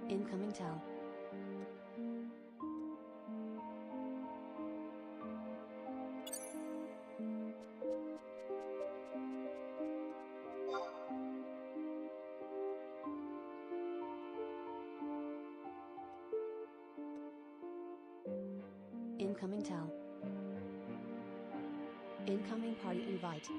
Incoming tell. Incoming tell. Incoming party invite.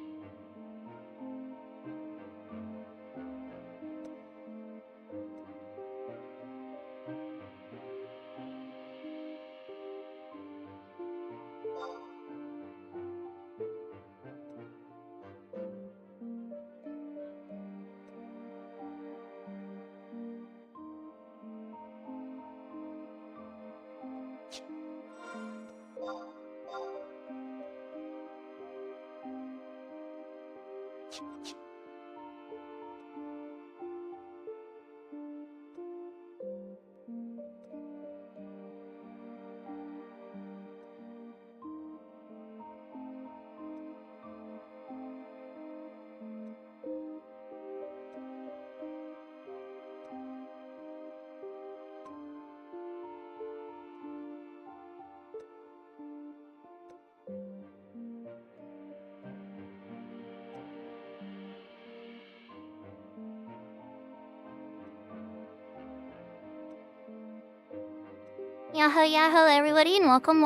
Yahoo yahoo everybody and welcome.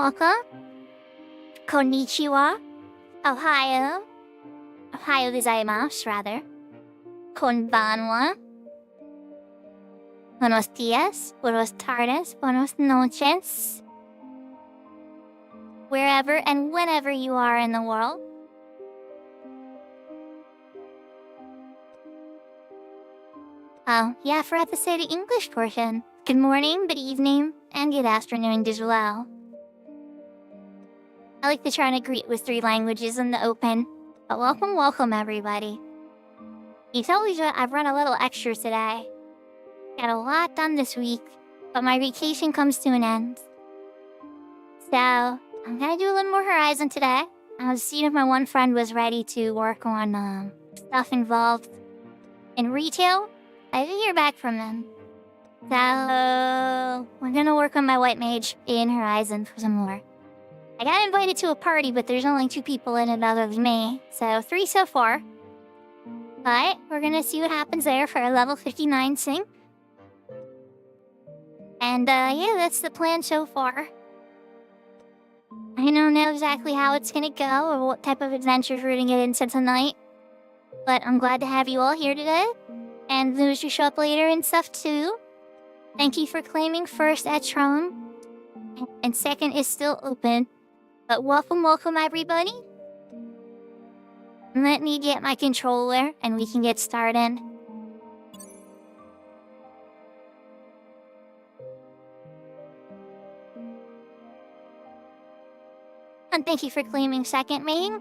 Konnichiwa. Ohio gozaimasu rather. Konbanwa. Buenos dias, buenos tardes, buenos noches. Wherever and whenever you are in the world. Oh, yeah, I forgot to say the English portion. Good morning, good evening, and good afternoon as well. I like to try to greet with 3 languages in the open. But welcome everybody. You told me I've run a little extra today. Got a lot done this week, but my vacation comes to an end. So, I'm gonna do a little more Horizon today. I was seeing if my one friend was ready to work on stuff involved in retail. I didn't hear back from them. So, we're gonna work on my white mage in Horizon for some more. I got invited to a party, but there's only 2 people in it other than me. So, 3 so far. But, we're gonna see what happens there for a level 59 sync. And, yeah, that's the plan so far. I don't know exactly how it's gonna go or what type of adventures we're gonna get into tonight. But I'm glad to have you all here today. And those who show up later and stuff too. Thank you for claiming first at Tron. And second is still open. But welcome everybody. Let me get my controller and we can get started. And thank you for claiming second main.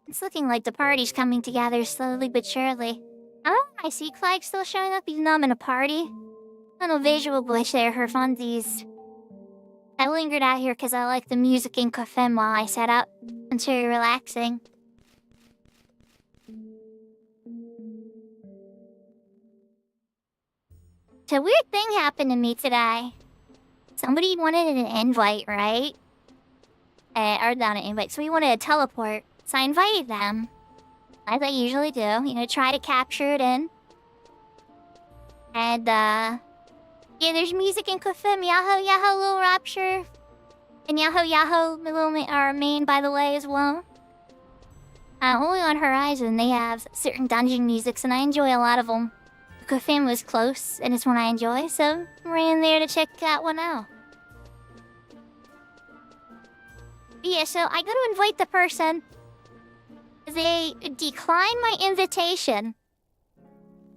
It's looking like the party's coming together slowly but surely. Oh, I see Clyde still showing up even though I'm in a party. Little visual glitch there for funsies. I lingered out here because I like the music in cafe while I sat up. It's very relaxing. So a weird thing happened to me today. Somebody wanted an invite, right? Or not an invite, so we wanted a teleport. So I invited them, as I usually do, you know, try to capture it in. And, yeah, there's music in Kufim, Yahoo Yahoo Little Rapture. And Yahoo Yahoo Little main, by the way, as well. Only on Horizon, they have certain dungeon musics, and I enjoy a lot of them. Kufim was close, and it's one I enjoy, so I ran there to check that one out. But yeah, so I go to invite the person. They declined my invitation.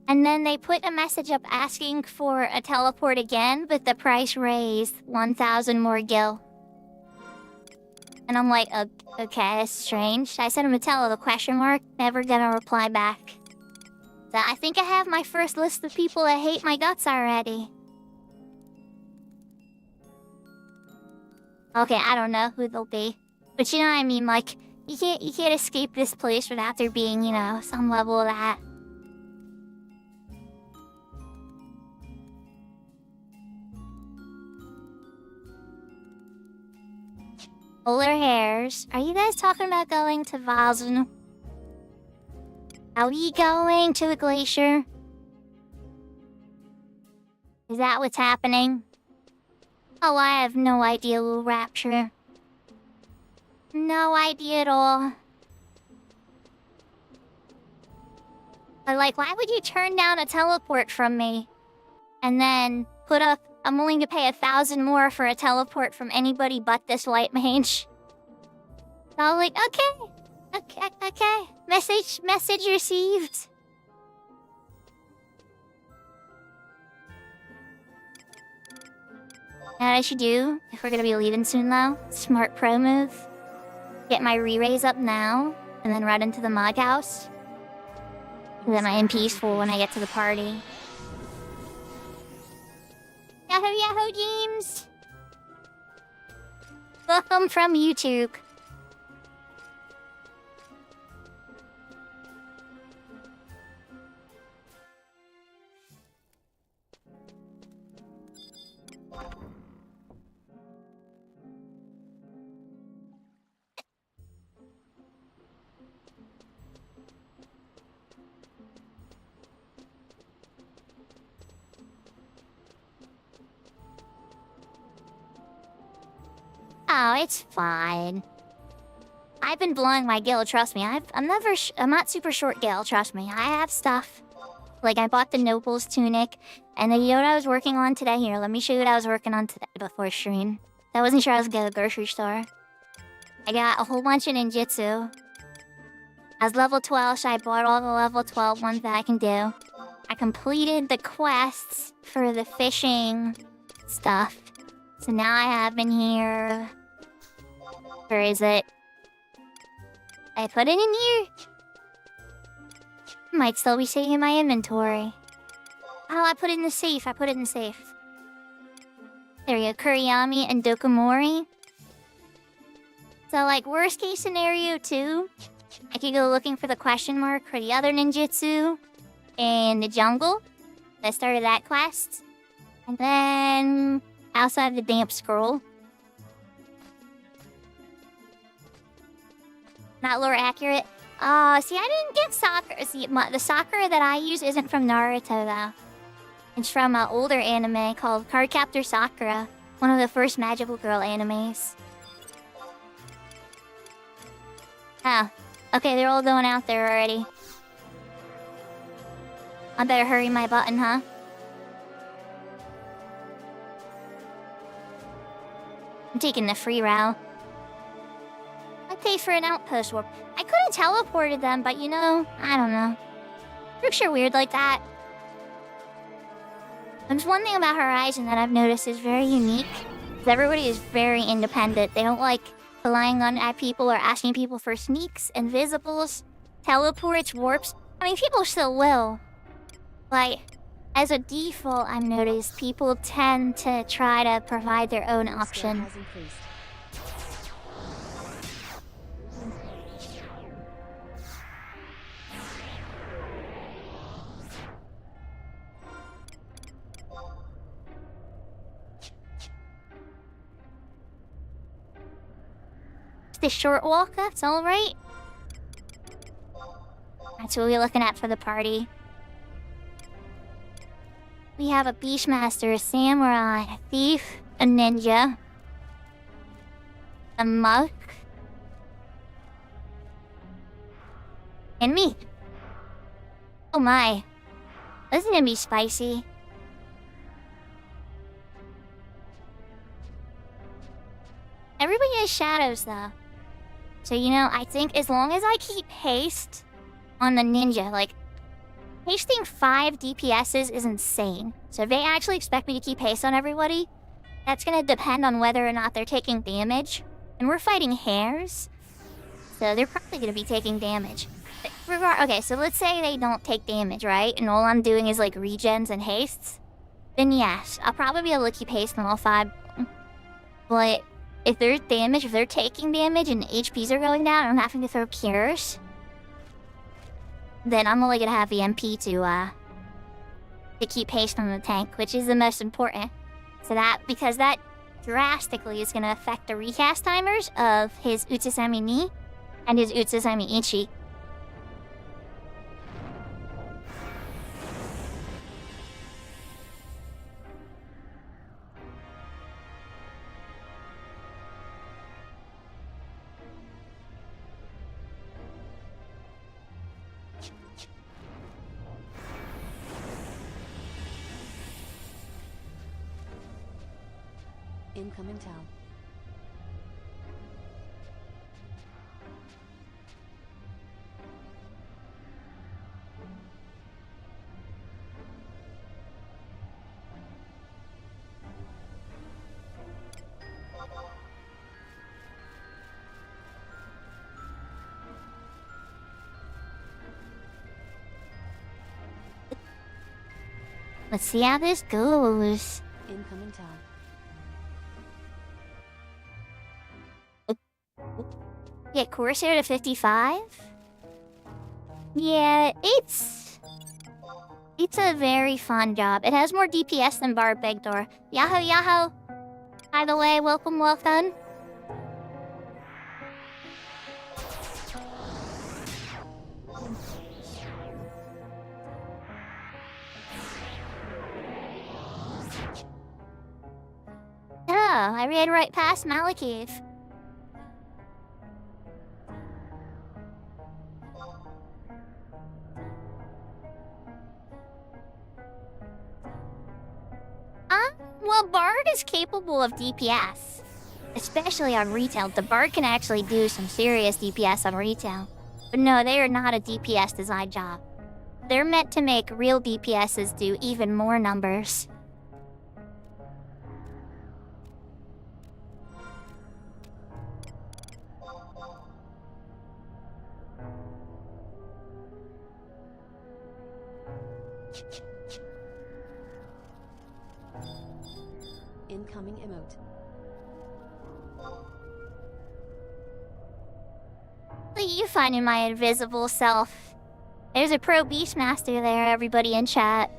And then they put a message up asking for a teleport again, but the price raised 1,000 more gil. And I'm like, okay, that's strange. I sent him a tele the question mark, never gonna reply back. So I think I have my first list of people that hate my guts already. Okay, I don't know who they'll be. But you know what I mean, like, you can't escape this place without there being, you know, some level of that. Polar hairs. Are you guys talking about going to Vazen? Are we going to the glacier? Is that what's happening? Oh, I have no idea, Little Rapture. No idea at all. But like, why would you turn down a teleport from me? And then put up, I'm willing to pay 1,000 more for a teleport from anybody but this white mage. So I'm like, okay. Message received. Now what I should do, if we're gonna be leaving soon though, smart pro move. Get my re-raise up now, and then run into the mug house. And then my MP's full when I get to the party. Yahoo Yahoo James! Welcome from YouTube. Oh, it's fine. I've been blowing my gil, trust me. I'm not super short gil, trust me. I have stuff. Like, I bought the Noble's tunic, and then you know what I was working on today? Here, let me show you what I was working on today before stream. I wasn't sure I was going to the grocery store. I got a whole bunch of ninjutsu. I was level 12, so I bought all the level 12 ones that I can do. I completed the quests for the fishing stuff. So now I have in here... Where is it? I put it in here. Might still be sitting in my inventory. Oh, I put it in the safe. There we go. Kuriyami and Dokomori. So, like, worst case scenario, too. I could go looking for the question mark for the other ninjutsu in the jungle. I started that quest. And then... outside the damp scroll. Not lore accurate. See, I didn't get Sakura. See, the Sakura that I use isn't from Naruto, though. It's from an older anime called Cardcaptor Sakura. One of the first magical girl animes. Oh. Okay, they're all going out there already. I better hurry my button, huh? I'm taking the free route. I pay for an outpost warp. I could have teleported them, but you know, I don't know. Groups are weird like that. There's one thing about Horizon that I've noticed is very unique. Is everybody is very independent. They don't like relying on people or asking people for sneaks, invisibles, teleports, warps. I mean, people still will. Like, as a default, I've noticed people tend to try to provide their own option. The short walk, that's alright. That's what we're looking at for the party. We have a Beastmaster, a Samurai, a Thief, a Ninja, a Monk, and me. Oh my. This is gonna be spicy. Everybody has shadows though. So, you know, I think as long as I keep haste on the ninja, like, hasting 5 DPSs is insane. So if they actually expect me to keep haste on everybody, that's gonna depend on whether or not they're taking damage. And we're fighting hares, so they're probably gonna be taking damage. Okay, so let's say they don't take damage, right? And all I'm doing is, like, regens and hastes. Then yes, I'll probably be able to keep haste on all 5. But if there's damage, if they're taking damage and HPs are going down, and I'm having to throw cures, then I'm only gonna have the MP to keep haste on the tank, which is the most important. So because that drastically is gonna affect the recast timers of his Utsusami Ni and his Utsusami Ichi. Incoming tell. Let's see how this goes. Incoming tell. Yeah, Corsair to 55? Yeah, it's a very fun job. It has more DPS than Bar Begdor. Yahoo, yahoo! By the way, welcome. Oh, I ran right past Malekith. Well, Bard is capable of DPS. Especially on retail. The Bard can actually do some serious DPS on retail. But no, they are not a DPS design job. They're meant to make real DPSs do even more numbers. Incoming emote. What are you finding, my invisible self? There's a pro Beastmaster there, everybody in chat.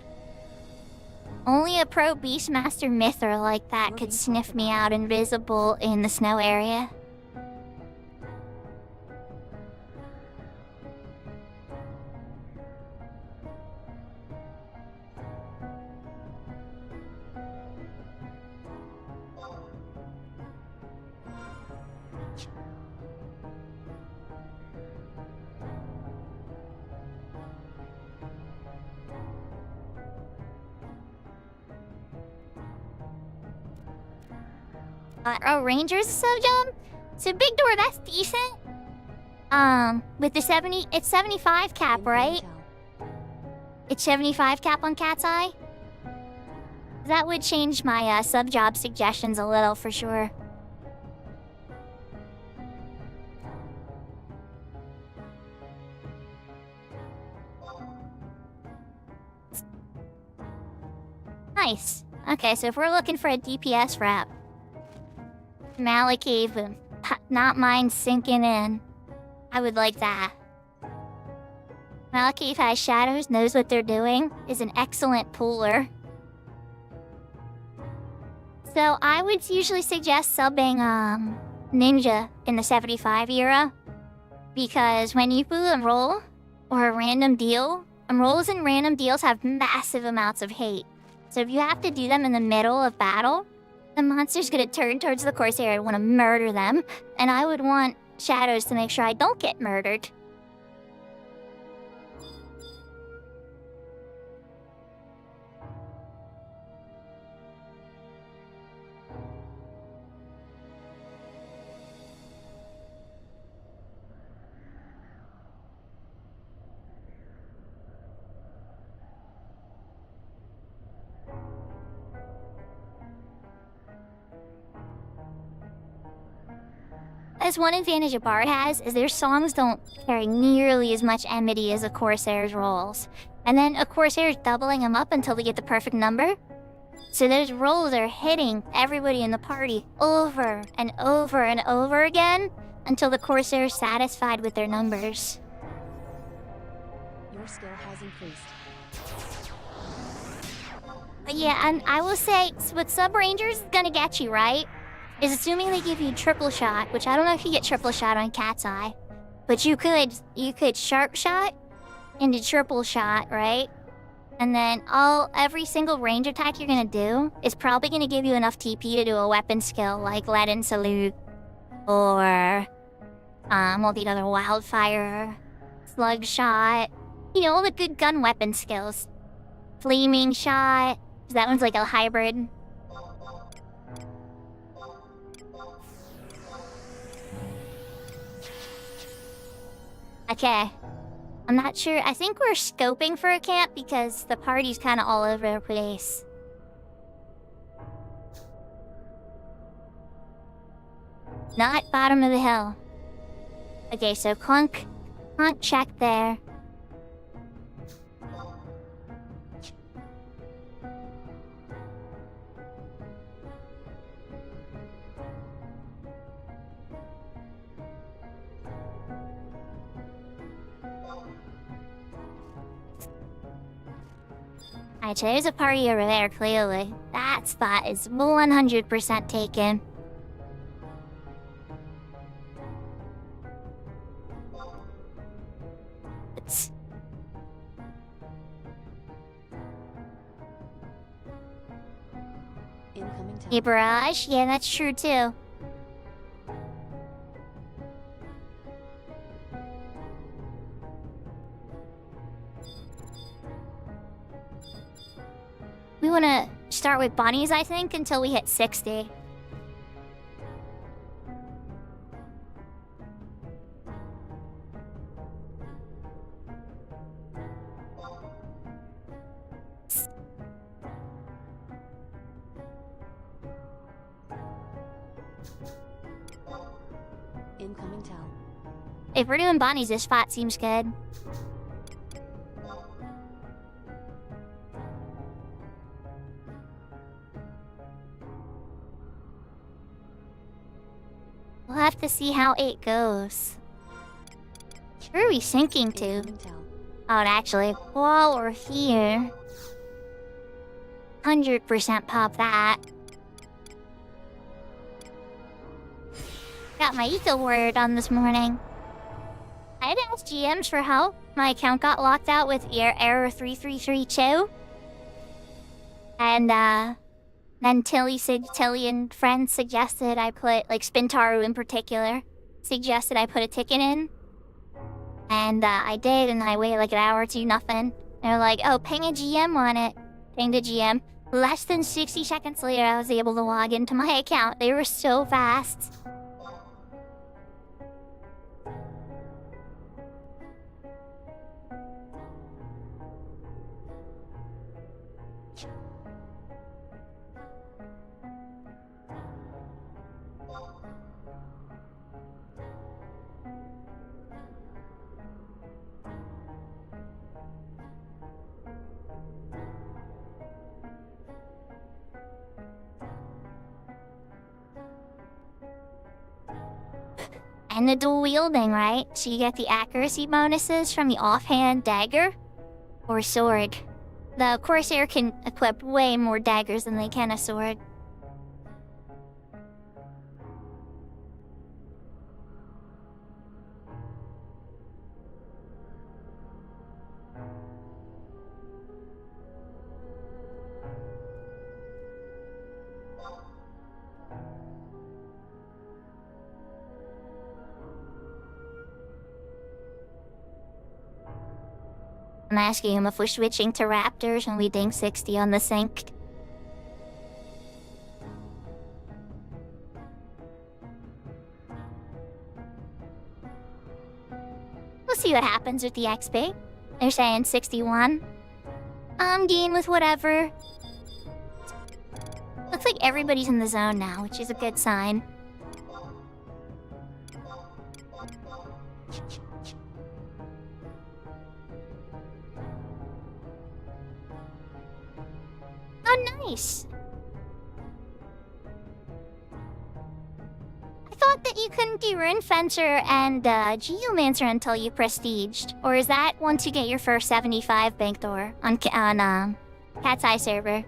Only a pro Beastmaster Mythr like that could sniff me out invisible in the snow area. Ranger's a sub job? So Big Door, that's decent. With the 70, it's 75 cap, right? It's 75 cap on Cat's Eye? That would change my sub job suggestions a little for sure. Nice. Okay, so if we're looking for a DPS rep, Malakave, not mind sinking in. I would like that. Malakave has shadows, knows what they're doing, is an excellent pooler. So I would usually suggest subbing Ninja in the 75 era, because when you pull a roll or a random deal, rolls and random deals have massive amounts of hate. So if you have to do them in the middle of battle, the monster's gonna turn towards the Corsair and want to murder them, and I would want shadows to make sure I don't get murdered. As one advantage a bard has is their songs don't carry nearly as much enmity as a Corsair's rolls. And then a Corsair's doubling them up until they get the perfect number. So those rolls are hitting everybody in the party over and over and over again until the Corsair is satisfied with their numbers. Your skill has increased. But yeah, and I will say, what Sub Rangers is gonna get you, right? Is assuming they give you triple shot, which I don't know if you get triple shot on Cat's Eye, but you could sharp shot into triple shot, right? And then every single range attack you're gonna do is probably gonna give you enough TP to do a weapon skill like Leaden Salute or all the other Wildfire, Slug Shot, you know, all the good gun weapon skills. Flaming Shot, that one's like a hybrid. Okay. I'm not sure. I think we're scoping for a camp because the party's kind of all over the place. Not bottom of the hill. Okay, so Clunk check there. Alright, so there's a party over there, clearly. That spot is 100% taken. Incoming town. A barrage? Yeah, that's true too. We want to start with bunnies, I think, until we hit 60. Incoming town. If we're doing bunnies, this spot seems good. We'll have to see how it goes. Where are we sinking to? Incoming town. Oh, and actually, while we're here, 100% pop that. Got my Eco Warrior done this morning. I had asked GMs for help. My account got locked out with error 3332. And then Tilly and friends suggested I put, like Spintaru in particular, suggested I put a ticket in. And I did, and I waited like an hour or two, nothing. They're like, oh, ping a GM on it. Pinged a GM. Less than 60 seconds later, I was able to log into my account. They were so fast. And the dual wielding, right? So you get the accuracy bonuses from the offhand dagger or sword. The Corsair can equip way more daggers than they can a sword. I'm asking him if we're switching to Raptors and we ding 60 on the sync. We'll see what happens with the XP. They're saying 61. I'm game with whatever. Looks like everybody's in the zone now, which is a good sign. Oh, nice. I thought that you couldn't do Rune Fencer and Geomancer until you prestiged. Or is that once you get your first 75 bank door on Cat's Eye server?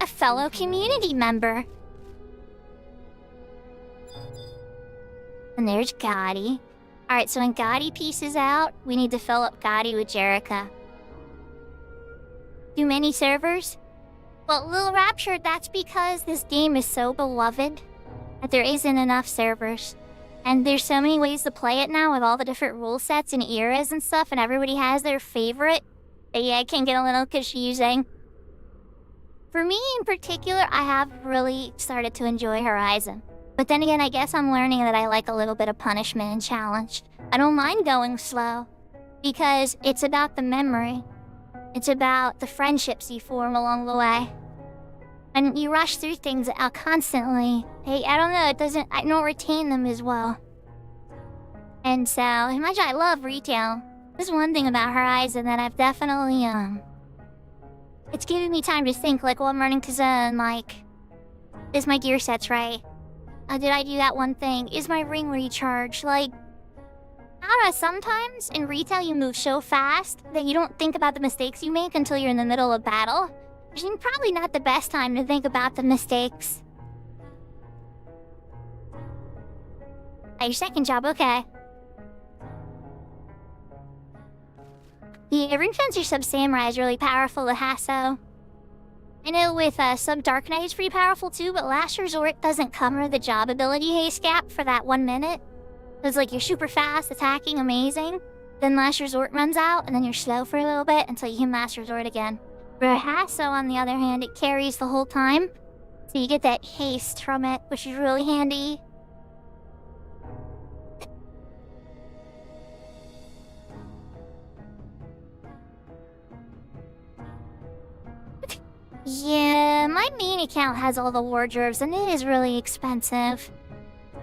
A fellow community member. And there's Gotti. Alright, so when Gotti pieces out, we need to fill up Gotti with Jerica. Too many servers? Well, Lil Rapture, that's because this game is so beloved that there isn't enough servers. And there's so many ways to play it now with all the different rule sets and eras and stuff, and everybody has their favorite. But yeah, it can get a little confusing. For me in particular, I have really started to enjoy Horizon. But then again, I guess I'm learning that I like a little bit of punishment and challenge. I don't mind going slow, because it's about the memory. It's about the friendships you form along the way. And you rush through things constantly. Hey, I don't know, I don't retain them as well. And so, imagine I love retail. There's one thing about Horizon that I've definitely, it's giving me time to think, like, while I'm running to zone, like, is my gear sets right? Did I do that one thing? Is my ring recharged? Like, I don't know, sometimes in retail you move so fast that you don't think about the mistakes you make until you're in the middle of battle. Which is probably not the best time to think about the mistakes. Your second job, okay. Yeah, Ring Fencer Sub Samurai is really powerful with Hasso. I know with Sub Dark Knight is pretty powerful too, but Last Resort doesn't cover the job ability haste gap for that 1 minute. It's like you're super fast, attacking, amazing. Then Last Resort runs out, and then you're slow for a little bit until you hit Last Resort again. For Hasso, on the other hand, it carries the whole time. So you get that haste from it, which is really handy. Yeah, my main account has all the wardrobes, and it is really expensive.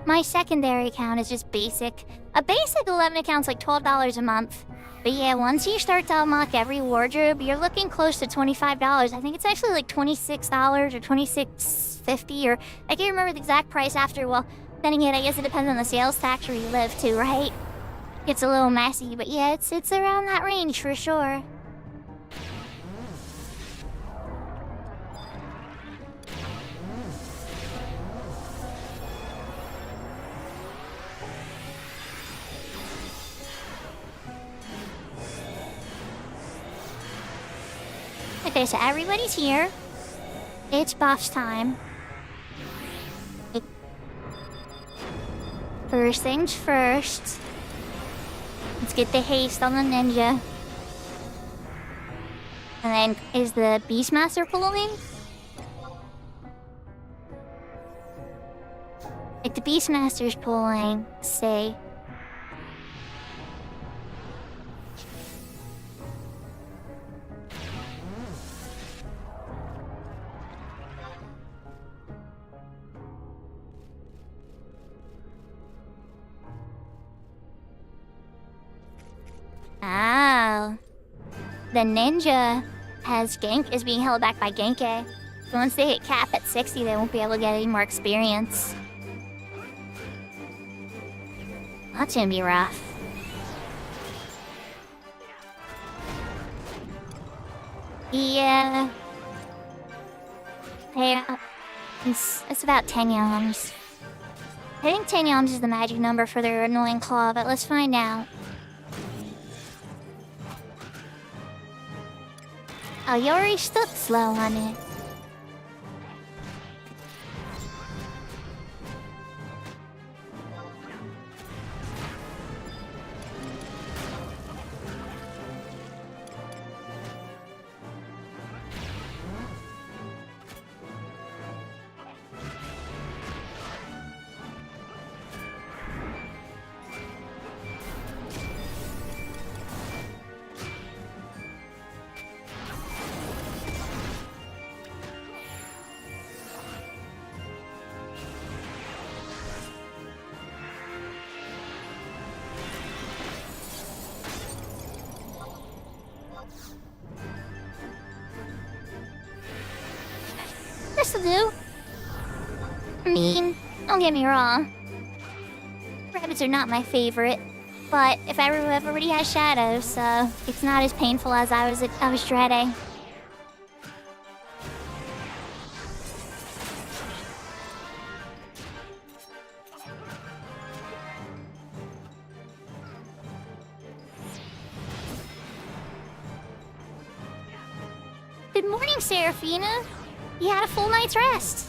My secondary account is just basic. A basic 11 account's like $12 a month. But yeah, once you start to unlock every wardrobe, you're looking close to $25. I think it's actually like $26 or $26.50, or I can't remember the exact price after. Well, then again, I guess it depends on the sales tax where you live too, right? It's a little messy, but yeah, it's around that range for sure. Okay, so everybody's here. It's boss time. First things first. Let's get the haste on the ninja. And then, is the Beastmaster pulling? If the Beastmaster's pulling, say. Oh. The ninja is being held back by Genki. So once they hit cap at 60, they won't be able to get any more experience. That's gonna be rough. Yeah. Hey, it's about 10 yams. I think 10 yams is the magic number for their annoying claw, but let's find out. Oh, Yori's still slow on it. This'll do. I mean, don't get me wrong. Rabbits are not my favorite, but if everybody has shadows, so it's not as painful as I was dreading. Good morning, Seraphina. You had a full night's rest.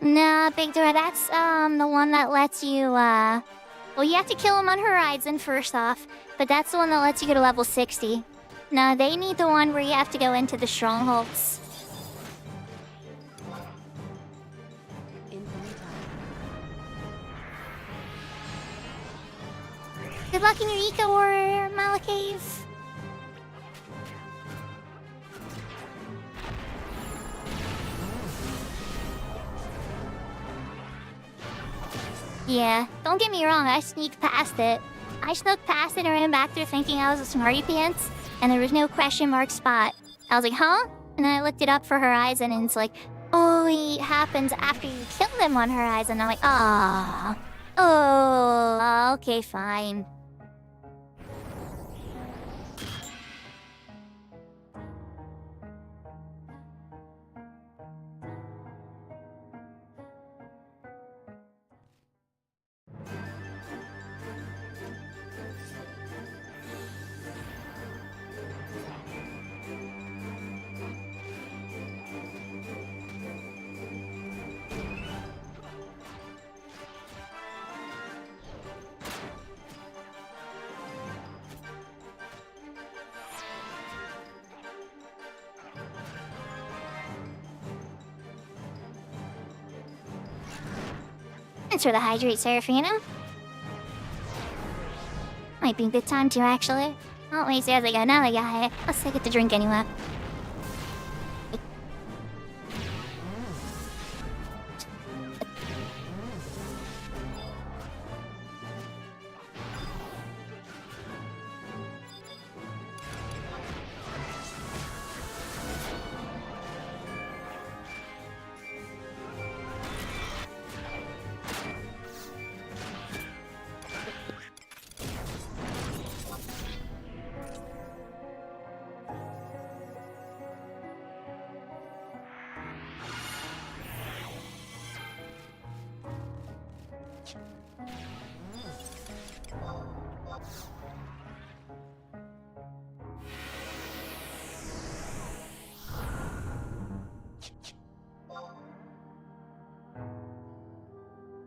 Nah, Big Door, that's the one that lets you well, you have to kill him on Horizon first off, but that's the one that lets you go to level 60. No, they need the one where you have to go into the strongholds. Good luck in your Eco Warrior, Malakave. Yeah, don't get me wrong, I sneaked past it. I snuck past it and ran back there thinking I was a smarty pants, and there was no question mark spot. I was like, huh? And then I looked it up for Horizon, and it's like, oh, it happens after you kill them on Horizon. I'm like, ah. Oh, okay, fine. Thanks for the hydrate, Serafina. Might be a good time to, actually. Oh, wait, there they go. Now they got it. Let's take it to drink anyway.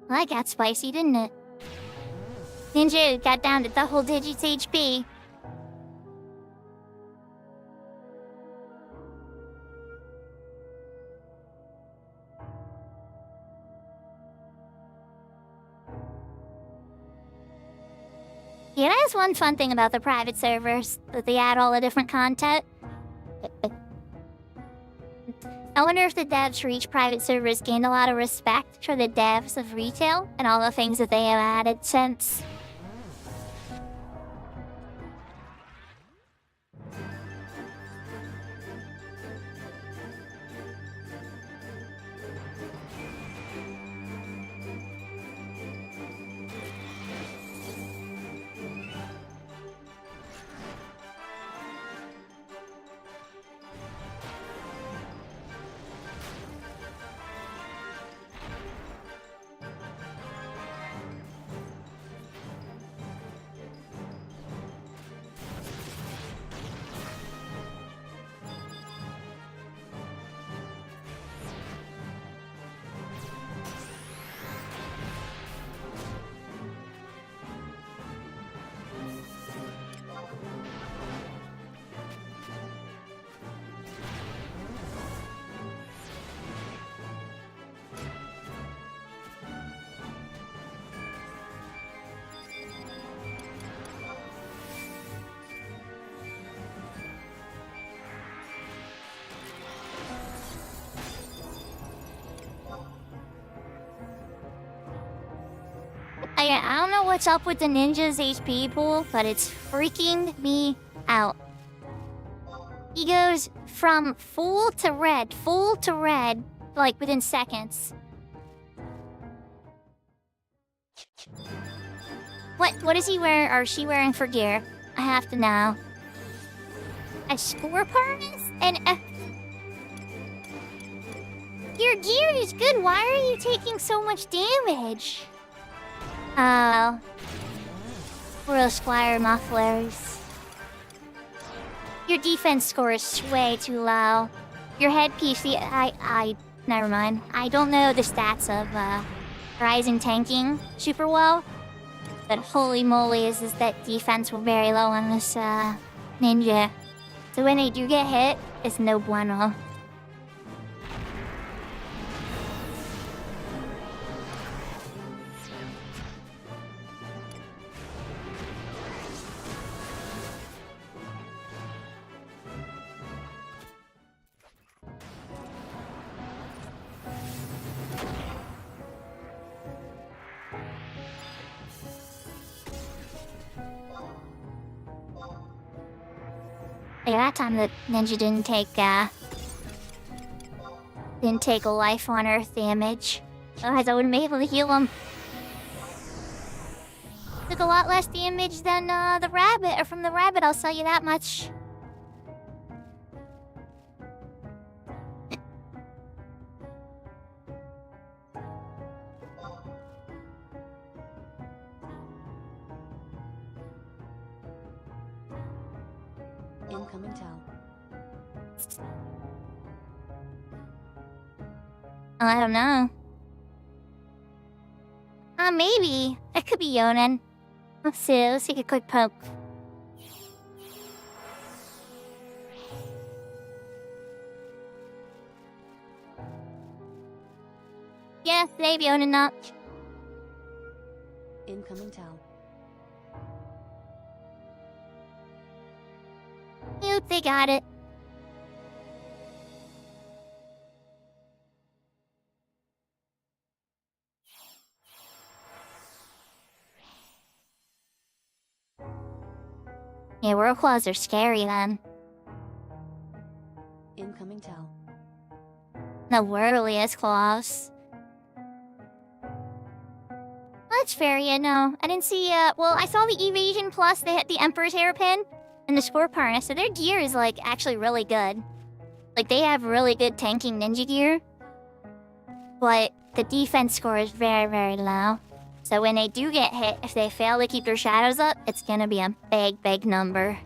Well, that got spicy, didn't it? Ninja got down to double digits HP. Yeah, that's one fun thing about the private servers, that they add all the different content. I wonder if the devs for each private server has gained a lot of respect for the devs of retail and all the things that they have added since. I don't know what's up with the ninja's HP pool, but it's freaking me out. He goes from full to red, like within seconds. What is he wearing, or she wearing for gear? I have to know. A score harness? And your gear is good. Why are you taking so much damage? Oh. Real Squire mufflers. Your defense score is way too low. Your headpiece, never mind. I don't know the stats of, Rising tanking super well. But holy moly, is that defense very low on this, ninja. So when they do get hit, it's no bueno. Yeah, that time the ninja didn't take a life on Earth damage. Otherwise I wouldn't be able to heal him. Took a lot less damage than the rabbit, or from the rabbit, I'll tell you that much. Incoming tell. I don't know. Maybe. It could be Yonen. Let's take a quick poke. Yeah, maybe Yonen not. Incoming tell. Nope, they got it. Yeah, world claws are scary then. Incoming tell. The whirliest claws. That's fair, yeah, no. I didn't see, well, I saw the Evasion Plus, they had the Emperor's Hairpin and the Scorp Harness, so their gear is, like, actually really good. Like, they have really good tanking ninja gear. But the defense score is very, very low. So when they do get hit, if they fail to keep their shadows up, it's gonna be a big, big number.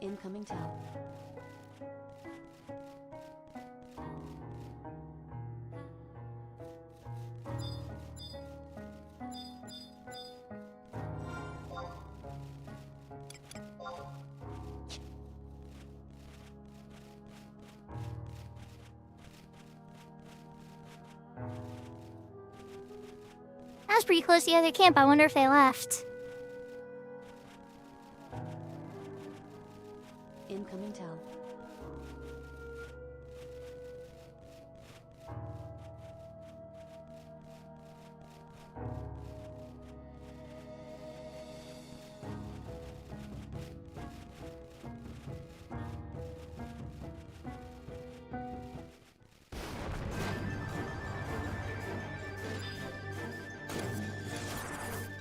Incoming tell. That was pretty close to the other camp. I wonder if they left. Incoming tell.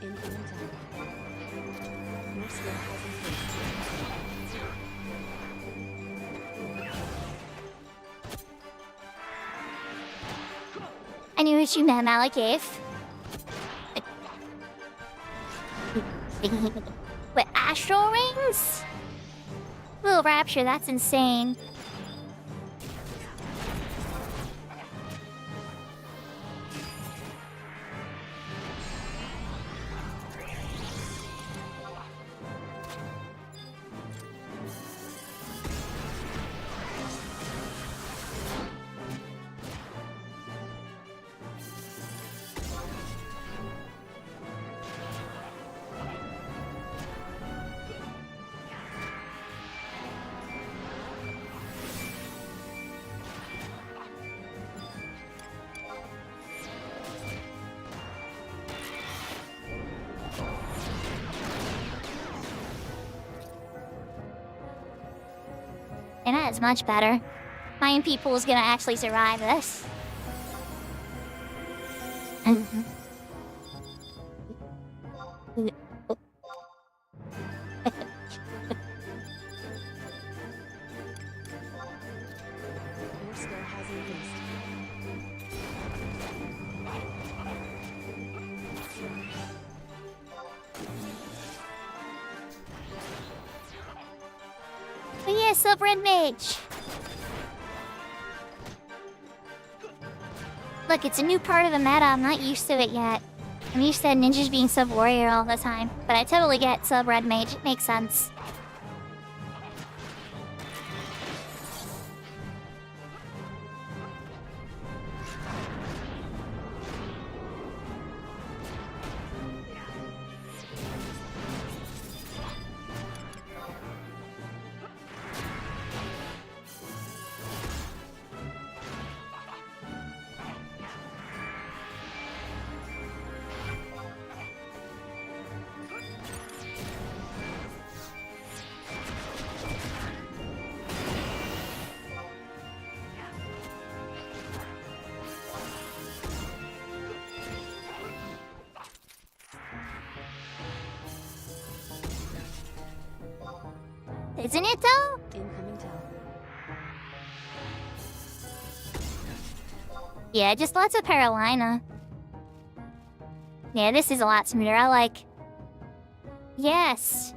Incoming tell. Your skill has increased. I knew what you meant, Malakave. With astral rings? Little rapture, that's insane. And that is much better. My MP pool is gonna actually survive this. Your skill has increased. But yeah, Sub-Red Mage. Look, it's a new part of the meta. I'm not used to it yet. I'm used to ninjas being Sub-Warrior all the time. But I totally get Sub-Red Mage. It makes sense. Isn't it though? Incoming tell. Yeah, just lots of Paralina. Yeah, this is a lot smoother. I like... Yes.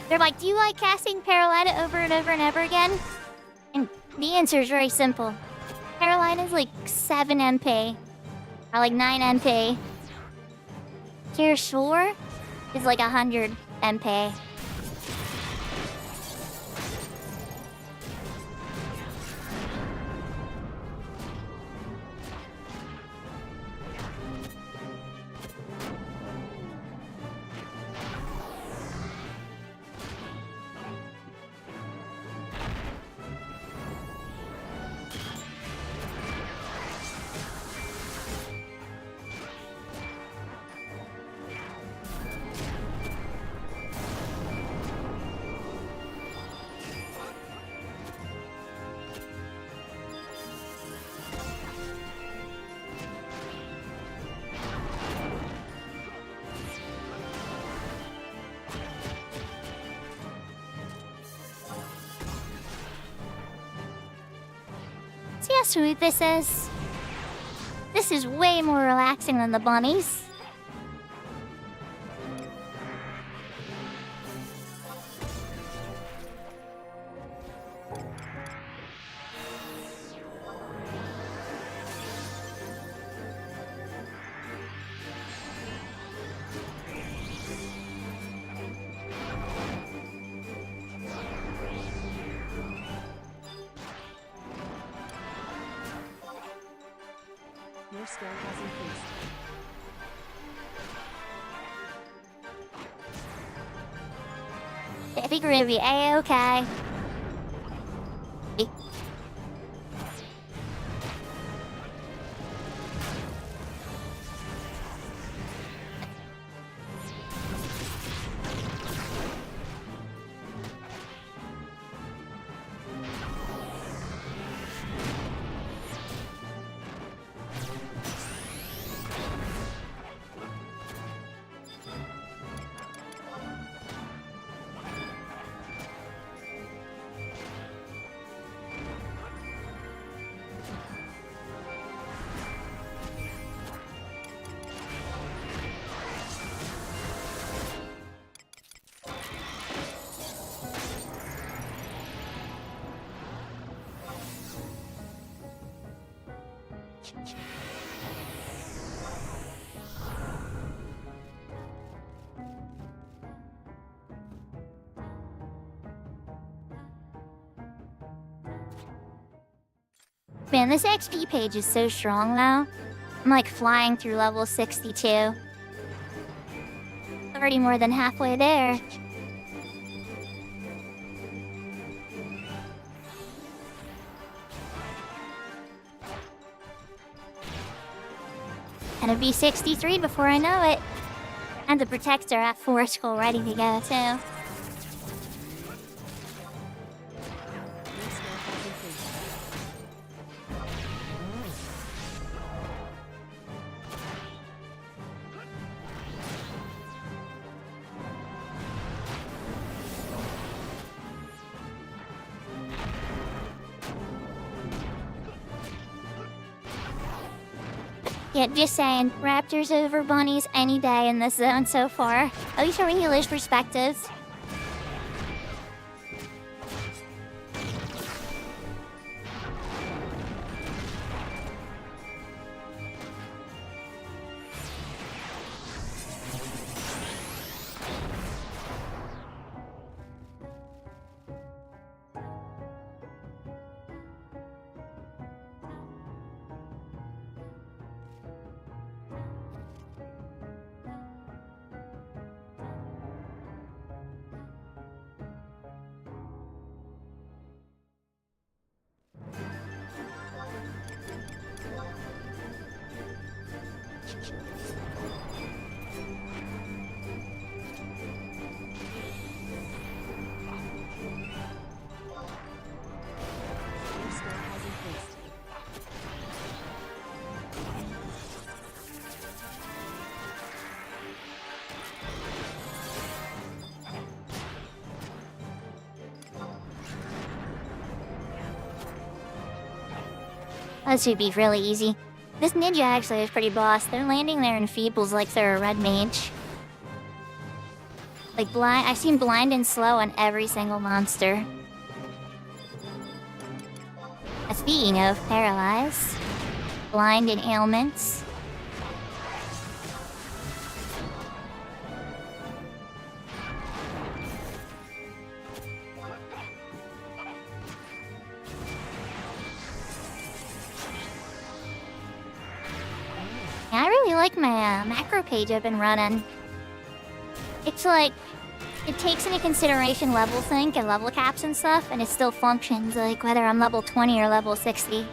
They're like, do you like casting Carolina over and over and ever again? And the answer is very simple. Carolina's like 7 MP. Or like 9 MP. Tear Shore is like 100 MP. See how smooth this is? This is way more relaxing than the bunnies. Your skill has increased. I think we're gonna be A-okay. Man, this XP page is so strong now. I'm like flying through level 62. Already more than halfway there. Gonna be 63 before I know it. And the protector at 4 skull ready to go too. Your skill has increased. Yeah, just saying, raptors over bunnies any day in this zone so far. At least from a healer's perspectives. Your skill has increased. That should be really easy. This ninja actually is pretty boss. They're landing their enfeebles like they're a red mage. Like blind, I've seen blind and slow on every single monster. Speaking of paralyzed, blind and ailments. Yeah, I really like my macro page I've been running. It's like, it takes into consideration level sync and level caps and stuff, and it still functions, like whether I'm level 20 or level 60.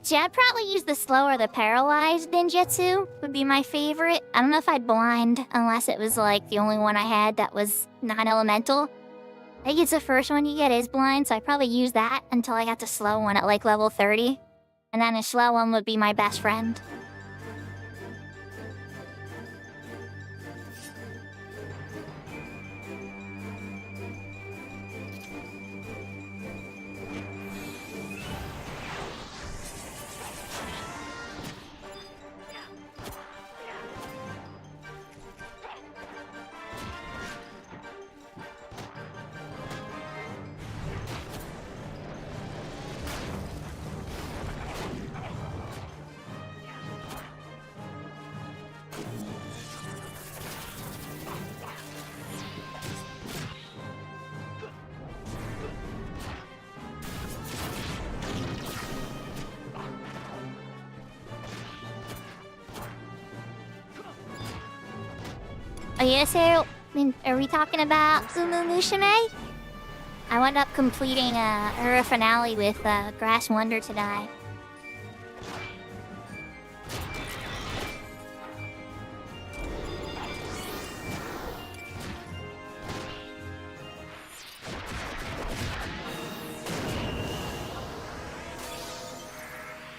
See, I'd probably use the slow or the paralyzed ninjutsu would be my favorite. I don't know if I'd blind unless it was like the only one I had that was non-elemental. I think it's the first one you get is blind, so I'd probably use that until I got the slow one at like level 30. And then the slow one would be my best friend. Oh yeah, so, are we talking about Umu Mushime? I wound up completing her finale with Grass Wonder today.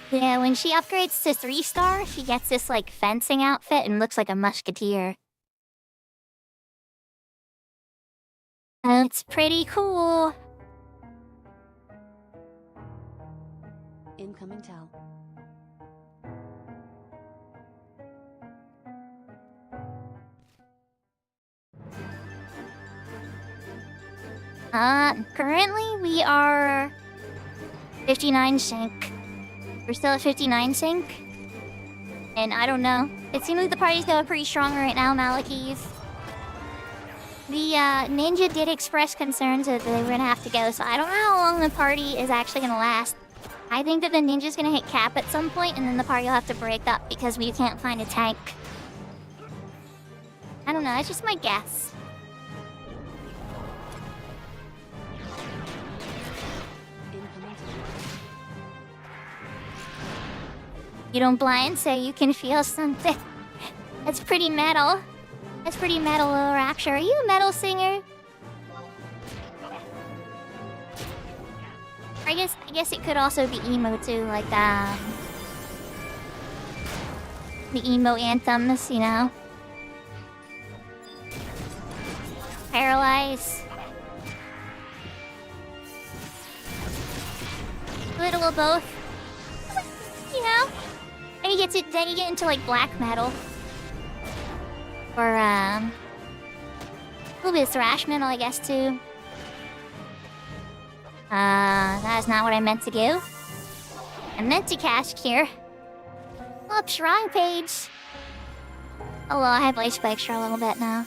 Yeah, when she upgrades to 3-star, she gets this like fencing outfit and looks like a musketeer. It's pretty cool. Incoming tell. Currently we are 59 sync. We're still at 59 sync. And I don't know. It seems like the party's going pretty strong right now, Malakis. The ninja did express concerns that they were gonna have to go, so I don't know how long the party is actually gonna last. I think that the ninja's gonna hit cap at some point, and then the party will have to break up because we can't find a tank. I don't know, it's just my guess. You don't blind, so you can feel something. That's pretty metal. That's pretty metal, Lorax. Are you a metal singer? I guess it could also be emo too, like the emo anthems, you know. Paralyze. A little of both. You know. And then you get into like black metal. Or, a little bit of thrash metal, I guess, too. That is not what I meant to do. I meant to cast here. Oh, shrine page. Oh, well, I have ice spikes for a little bit now.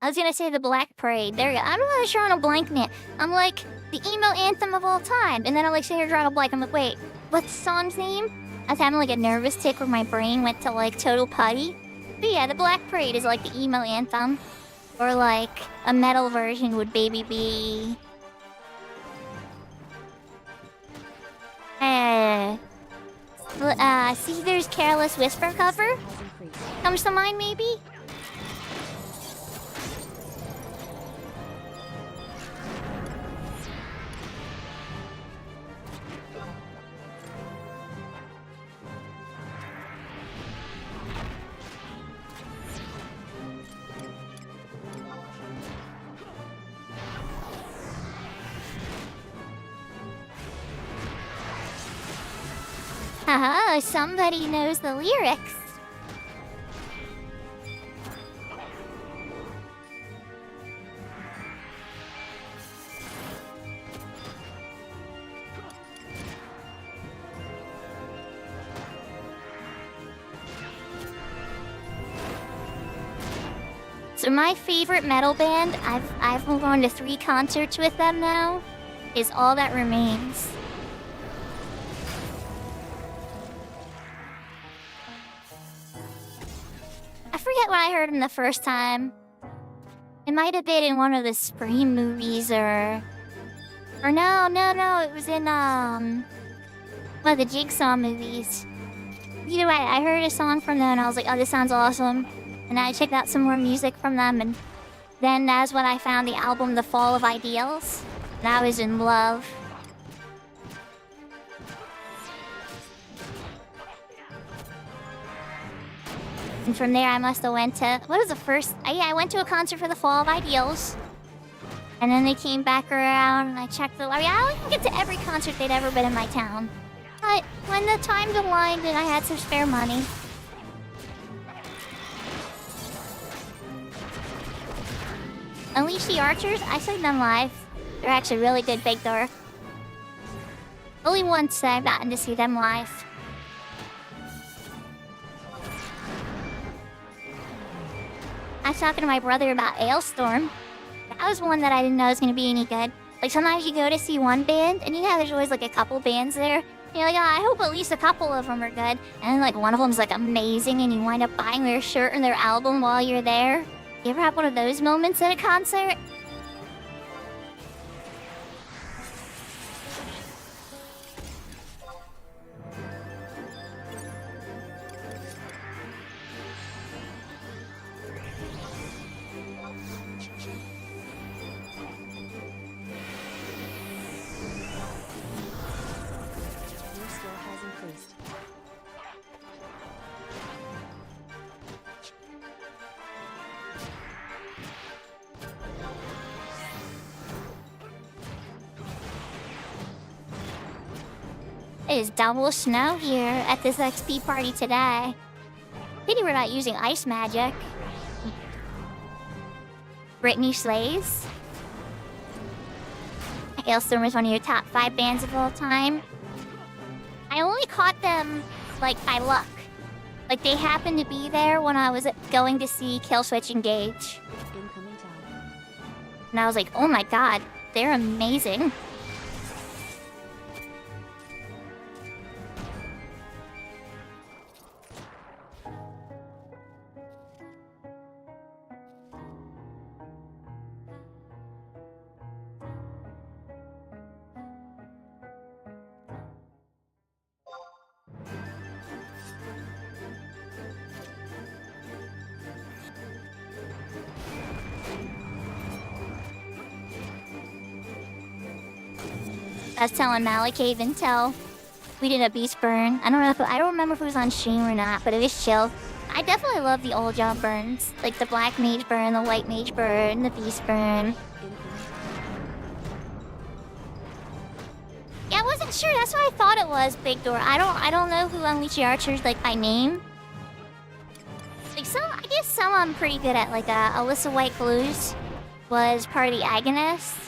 I was gonna say the Black Parade. There you go. I'm really sure on a blank net. I'm like, the emo anthem of all time. And then I like sit here drawing a blank. I'm like, wait, what's the song's name? I was having like a nervous tick where my brain went to like total putty. But yeah, the Black Parade is like the emo anthem. Or like, a metal version would maybe be... See, there's Careless Whisper cover. Comes to mind, maybe? Haha, somebody knows the lyrics. So my favorite metal band, I've gone to 3 concerts with them now, is All That Remains. I forget when I heard them the first time. It might have been in one of the Scream movies or no, it was in one of the Jigsaw movies. Either way, I heard a song from them and I was like, oh, this sounds awesome. And I checked out some more music from them, and then that's when I found the album The Fall of Ideals, and I was in love. And from there I must have went to, what was the first, I went to a concert for The Fall of Ideals. And then they came back around and I checked the, I didn't get to every concert they'd ever been in my town. But when the time aligned and I had some spare money, Unleash the Archers, I seen them live. They're actually really good big door. Only once I've gotten to see them live. I was talking to my brother about Ailstorm. That was one that I didn't know was gonna be any good. Like sometimes you go to see one band, and you know there's always like a couple bands there. You're like, oh, I hope at least a couple of them are good. And then like one of them's like amazing, and you wind up buying their shirt and their album while you're there. You ever have one of those moments at a concert? Your skill has increased. It is double snow here at this XP party today. Pity we're not using ice magic. Britney slays. Hailstorm is one of your top 5 bands of all time. I only caught them, like, by luck. Like, they happened to be there when I was going to see Killswitch Engage. Incoming tower. And I was like, oh my god, they're amazing. I was telling Malacave Intel we did a beast burn. I don't remember if it was on stream or not, but it was chill. I definitely love the old job burns, like the black mage burn, the white mage burn, the beast burn. Yeah, I wasn't sure. That's what I thought it was. Big door. I don't know who Unleash the Archers like by name. Like I guess some I'm pretty good at. Like Alyssa White Blues was part of the Agonists.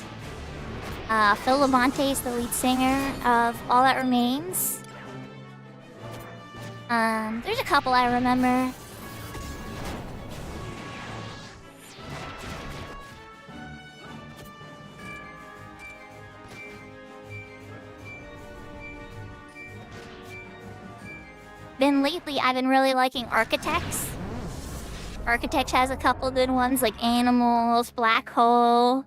Phil Labonte is the lead singer of All That Remains. There's a couple I remember. Then lately, I've been really liking Architects. Architects has a couple good ones like Animals, Black Hole.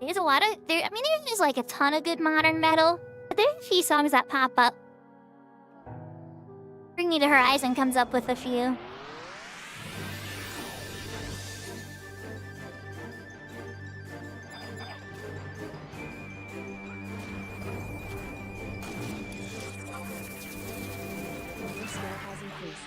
There's a lot of there's like a ton of good modern metal, but there's a few songs that pop up. Bring Me to Horizon comes up with a few. Your skill has increased.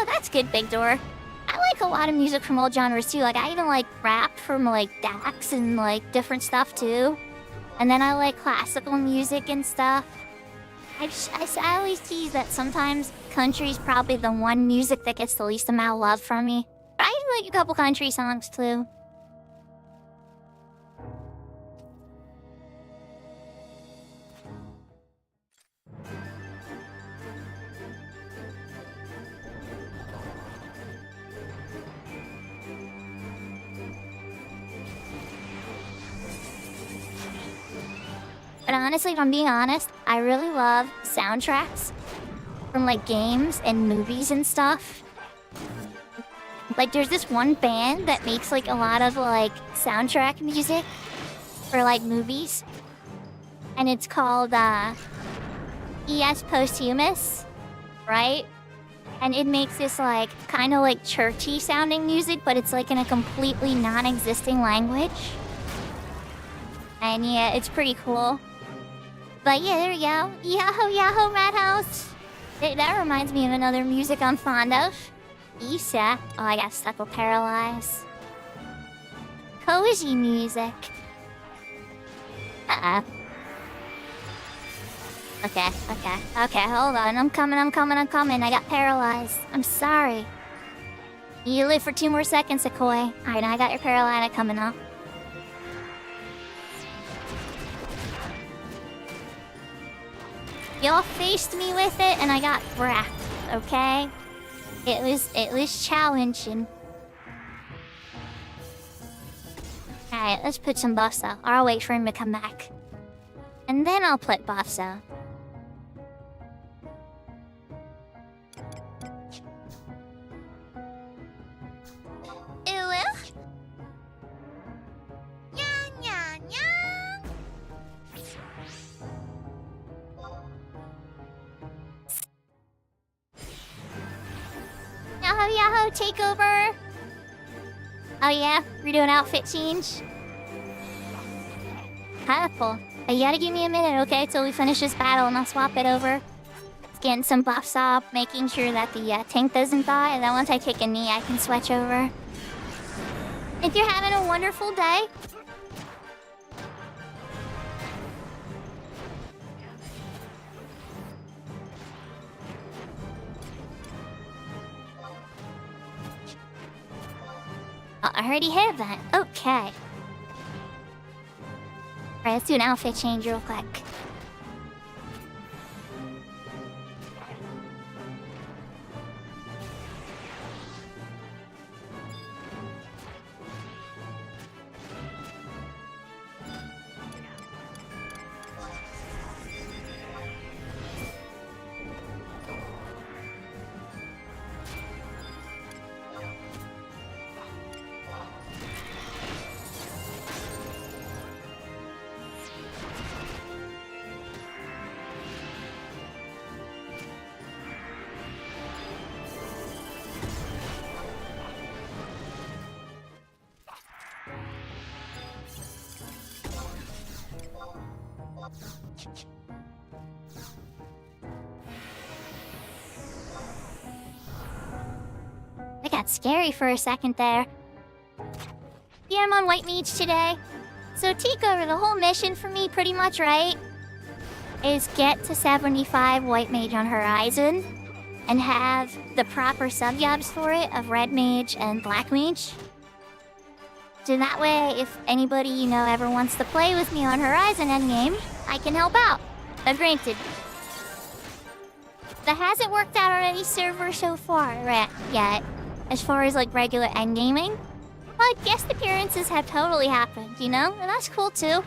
Oh, that's good, Big Door. I like a lot of music from all genres too. Like, I even like rap from like Dax and like different stuff too. And then I like classical music and stuff. I always tease that sometimes country's probably the one music that gets the least amount of love from me. But I even like a couple country songs too. But honestly, if I'm being honest, I really love soundtracks from like games and movies and stuff. Like there's this one band that makes like a lot of like soundtrack music for like movies. And it's called ES Posthumous, right? And it makes this like kind of like churchy sounding music, but it's like in a completely non-existing language. And yeah, it's pretty cool. But yeah, there we go. Yahoo, Yahoo, Madhouse. That reminds me of another music I'm fond of. Isa. Oh, I got stuck with Paralyze. Cozy music. Uh-oh. Okay, hold on. I'm coming. I got paralyzed. I'm sorry. You live for 2 more seconds, Sakura. Alright, I got your Carolina coming up. Y'all faced me with it and I got wrapped, okay? It was challenging. Alright, let's put some buffs out. I'll wait for him to come back. And then I'll put buffs out. Yahoo, takeover! Oh yeah, we're doing outfit change. Helpful. But you gotta give me a minute, okay, till we finish this battle and I'll swap it over. Getting some buffs up, making sure that the tank doesn't die, and then once I take a knee, I can switch over. If you're having a wonderful day, oh, I already have that. Okay. Alright, let's do an outfit change real quick. That got scary for a second there. Yeah, I'm on White Mage today. So take over the whole mission for me pretty much, right? Is get to 75 White Mage on Horizon and have the proper sub-jobs for it of Red Mage and Black Mage. So that way, if anybody you know ever wants to play with me on Horizon endgame, I can help out. But granted, that hasn't worked out on any server so far yet, as far as like regular endgaming. But guest appearances have totally happened, you know? And that's cool too.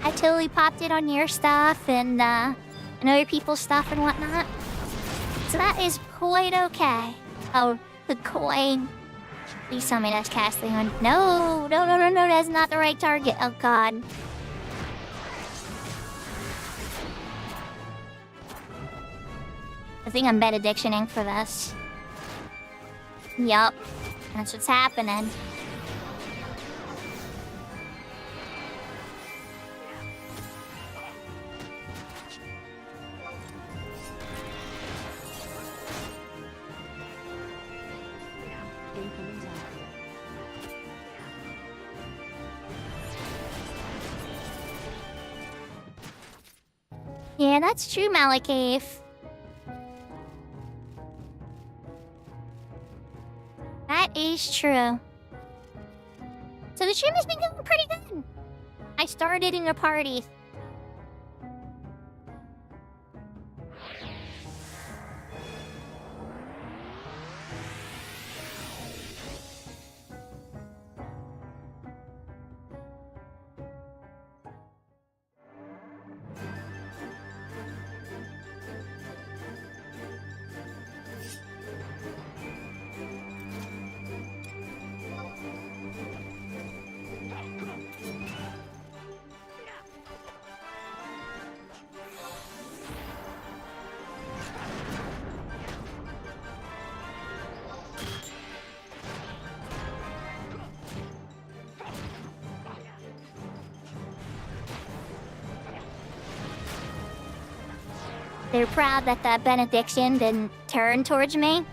I totally popped it on your stuff and other people's stuff and whatnot. So that is quite okay. Oh, the coin. Please tell me that's casting on. No, that's not the right target. Oh god. I think I'm benedictioning for this. Yup. That's what's happening. Yeah, that's true, Malakave. That is true. So the stream has been going pretty good. I started in a party. They're proud that the benediction didn't turn towards me.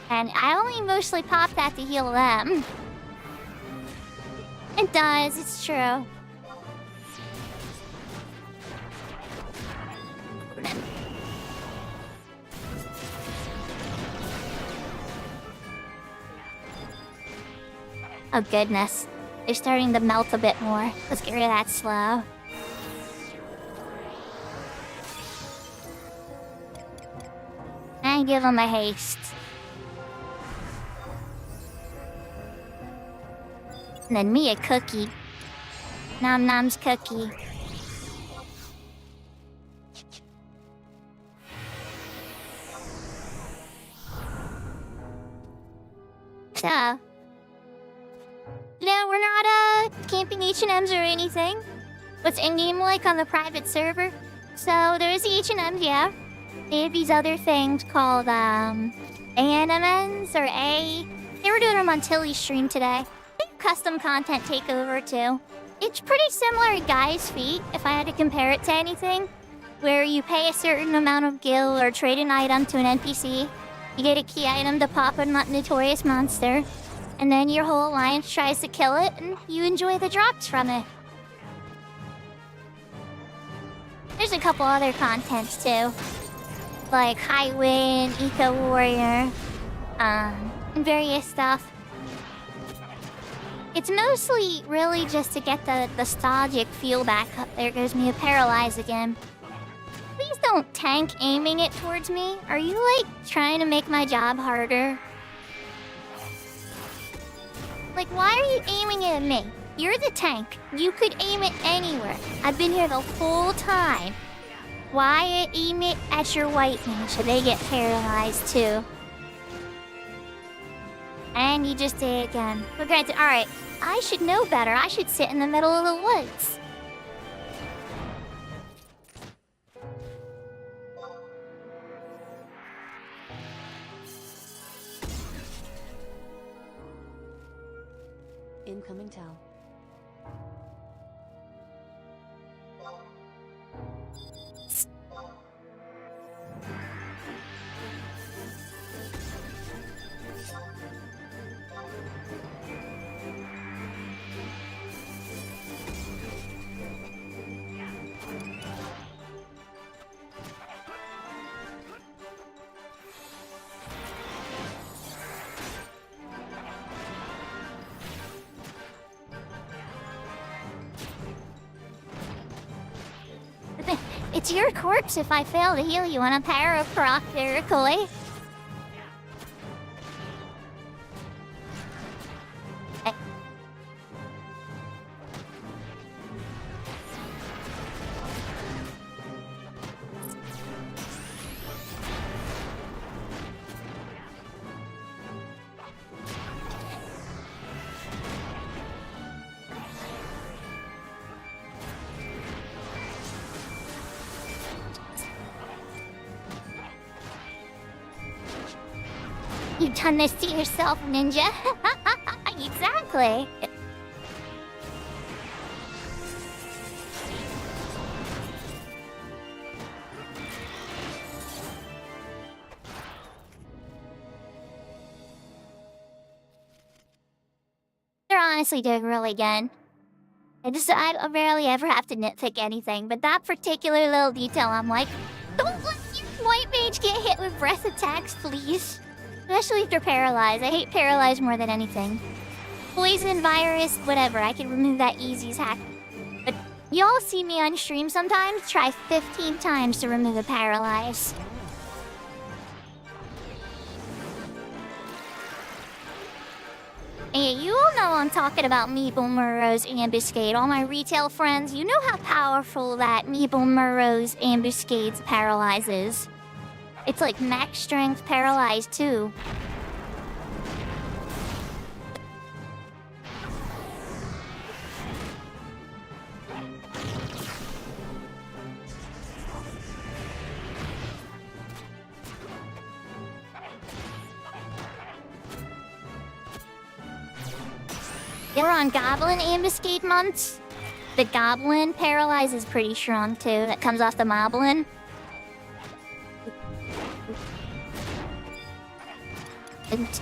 And I only mostly pop that to heal them. It does, it's true. Oh goodness. They're starting to melt a bit more. Let's get rid of that slow. And give them a haste. And then me a cookie. Nom Nom's cookie. So, no, we're not camping H&Ms or anything. What's in-game like on the private server? So there's the H&Ms, yeah. They have these other things called ANMNs or A. They were doing them on Tilly's stream today. They have custom content takeover too. It's pretty similar to Guy's Feet, if I had to compare it to anything, where you pay a certain amount of gil or trade an item to an NPC. You get a key item to pop a notorious monster, and then your whole alliance tries to kill it, and you enjoy the drops from it. There's a couple other contents too, like High Wind, Eco Warrior, and various stuff. It's mostly really just to get the nostalgic feel back up. There goes me a paralyze again. Please don't tank aiming it towards me. Are you, like, trying to make my job harder? Like, why are you aiming it at me? You're the tank. You could aim it anywhere. I've been here the whole time. Why aim it at your white mage so they get paralyzed too? And you just did it again. But granted, alright, I should know better. I should sit in the middle of the woods. Incoming tell. It's your corpse if I fail to heal you on a paraproc there, Koi. You've done this to yourself, Ninja. Exactly. They're honestly doing really good. I barely ever have to nitpick anything, but that particular little detail, I'm like, don't let your white mage get hit with breath attacks, please. Especially if they're paralyzed. I hate paralyzed more than anything. Poison, virus, whatever, I can remove that easy as heck. But y'all see me on stream sometimes try 15 times to remove a paralyze. Hey, you all know I'm talking about Meeple Murrow's Ambuscade. All my retail friends, you know how powerful that Meeple Murrow's Ambuscade's paralyze is. It's like max strength paralyzed too. We're on Goblin Ambuscade months. The Goblin Paralyze is pretty strong too. That comes off the Moblin. And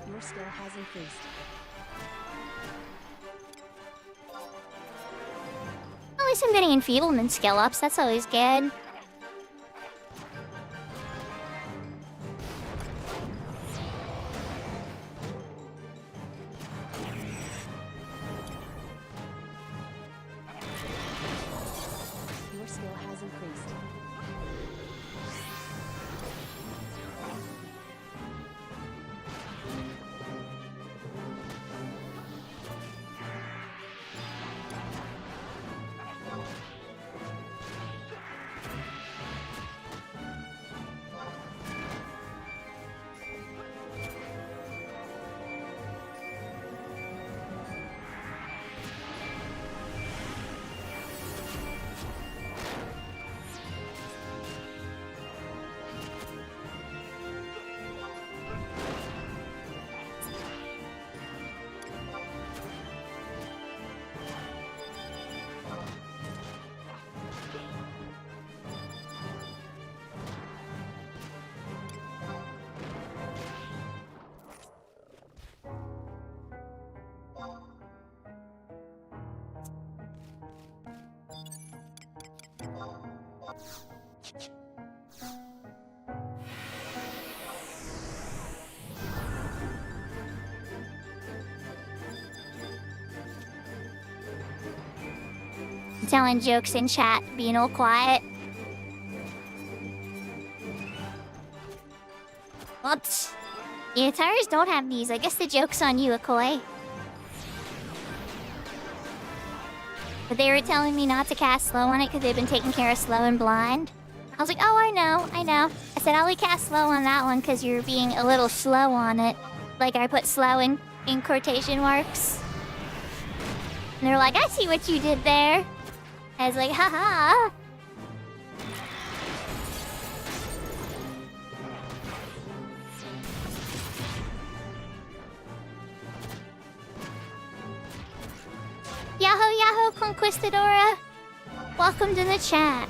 Your skill has increased. at least I'm getting enfeeblement skill ups. That's always good. Your skill has increased. Telling jokes in chat, being all quiet. Whoops. The Atars don't have these. I guess the joke's on you, Akoi. But they were telling me not to cast slow on it because they've been taking care of slow and blind. I was like, oh, I know. I said, I'll only cast slow on that one because you're being a little slow on it. Like I put slow in quotation marks. And they're like, I see what you did there. I was like, haha. Yahoo, Yahoo, Conquistadora. Welcome to the chat.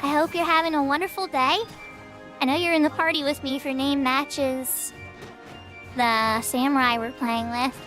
I hope you're having a wonderful day. I know you're in the party with me for name matches. The samurai we're playing with.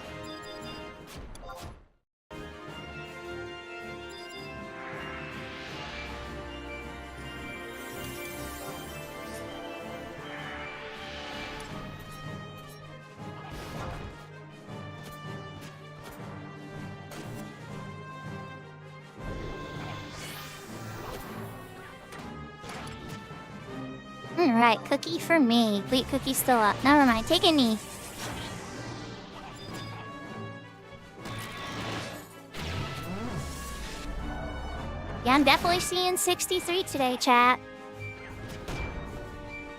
Alright, cookie for me. Wait, cookie's still up. Never mind, take a knee. Yeah, I'm definitely seeing 63 today, chat.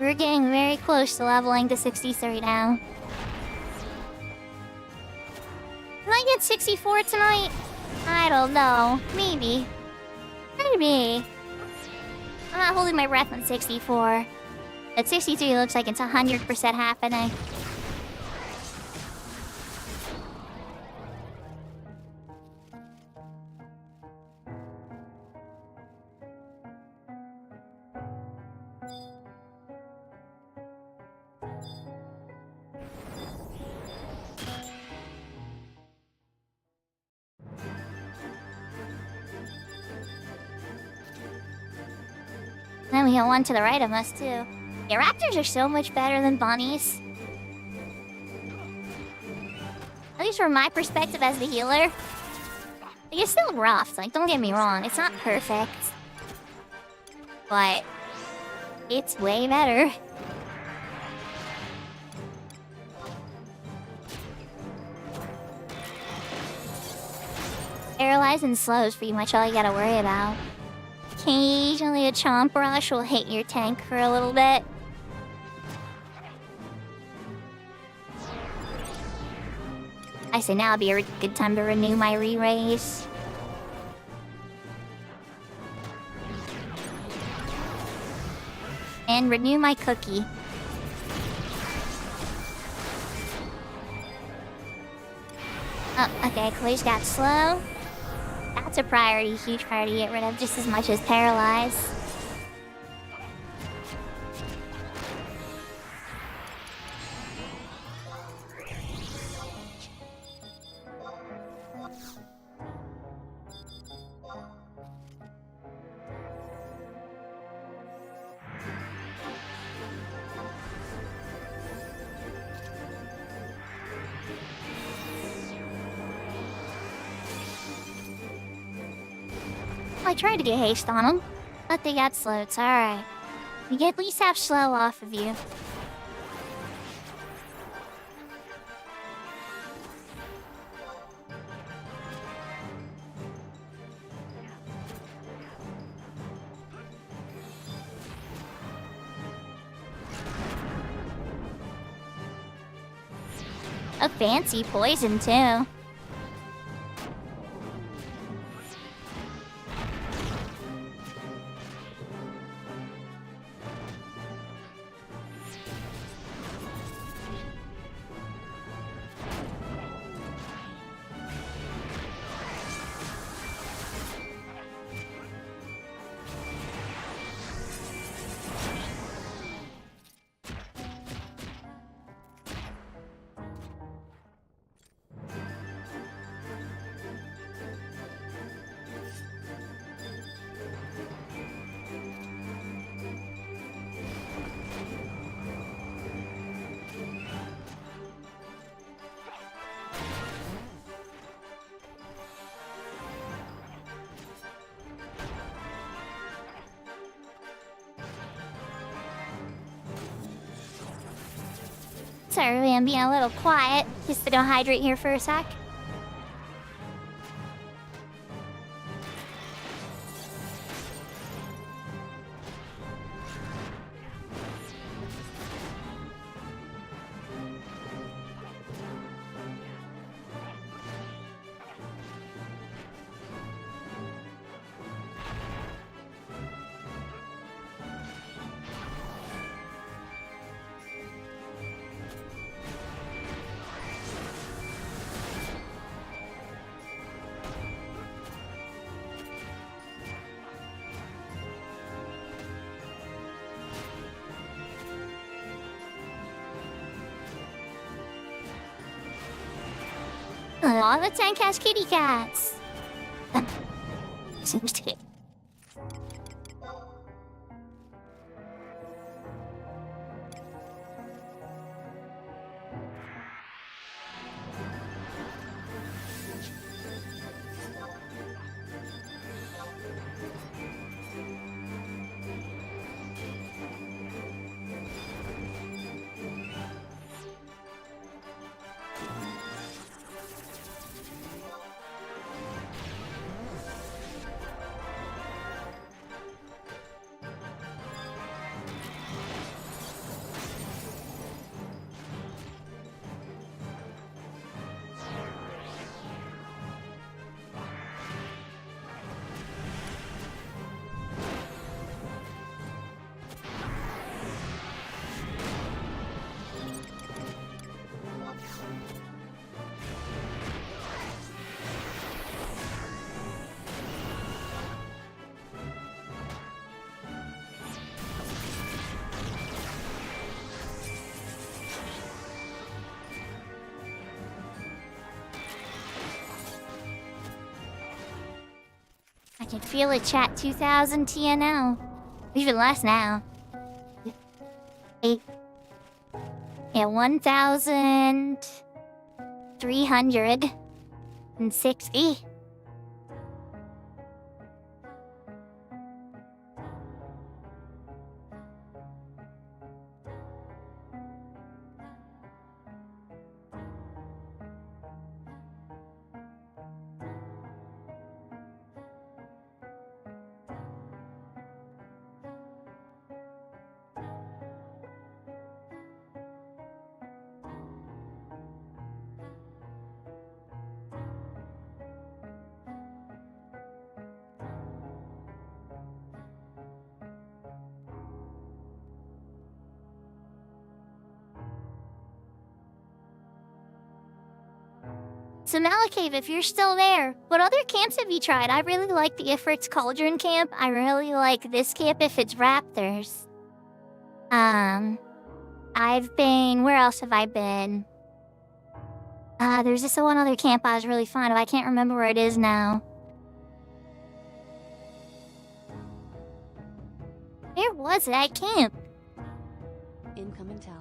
We're getting very close to leveling to 63 now. Will I get 64 tonight? I don't know. Maybe. Maybe. I'm not holding my breath on 64. At 63 looks like it's 100% happening. Then we have one to the right of us, too. Yeah, raptors are so much better than bunnies. At least from my perspective as the healer. Like, it's still rough, like, don't get me wrong. It's not perfect. But it's way better. Paralyzed and slow is pretty much all you gotta worry about. Occasionally a chomp rush will hit your tank for a little bit. I say now would be a good time to renew my re-raise. And renew my cookie. Oh, okay, Chloe's got slow. That's a priority, huge priority to get rid of just as much as paralyze. I tried to get haste on them, but they got slow. It's alright. You can at least have slow off of you. A fancy poison, too. Sorry, I'm being a little quiet. Just to go hydrate here for a sec. Aw, the tank has kitty cats. Seems to be. can feel it, chat. 2,000 TNL. Even less now. 1,360. So Malakave, if you're still there, what other camps have you tried? I really like the Ifrit's Cauldron camp. I really like this camp if it's Raptors. I've been... Where else have I been? There's this one other camp I was really fond of. I can't remember where it is now. Where was that camp? Incoming town.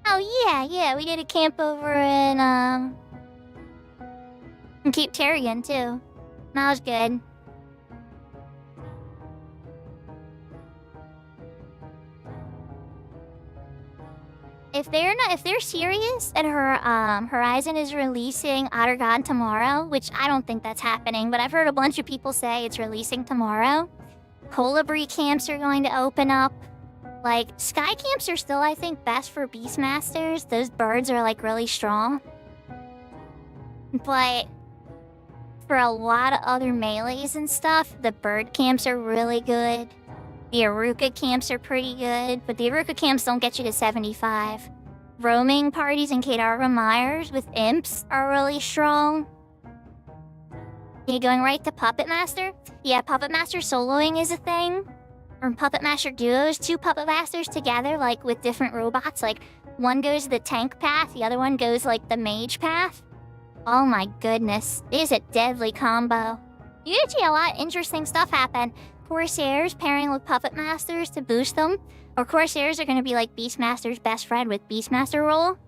Oh yeah, we did a camp over in Cape Terrian too. That was good. If they're serious and Horizon is releasing Outer God tomorrow, which I don't think that's happening, but I've heard a bunch of people say it's releasing tomorrow. Colibri camps are going to open up. Like, sky camps are still, I think, best for Beastmasters. Those birds are, like, really strong. But for a lot of other melees and stuff, the bird camps are really good. The Aruka camps are pretty good, but the Aruka camps don't get you to 75. Roaming parties in Kadara Myers with imps are really strong. You going right to Puppet Master? Yeah, Puppet Master soloing is a thing. Or Puppet Master duos, 2 Puppet Masters together, like, with different robots. Like, one goes the tank path, the other one goes, like, the mage path. Oh my goodness, it is a deadly combo. You get to see a lot of interesting stuff happen. Corsairs pairing with Puppet Masters to boost them. Or Corsairs are going to be, like, Beastmaster's best friend with Beastmaster role.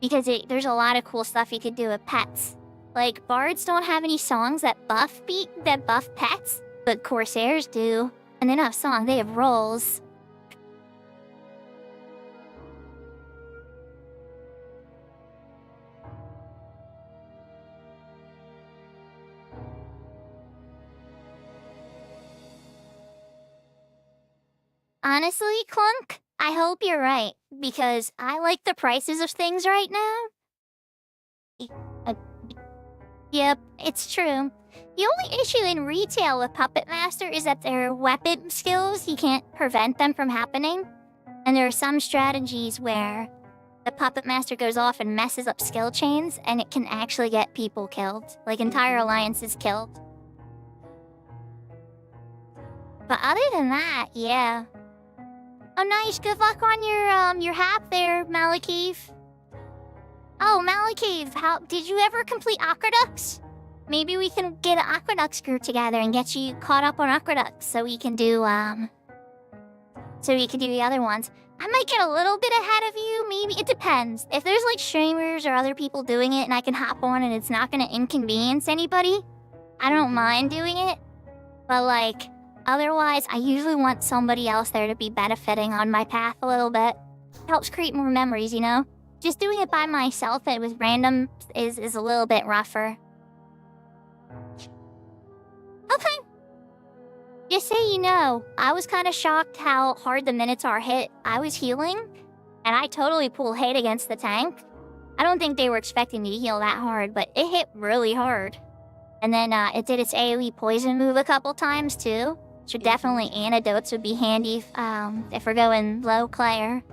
Because there's a lot of cool stuff you could do with pets. Like, Bards don't have any songs that buff pets, but Corsairs do. And they don't have songs, they have roles. Honestly, Clunk, I hope you're right, because I like the prices of things right now. Yep, it's true. The only issue in retail with Puppet Master is that their weapon skills, you can't prevent them from happening. And there are some strategies where the Puppet Master goes off and messes up skill chains, and it can actually get people killed. Like, entire alliances killed. But other than that, yeah. Oh, nice. Good luck on your hap there, Malakeve. Oh, Malakeve, did you ever complete Aqueducts? Maybe we can get an Aqueducts group together and get you caught up on Aqueducts so we can do the other ones. I might get a little bit ahead of you, maybe. It depends. If there's, like, streamers or other people doing it and I can hop on and it's not gonna inconvenience anybody, I don't mind doing it. But, like, otherwise, I usually want somebody else there to be benefiting on my path a little bit. Helps create more memories, you know? Just doing it by myself and with random is a little bit rougher. Okay. Just so you know, I was kind of shocked how hard the Minotaur hit. I was healing, and I totally pulled hate against the tank. I don't think they were expecting me to heal that hard, but it hit really hard. And then it did its AoE poison move a couple times too. So definitely antidotes would be handy if we're going low Claire.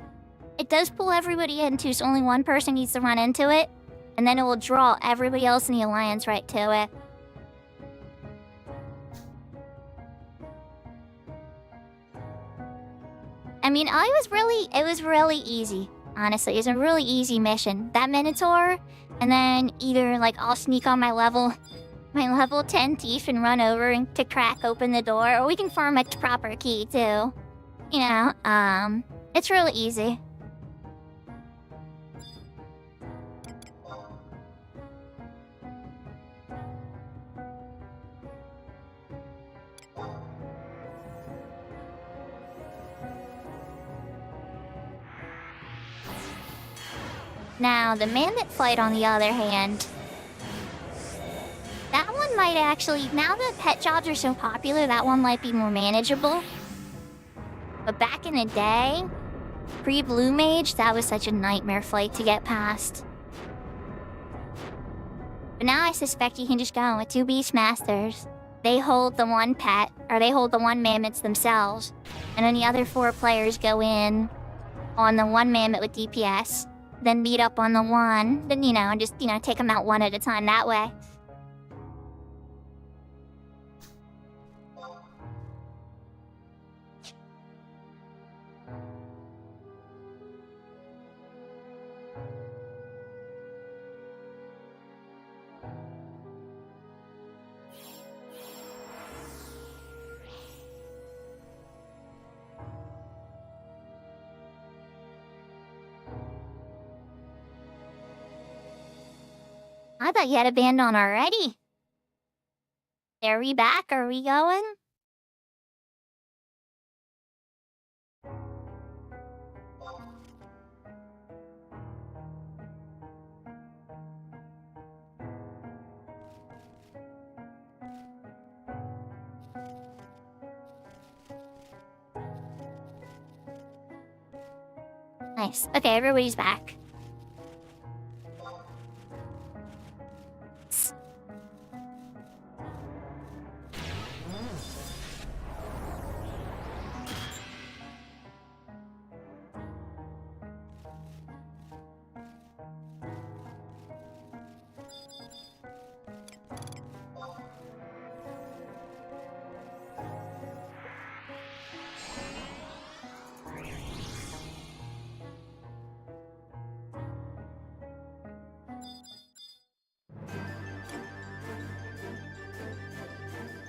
It does pull everybody in too, so only one person needs to run into it. And then it will draw everybody else in the alliance right to it. I mean, it was really easy. Honestly, it's a really easy mission. That Minotaur, and then either like I'll sneak on my level 10 thief and run over and to crack open the door, or we can farm a proper key too. You know, it's really easy. Now, the Mammoth fight, on the other hand, that one might actually, now that pet jobs are so popular, that one might be more manageable. But back in the day, pre-Blue Mage, that was such a nightmare fight to get past. But now I suspect you can just go with 2 Beastmasters. They hold the one pet, or they hold the 1 Mammoths themselves. And then the other 4 players go in on the 1 Mammoth with DPS. Then beat up on the 1, then, and just, take them out 1 at a time that way. I thought you had a band on already. Are we back? Are we going? Nice. Okay, everybody's back.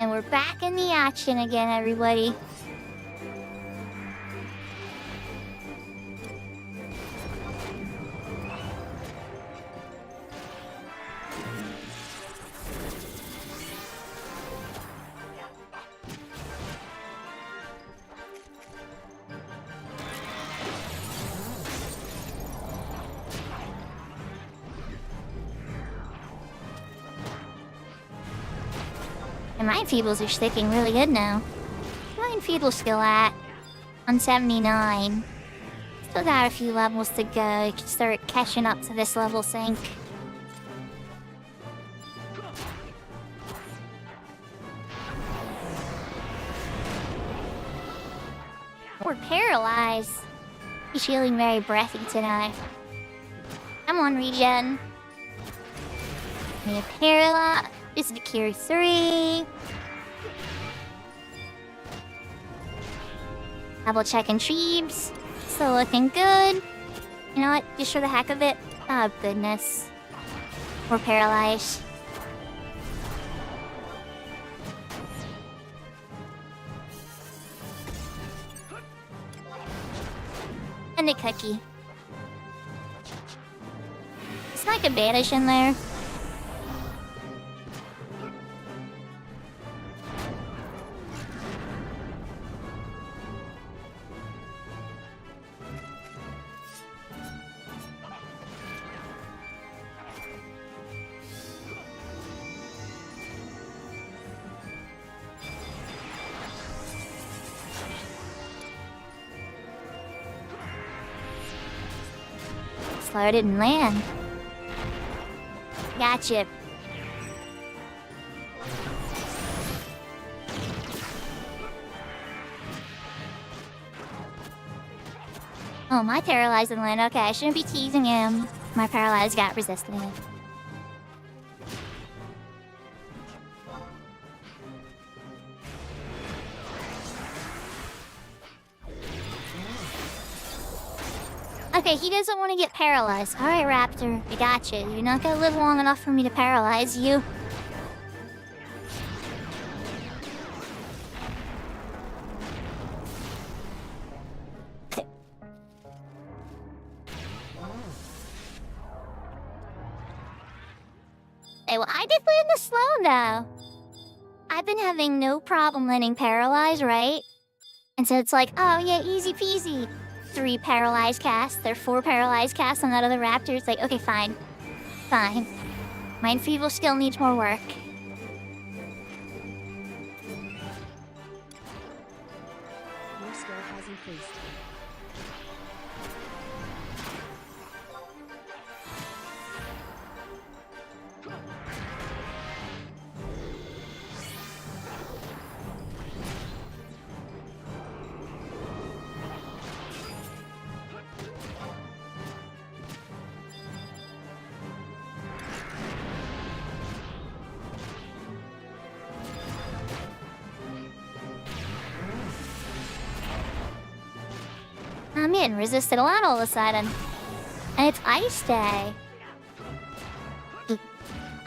And we're back in the action again, everybody. And my Feebles are sticking really good now. Mine Feeble skill at 179. Still got a few levels to go to start catching up to this level sync. We're paralyzed. He's feeling very breathy tonight. Come on, regen. Need a paralyze. This is the Cure 3. Double checking Treebs. Still looking good. You know what? Just for the heck of it. Oh, goodness. We're paralyzed. And a cookie. It's like a banish in there. I didn't land. Gotcha. Oh, my paralyzed didn't land. Okay, I shouldn't be teasing him. My paralyzed got resisted. Okay, he doesn't want to get paralyzed. Alright, Raptor, I got you. You're not gonna live long enough for me to paralyze you. Hey, well, I did land the slow, though. I've been having no problem landing paralyzed, right? And so it's like, oh yeah, easy peasy. 3 paralyzed casts, there are 4 paralyzed casts on that other raptor. It's like, okay, fine. Fine. My enfeeble skill needs more work. Your skill has increased. I'm getting resisted a lot all of a sudden. And it's Ice Day.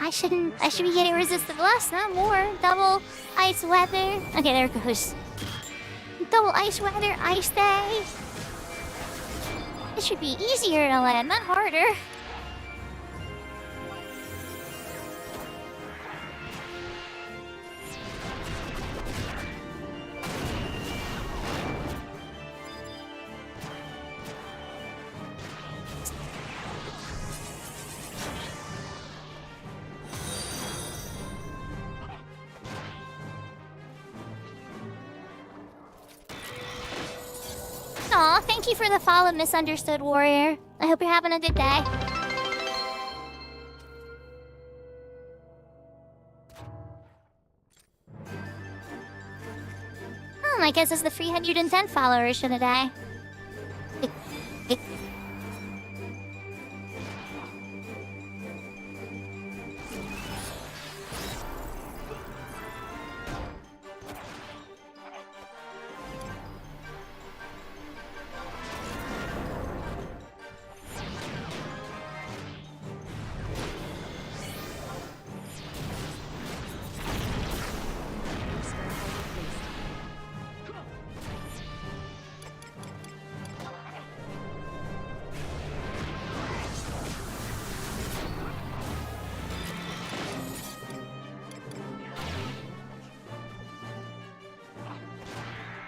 I should be getting resisted less, not more. Double ice weather. Okay, there it goes. Double ice weather, Ice Day. It should be easier to land, not harder. Aw, thank you for the follow, Misunderstood Warrior. I hope you're having a good day. I guess it's the 310 followers for the day.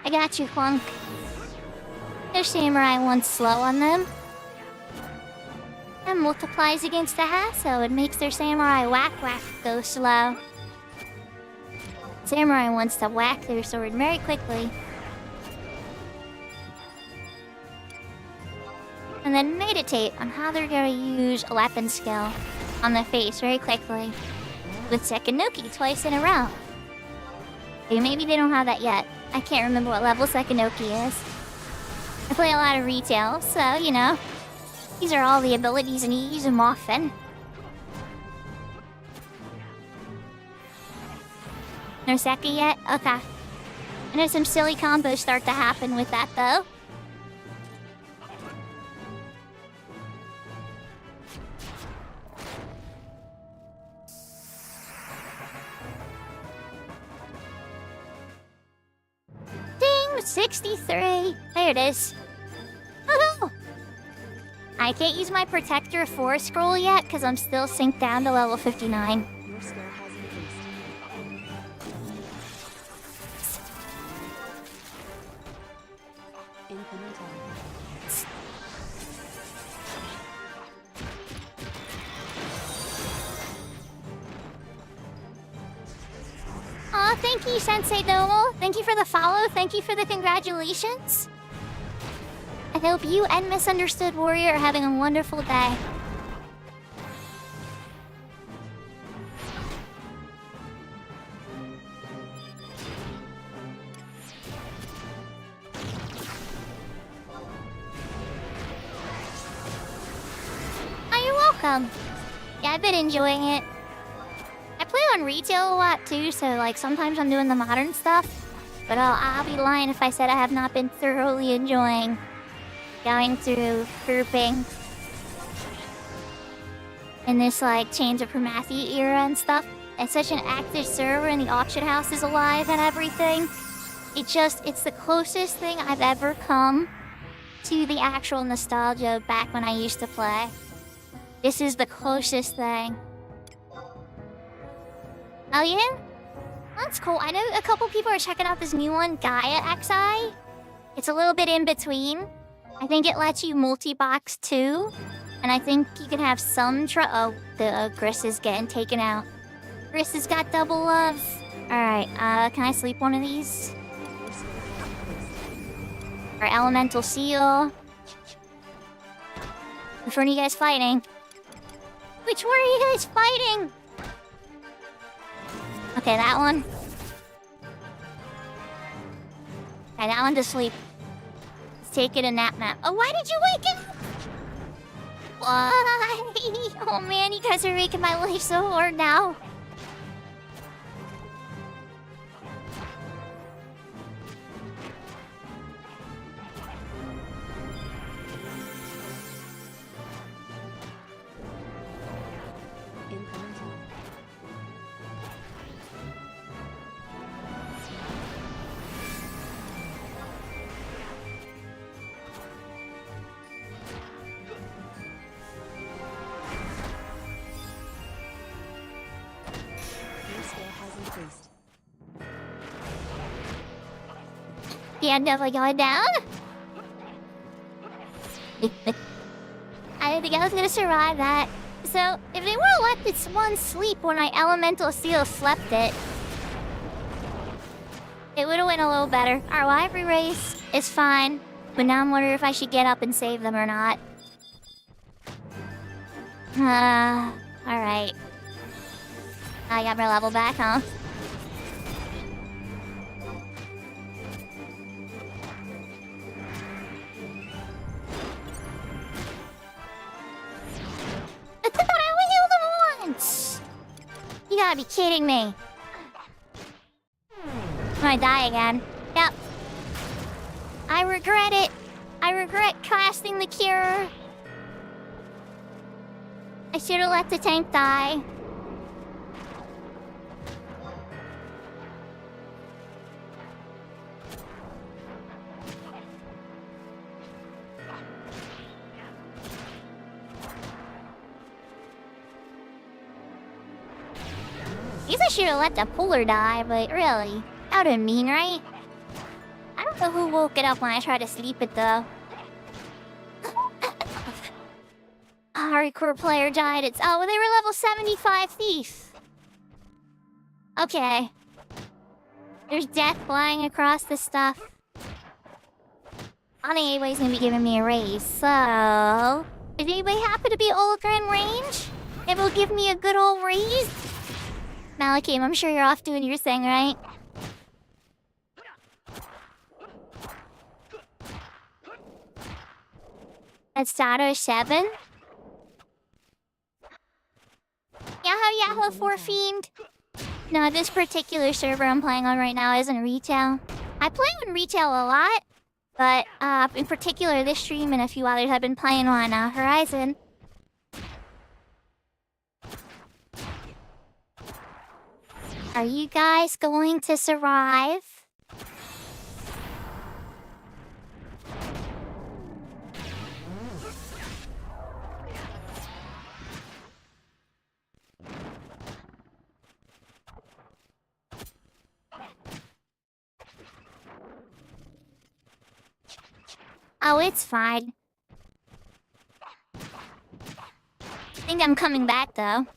I got you, Clunk. Their samurai one's slow on them. And multiplies against the hassle. It makes their samurai whack go slow. Samurai wants to whack their sword very quickly. And then meditate on how they're gonna use a weapon skill on the face very quickly. With Sekinuki twice in a row. Okay, maybe they don't have that yet. I can't remember what level Sekinuki is. I play a lot of retail, so, you know. These are all the abilities and you use them often. No Seki yet? Okay. I know some silly combos start to happen with that, though. Ding! 63! There it is. Woohoo! I can't use my Protector 4 scroll yet because I'm still synced down to level 59. Your skill has increased. Incoming time. Aw, thank you, Sensei Domo. Thank you for the follow. Thank you for the congratulations. I hope you and Misunderstood Warrior are having a wonderful day. Oh, you're welcome. Yeah, I've been enjoying it. I play on retail a lot too, so like sometimes I'm doing the modern stuff. But I'll be lying if I said I have not been thoroughly enjoying going through grouping in this like Change of Primacy era and stuff. It's such an active server and the auction house is alive and everything. It's the closest thing I've ever come to the actual nostalgia back when I used to play. This is the closest thing. Oh yeah? That's cool. I know a couple people are checking out this new one, FFXI. It's a little bit in between. I think it lets you multi-box too. And I think you can have some the Gris is getting taken out. Gris has got double loves. Alright, can I sleep one of these? Our elemental seal. Which one are you guys fighting? Which one are you guys fighting? Okay, that one. Okay, that one to sleep. Let's take it a nap. Oh, why did you wake it up? Why? Oh man, you guys are making my life so hard now. Yeah, definitely going down. I didn't think I was gonna survive that. So, if they would've let this one sleep when my elemental seal slept it, it would've went a little better. Our library race is fine, but now I'm wondering if I should get up and save them or not. Alright. I got my level back, huh? You gotta be kidding me. I'm gonna die again. Yep. I regret it. I regret casting the cure. I should've let the tank die. I guess I should've let the puller die, but really, that would've been mean, right? I don't know who woke it up when I tried to sleep it, though. A hardcore player died. It's... Oh, well, they were level 75 thief. Okay. There's death flying across the stuff. I think anybody's gonna be giving me a raise, so... Does anybody happen to be Olga in range? It will give me a good old raise? Malakim, I'm sure you're off doing your thing, right? That's Sato 7? Yahoo 4 Fiend. No, this particular server I'm playing on right now isn't retail. I play on retail a lot, but in particular this stream and a few others I've been playing on Horizon. Are you guys going to survive? Oh, it's fine. I think I'm coming back, though.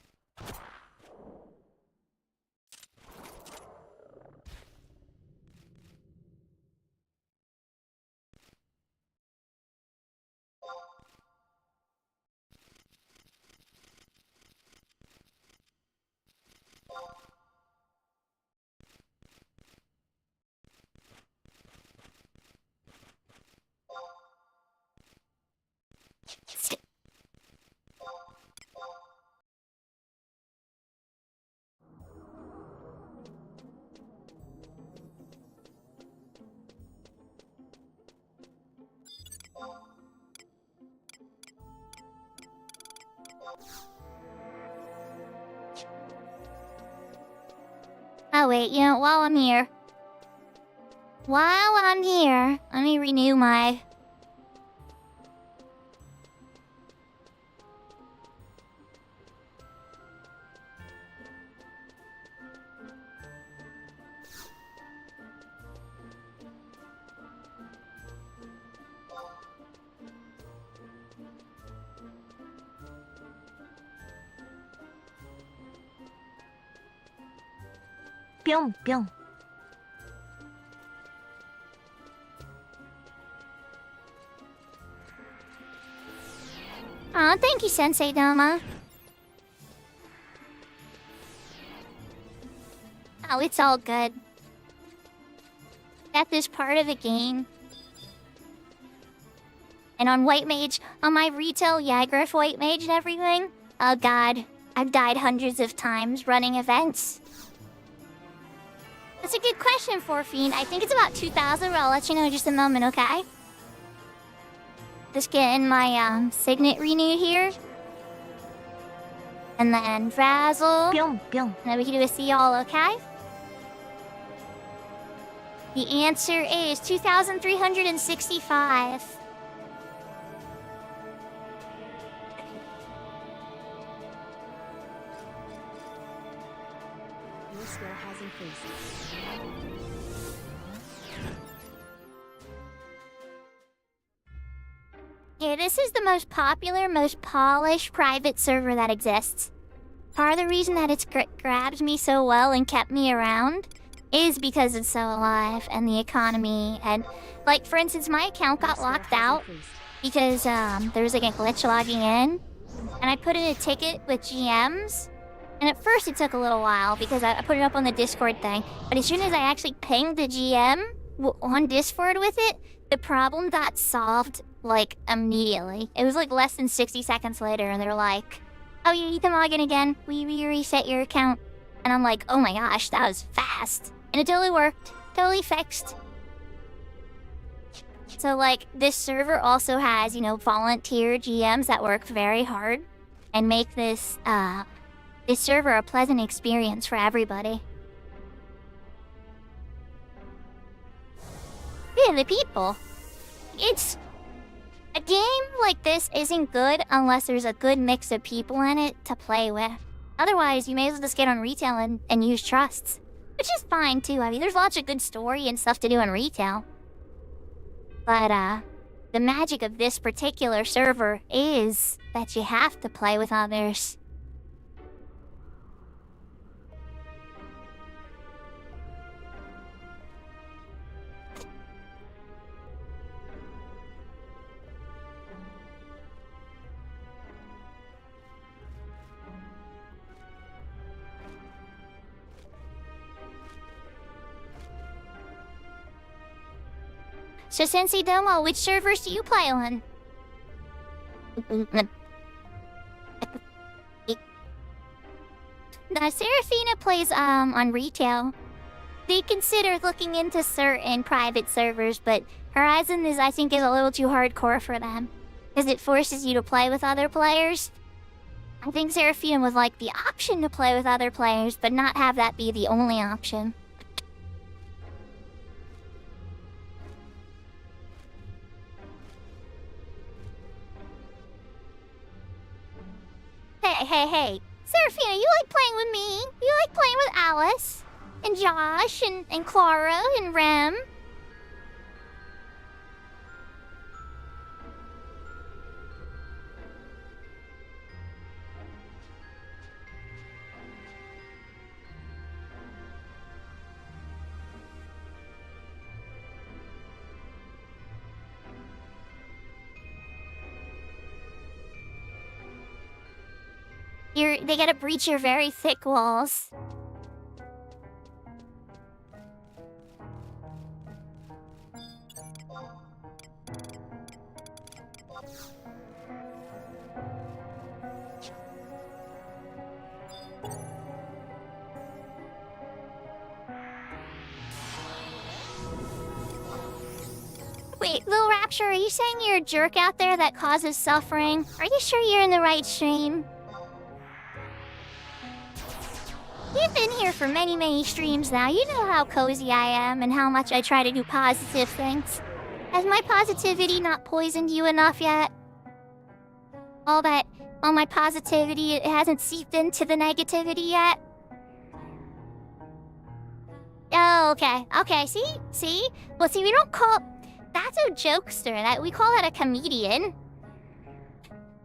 wait, you know, while I'm here, let me renew my... Pyong pyong. Aw, thank you, Sensei Doma. Oh, it's all good. Death is part of the game. And on White Mage, on my retail Yagriff White Mage and everything, oh god, I've died hundreds of times running events. That's a good question, Forfiend. I think it's about 2,000, but I'll let you know in just a moment, okay? Just getting my signet renewed here. And then Frazzle. Pyong pyong. And then we can do a see all, okay? The answer is 2,365. Your skill has increased. Yeah, this is the most popular, most polished private server that exists. Part of the reason that it's grabbed me so well and kept me around is because it's so alive and the economy and, like, for instance, my account got locked out because there was like a glitch logging in, and I put in a ticket with GMs, and at first it took a little while because I put it up on the Discord thing, but as soon as I actually pinged the GM on Discord with it, the problem got solved like immediately. It was like less than 60 seconds later, and they're like, "Oh, you need to log in again. We reset your account." And I'm like, "Oh my gosh, that was fast." And it totally worked. Totally fixed. So, like, this server also has, you know, volunteer GMs that work very hard and make this server a pleasant experience for everybody. Yeah, the people. It's... A game like this isn't good unless there's a good mix of people in it to play with. Otherwise, you may as well just get on retail and use trusts. Which is fine, too. I mean, there's lots of good story and stuff to do on retail. But, the magic of this particular server is that you have to play with others. So, Sensei Domo, which servers do you play on? Seraphina plays on retail. They considered looking into certain private servers, but Horizon I think is a little too hardcore for them, because it forces you to play with other players. I think Seraphina would like the option to play with other players, but not have that be the only option. Hey. Seraphina, you like playing with me? You like playing with Alice? And Josh? And Clara? And Rem? They gotta breach your very thick walls. Wait, Lil Rapture, are you saying you're a jerk out there that causes suffering? Are you sure you're in the right stream? Keep been here for many, many streams now. You know how cozy I am and how much I try to do positive things. Has my positivity not poisoned you enough yet? All my positivity, it hasn't seeped into the negativity yet? Oh, okay, see? Well, see, we don't call... That's a jokester, we call that a comedian.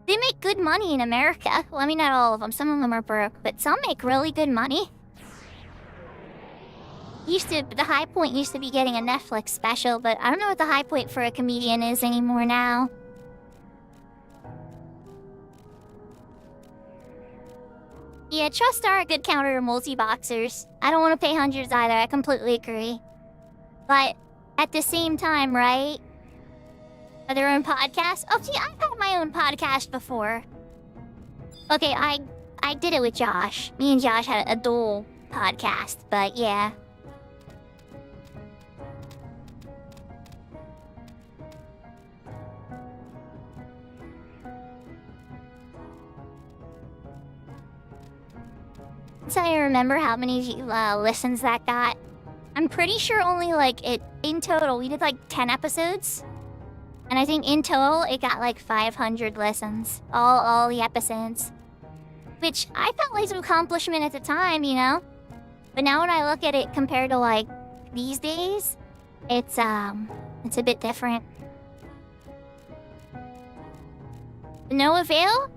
They make good money in America. Well, I mean, not all of them. Some of them are broke, but some make really good money. The high point used to be getting a Netflix special, but I don't know what the high point for a comedian is anymore now. Yeah, trusts are a good counter to multi-boxers. I don't want to pay hundreds either, I completely agree. But at the same time, right? Their own podcast? Oh, see, I've had my own podcast before. Okay, I did it with Josh. Me and Josh had a dual podcast, but yeah. So I remember how many listens that got. I'm pretty sure only in total we did 10 episodes. And I think in total it got 500 listens. All the episodes. Which I felt like an accomplishment at the time, you know? But now when I look at it compared to these days, it's a bit different. No avail?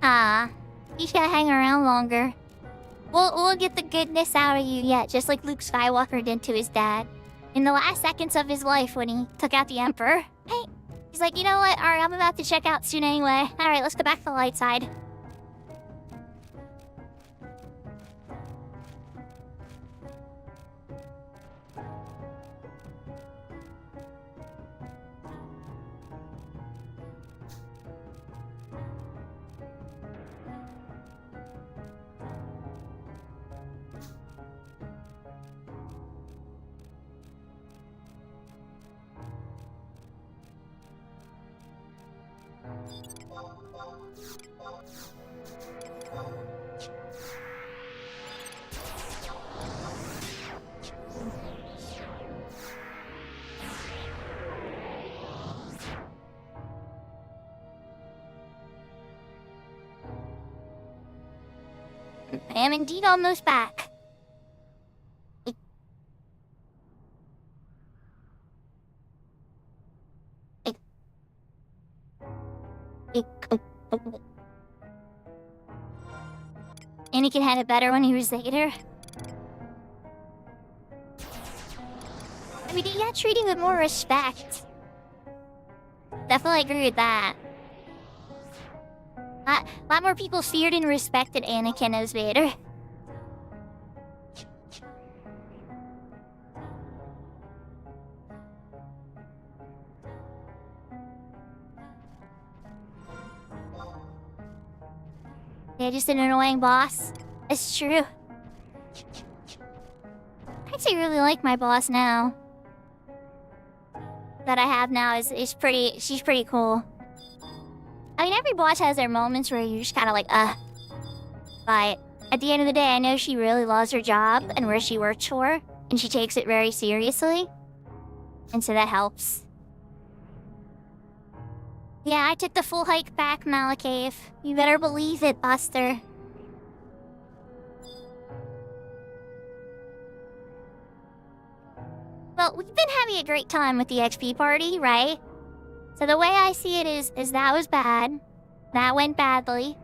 You gotta hang around longer. We'll get the goodness out of you yet, just like Luke Skywalker did to his dad. In the last seconds of his life when he took out the Emperor. Hey, he's like, you know what? Alright, I'm about to check out soon anyway. Alright, let's go back to the light side. I am indeed almost back. Anakin had it better when he was Vader. I mean, he got treated with more respect. Definitely agree with that. A lot more people feared and respected Anakin as Vader. Yeah, just an annoying boss. It's true. I actually really like my boss now. That I have now she's pretty cool. I mean, every boss has their moments where you're just kind of But at the end of the day, I know she really loves her job and where she works for, and she takes it very seriously. And so that helps. Yeah, I took the full hike back, Malakave. You better believe it, Buster. Well, we've been having a great time with the XP party, right? So the way I see it is that was bad. That went badly.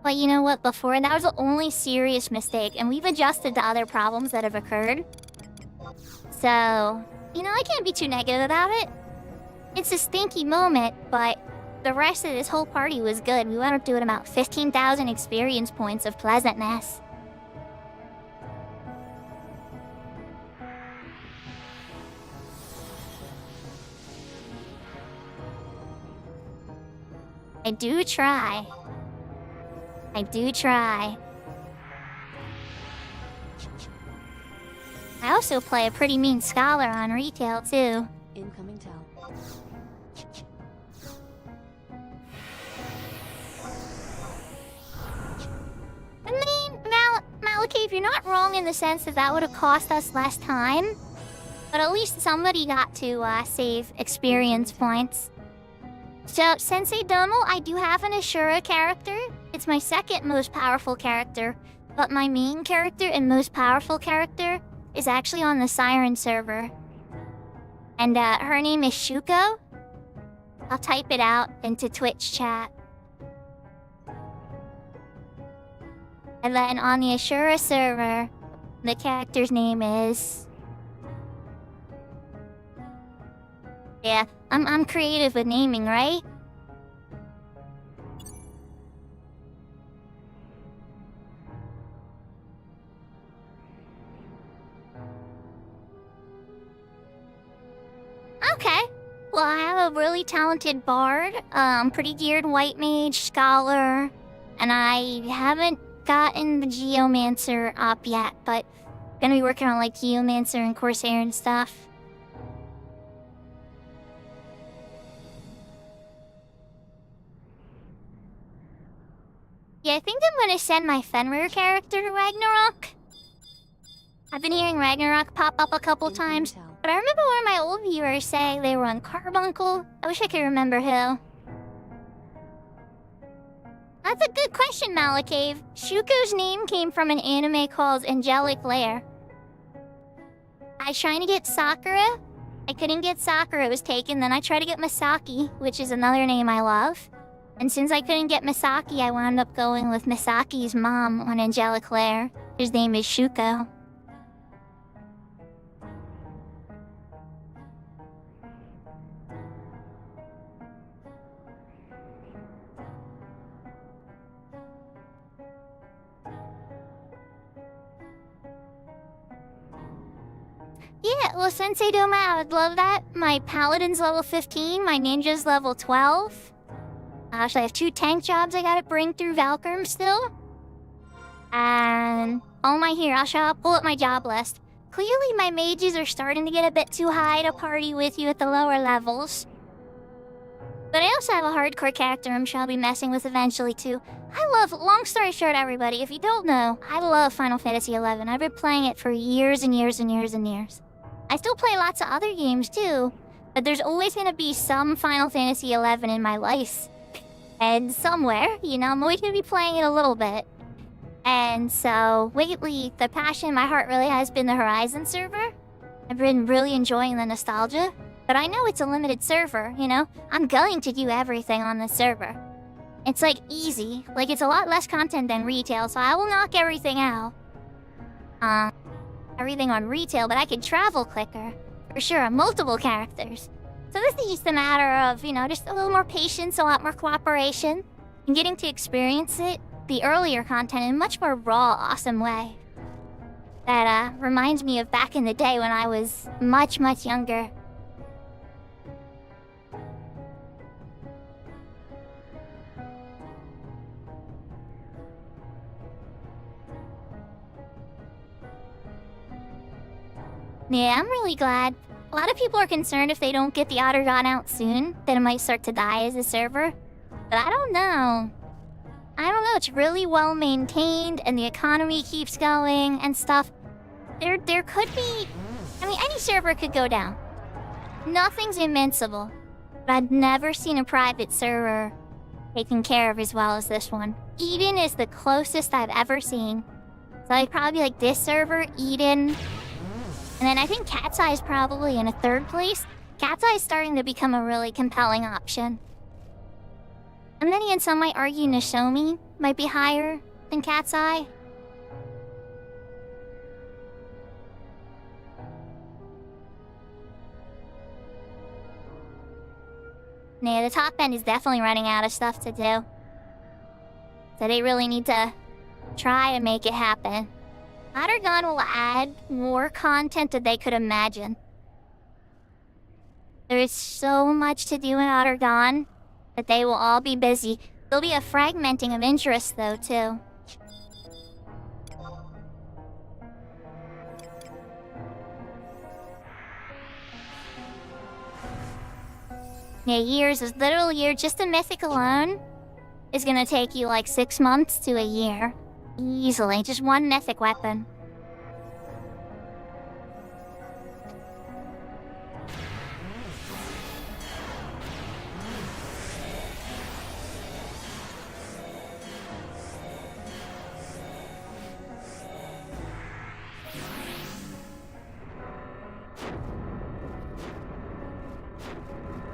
But you know what, before, that was the only serious mistake, and we've adjusted to other problems that have occurred. So, you know, I can't be too negative about it. It's a stinky moment, but the rest of this whole party was good. We wound up doing about 15,000 experience points of pleasantness. I do try. I do try. I also play a pretty mean scholar on retail, too. Incoming tell. I mean, Malacave, you're not wrong in the sense that that would have cost us less time. But at least somebody got to save experience points. So, Sensei Domo, I do have an Ashura character. It's my second most powerful character. But my main character and most powerful character is actually on the Siren server. And her name is Shuko. I'll type it out into Twitch chat. And then on the Ashura server, the character's name is... Yeah, I'm creative with naming, right? Okay. Well, I have a really talented bard, pretty geared white mage, scholar, and I haven't gotten the geomancer up yet, but gonna be working on like geomancer and corsair and stuff. Yeah, I think I'm gonna send my Fenrir character to Ragnarok. I've been hearing Ragnarok pop up a couple times, but I remember one of my old viewers saying they were on Carbuncle. I wish I could remember who. That's a good question, Malacave. Shuko's name came from an anime called Angelic Lair. I was trying to get Sakura. I couldn't get Sakura, it was taken. Then I tried to get Misaki, which is another name I love. And since I couldn't get Misaki, I wound up going with Misaki's mom on Angelic Lair. His name is Shuko. Yeah, well, Sensei Doma, I would love that. My Paladin's level 15, my Ninja's level 12. So I have 2 tank jobs I gotta bring through Valkyrim still. And all my heroes, I'll pull up my job list. Clearly my mages are starting to get a bit too high to party with you at the lower levels. But I also have a hardcore character I'm sure I'll be messing with eventually too. Long story short everybody, if you don't know, I love Final Fantasy XI. I've been playing it for years and years and years and years. I still play lots of other games too, but there's always gonna be some Final Fantasy XI in my life. And somewhere, you know, I'm always gonna be playing it a little bit. And so, lately, the passion in my heart really has been the Horizon server. I've been really enjoying the nostalgia. But I know it's a limited server, you know? I'm going to do everything on this server. It's like easy, like it's a lot less content than retail, so I will knock everything out. Everything on retail, but I could travel quicker. For sure, multiple characters. So this is just a matter of, you know, just a little more patience, a lot more cooperation, and getting to experience it, the earlier content, in a much more raw, awesome way. That, reminds me of back in the day when I was much, much younger. Yeah, I'm really glad. A lot of people are concerned if they don't get the Ottergon out soon, that it might start to die as a server. But I don't know. It's really well maintained and the economy keeps going and stuff. There could be... I mean, any server could go down. Nothing's invincible. But I've never seen a private server taken care of as well as this one. Eden is the closest I've ever seen. So I'd probably like this server, Eden... And then I think Cat's Eye is probably in a 3rd place. Cat's Eye is starting to become a really compelling option. And then again, some might argue Nishomi might be higher than Cat's Eye. Yeah, the top end is definitely running out of stuff to do. So they really need to try to make it happen. Ottergon will add more content than they could imagine. There is so much to do in Ottergon that they will all be busy. There'll be a fragmenting of interest though, too. Yeah, years is literal year. Just a mythic alone is gonna take you like 6 months to a year. Easily, just one mythic weapon.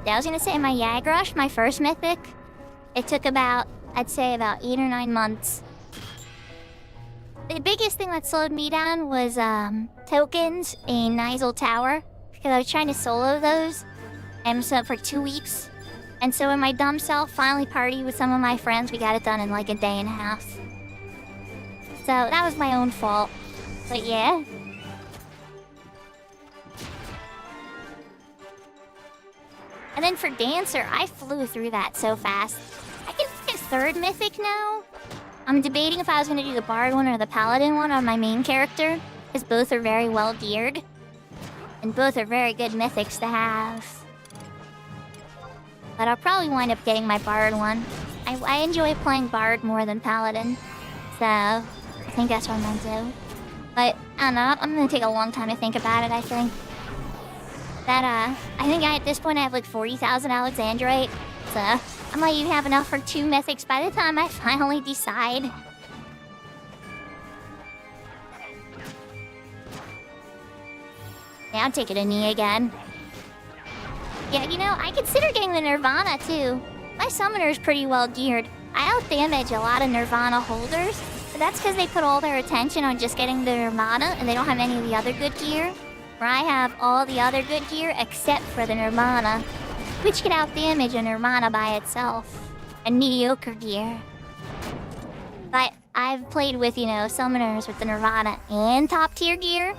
I was gonna say my Yagrush, my first mythic, it took about, I'd say about 8 or 9 months. The biggest thing that slowed me down was tokens in Nizal Tower, because I was trying to solo those, and so for 2 weeks. And so when my dumb self finally partied with some of my friends, we got it done in like a day and a half. So that was my own fault. But yeah. And then for Dancer, I flew through that so fast. I can get 3rd mythic now. I'm debating if I was going to do the Bard one or the Paladin one on my main character, because both are very well geared. And both are very good mythics to have. But I'll probably wind up getting my Bard one. I enjoy playing Bard more than Paladin. So, I think that's what I'm going to do. But, I don't know, I'm going to take a long time to think about it, I think. I think at this point I have like 40,000 Alexandrite, so I might even have enough for 2 mythics by the time I finally decide. Yeah, I'll take it a knee again. Yeah, you know, I consider getting the Nirvana too. My summoner is pretty well geared. I outdamage a lot of Nirvana holders, but that's because they put all their attention on just getting the Nirvana and they don't have any of the other good gear. Where I have all the other good gear except for the Nirvana, which can outdamage a Nirvana by itself, and mediocre gear. But I've played with, you know, summoners with the Nirvana and top tier gear,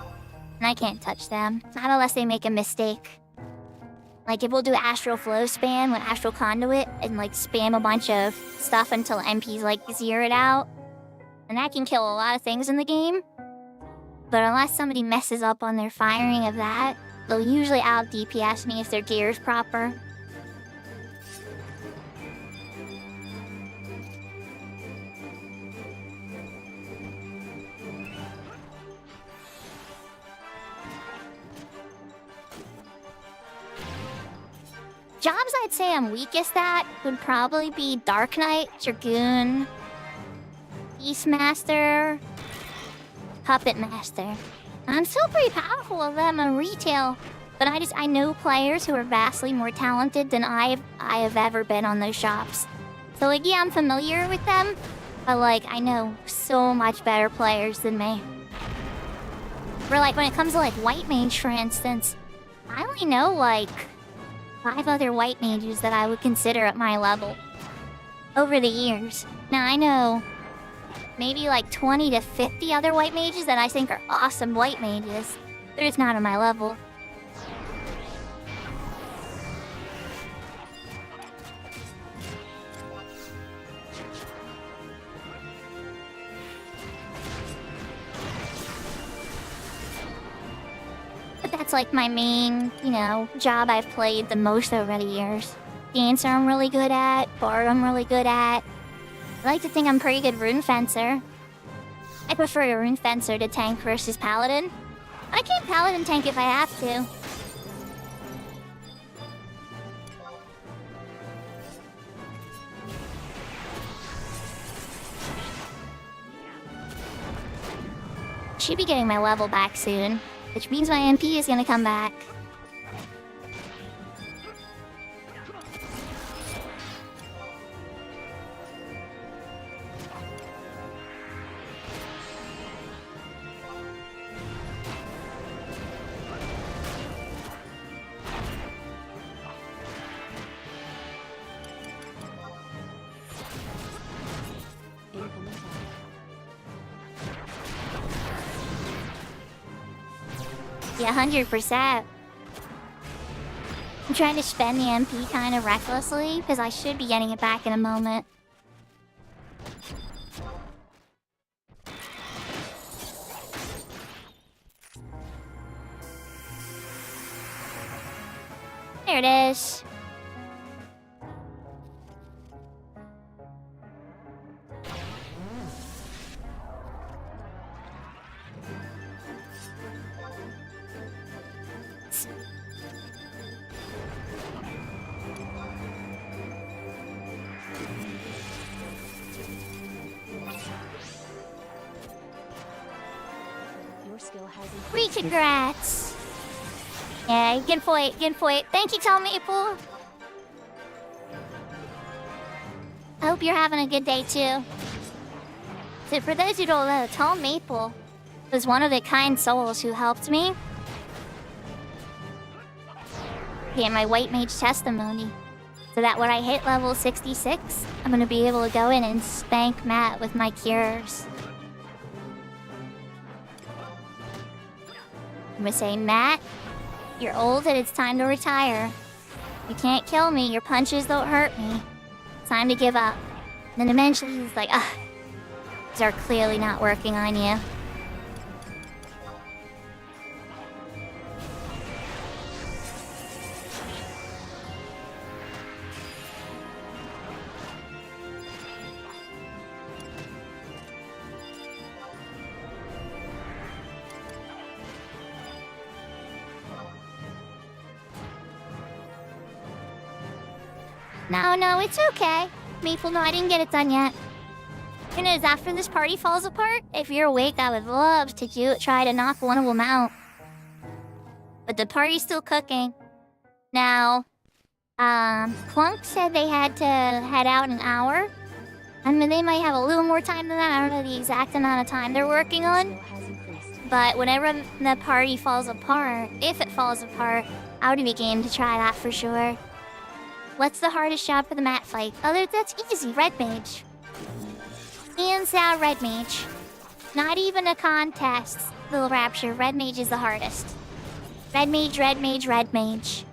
and I can't touch them, not unless they make a mistake. Like if we'll do Astral Flow spam with Astral Conduit and like spam a bunch of stuff until MP's like zeroed out, and that can kill a lot of things in the game. But unless somebody messes up on their firing of that, they'll usually out DPS me if their gear is proper. Jobs I'd say I'm weakest at would probably be Dark Knight, Dragoon, Beastmaster, Puppet Master. I'm still pretty powerful of them on retail, but I know players who are vastly more talented than I have ever been on those shops. So like, yeah, I'm familiar with them, but like, I know so much better players than me. For like, when it comes to like White Mage, for instance, I only know like 5 other White Mages that I would consider at my level over the years. Now I know maybe like 20 to 50 other White Mages that I think are awesome White Mages. They're just not on my level. But that's like my main, you know, job I've played the most over the years. Dancer I'm really good at, Bard I'm really good at. I like to think I'm pretty good Rune Fencer. I prefer a Rune Fencer to tank versus Paladin. I can Paladin tank if I have to. Should be getting my level back soon, which means my MP is gonna come back. Yeah, 100%. I'm trying to spend the MP kind of recklessly, because I should be getting it back in a moment. There it is. Congrats. Yeah, good point, good point. Thank you, Tom Maple. I hope you're having a good day too. So for those who don't know, Tom Maple was one of the kind souls who helped me get my White Mage testimony. So that when I hit level 66, I'm gonna be able to go in and spank Matt with my cures. I'm gonna say, Matt, you're old and it's time to retire. You can't kill me, your punches don't hurt me. It's time to give up. And then eventually he's like, these are clearly not working on you. No, it's okay. Maple, no, I didn't get it done yet. You know, after this party falls apart, if you're awake, I would love to try to knock one of them out. But the party's still cooking. Now, Clunk said they had to head out an hour. I mean, they might have a little more time than that. I don't know the exact amount of time they're working on. But whenever the party falls apart, if it falls apart, I would be game to try that for sure. What's the hardest job for the mat fight? Oh, that's easy. Red Mage. Hands down, Red Mage. Not even a contest, Little Rapture. Red Mage is the hardest. Red Mage, Red Mage, Red Mage.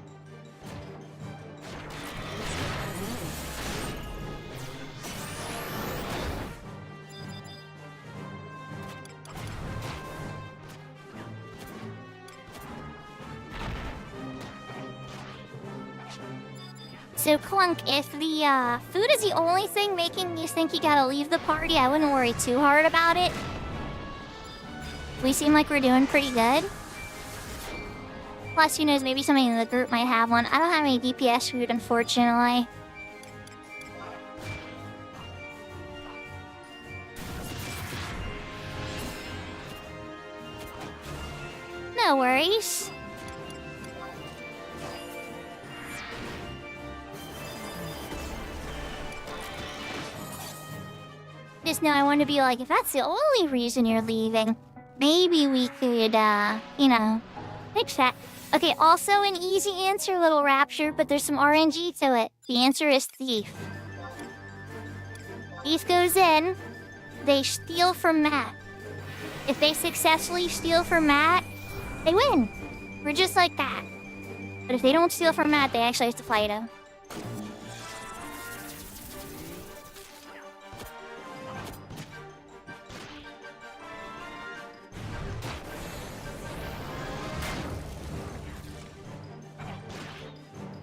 So, Clunk, if the food is the only thing making you think you gotta leave the party, I wouldn't worry too hard about it. We seem like we're doing pretty good. Plus, who knows, maybe somebody in the group might have one. I don't have any DPS food, unfortunately. No worries. Just know I want to be like, if that's the only reason you're leaving, maybe we could, fix that. Okay, also an easy answer, Little Rapture, but there's some RNG to it. The answer is Thief. Thief goes in, they steal from Matt. If they successfully steal from Matt, they win. We're just like that. But if they don't steal from Matt, they actually have to fight him.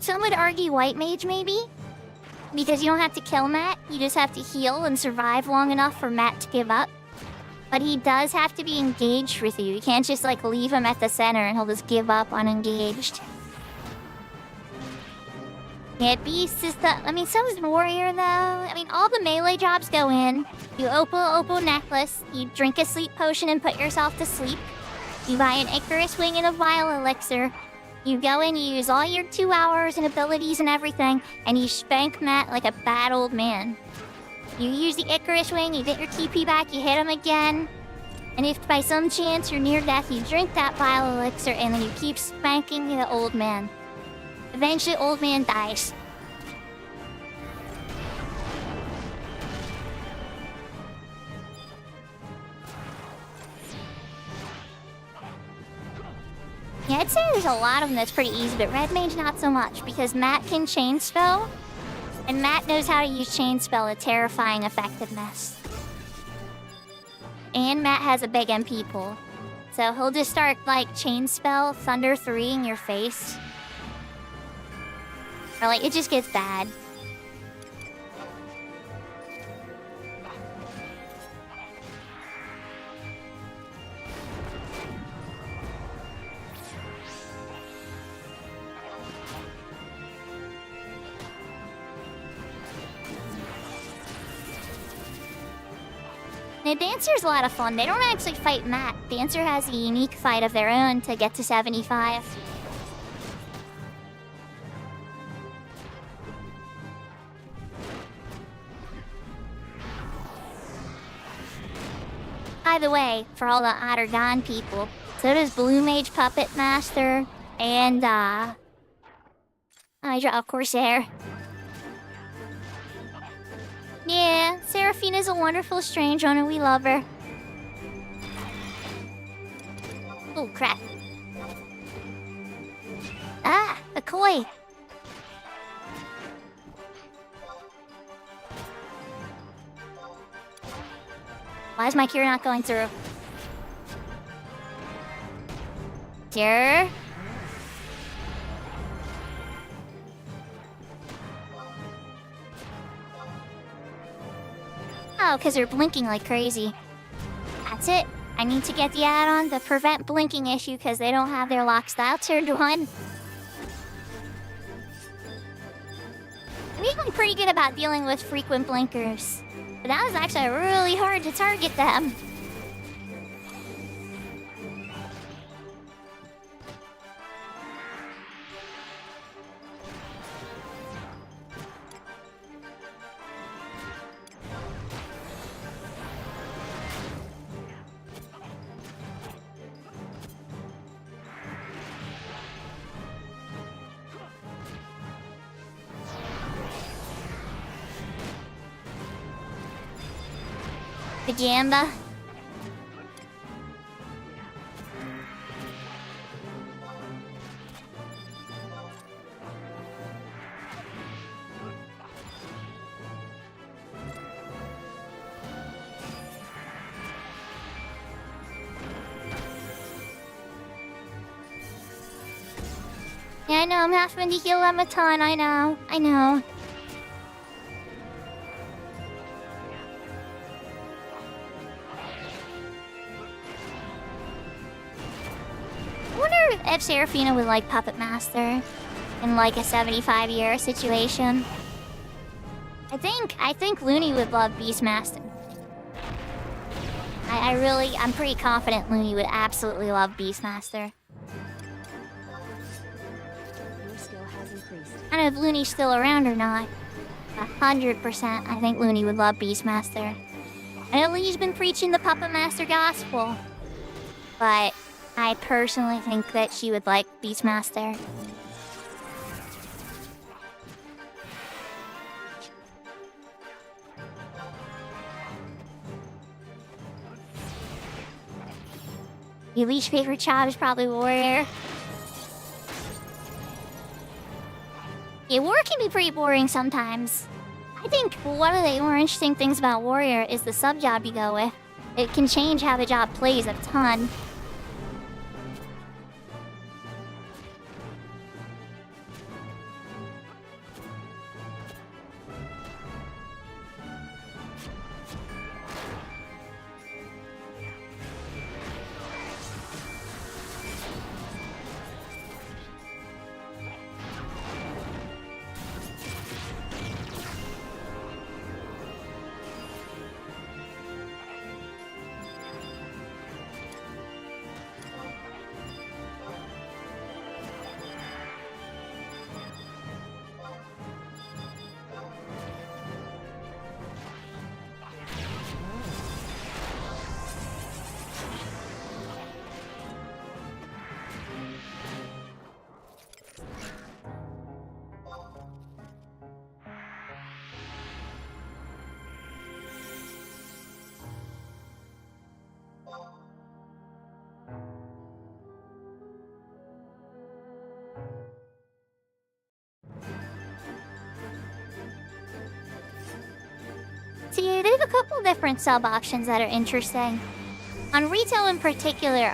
Some would argue White Mage, maybe? Because you don't have to kill Matt, you just have to heal and survive long enough for Matt to give up. But he does have to be engaged with you. You can't just, leave him at the center and he'll just give up unengaged. Yeah, Beast is so is Warrior, though. All the melee jobs go in. You Opal necklace, you drink a sleep potion and put yourself to sleep. You buy an Icarus wing and a Vile elixir. You go in, you use all your 2 hours and abilities and everything, and you spank Matt like a bad old man. You use the Icarus wing, you get your TP back, you hit him again. And if by some chance you're near death, you drink that Vile elixir and then you keep spanking the old man. Eventually, old man dies. Yeah, I'd say there's a lot of them that's pretty easy, but Red Mage not so much, because Matt can chain spell, and Matt knows how to use chain spell with terrifying effectiveness. And Matt has a big MP pool, so he'll just start, chain spell, Thunder 3 in your face. Or, it just gets bad. And Dancer's a lot of fun. They don't actually fight Matt. Dancer has a unique fight of their own to get to 75. By the way, for all the Ottergon people, so does Blue Mage Puppet Master and Hydra of Corsair. Yeah, Seraphina's a wonderful strange one and we love her. Oh crap. Ah, a koi. Why is my cure not going through? Cure? Oh, because they're blinking like crazy. That's it. I need to get the add-on to prevent blinking issue because they don't have their lock style turned on. I'm usually pretty good about dealing with frequent blinkers. But that was actually really hard to target them. The Gamba. Yeah, I know, I'm having to heal them a ton, I know. If Seraphina would like Puppet Master in like a 75-year situation. I think Looney would love Beastmaster. I'm pretty confident Looney would absolutely love Beastmaster. Your skill has increased. I don't know if Looney's still around or not. 100%, I think Looney would love Beastmaster. I know Looney's been preaching the Puppet Master gospel, but I personally think that she would like Beastmaster. Your least favorite job is probably Warrior. Yeah, War can be pretty boring sometimes. I think one of the more interesting things about Warrior is the sub-job you go with. It can change how the job plays a ton. See, they have a couple different sub options that are interesting. On retail in particular,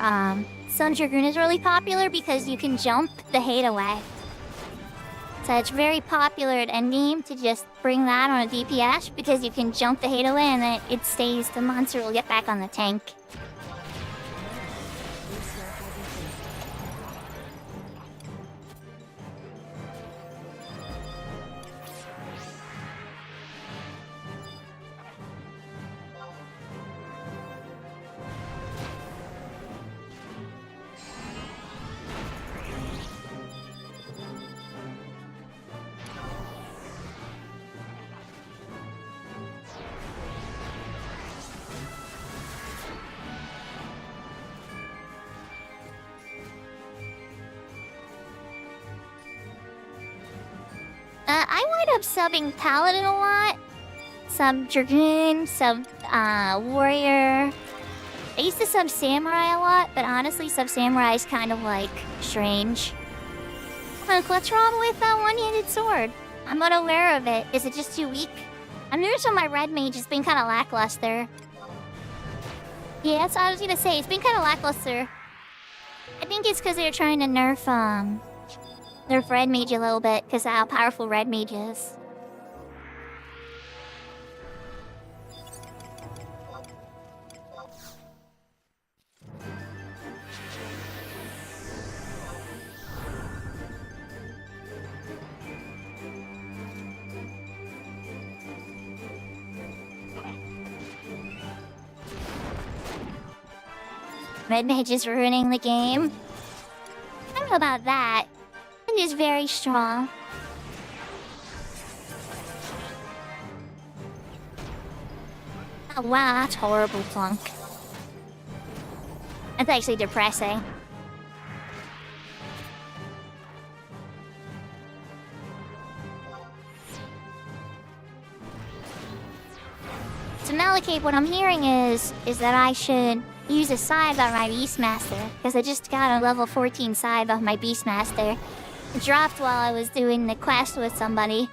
Sun Dragoon is really popular because you can jump the hate away. So it's very popular at endgame to just bring that on a DPS because you can jump the hate away and then it stays, the monster will get back on the tank. Your skill has increased. I wind up subbing Paladin a lot. Sub Dragoon, sub Warrior. I used to sub Samurai a lot, but honestly, sub Samurai is kind of like strange. Look, what's wrong with that one-handed sword? I'm unaware of it. Is it just too weak? I'm noticing my red mage has been kind of lackluster. Yeah, that's what I was gonna say. It's been kind of lackluster. I think it's because they're trying to nerf red mage a little bit because of how powerful red mage is. Red mage is ruining the game. I don't know about that. It is very strong. Oh wow, that's horrible, Plunk. That's actually depressing. So Malachite, what I'm hearing is that I should use a scythe on my Beastmaster, because I just got a level 14 scythe off my Beastmaster. It dropped while I was doing the quest with somebody.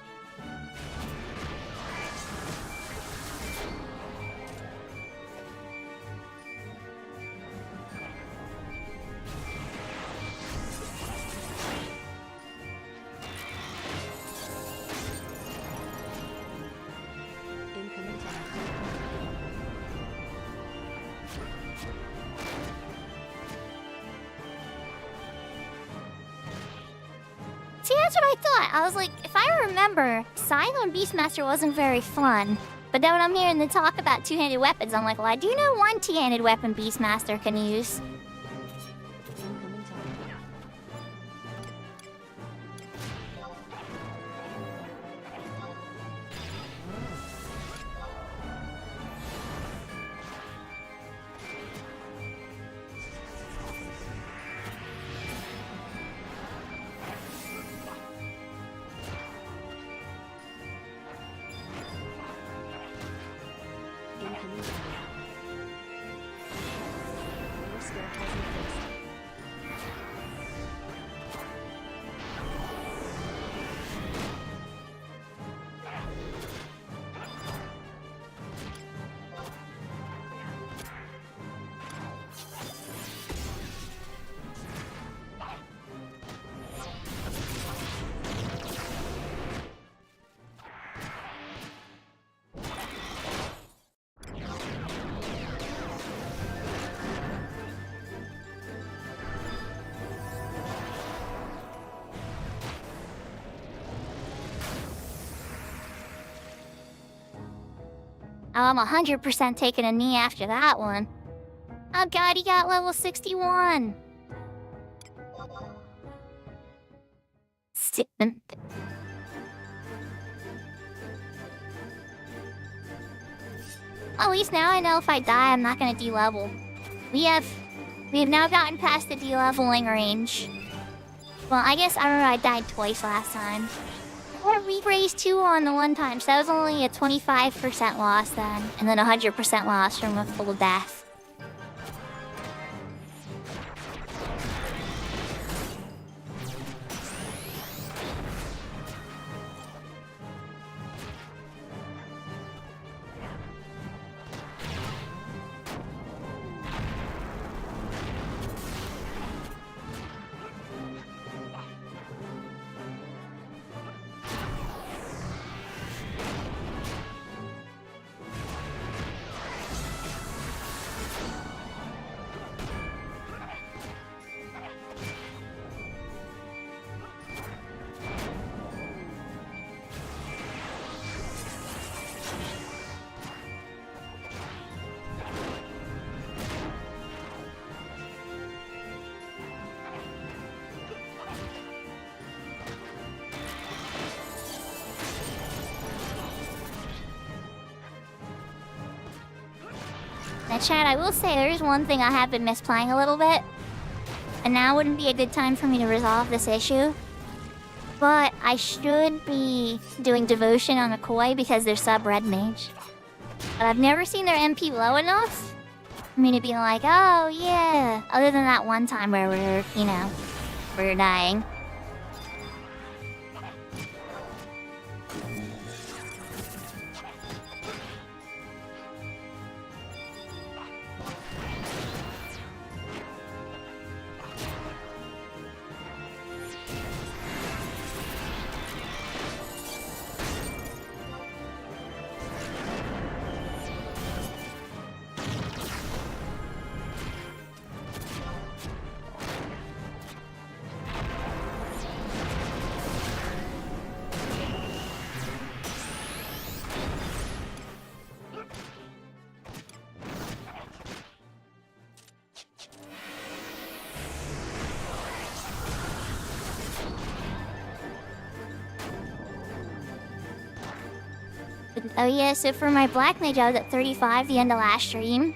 See, that's what I thought. I was like, if I remember, Scythe on Beastmaster wasn't very fun. But then when I'm hearing the talk about two-handed weapons, I'm like, well, I do know one two-handed weapon Beastmaster can use. Oh, I'm 100% taking a knee after that one. Oh god, he got level 61! Well, at least now I know if I die, I'm not gonna de-level. We have now gotten past the de-leveling range. Well, I guess, I don't know, I died twice last time. We raised 2 on the one time, so that was only a 25% loss then, and then 100% loss from a full death. Now, Chad, I will say there is one thing I have been misplaying a little bit. And now wouldn't be a good time for me to resolve this issue. But I should be doing devotion on a koi because they're sub-red mage. But I've never seen their MP low enough for me to be like, oh yeah. Other than that one time where we're dying. Oh yeah, so for my Black Mage, I was at 35 the end of last stream.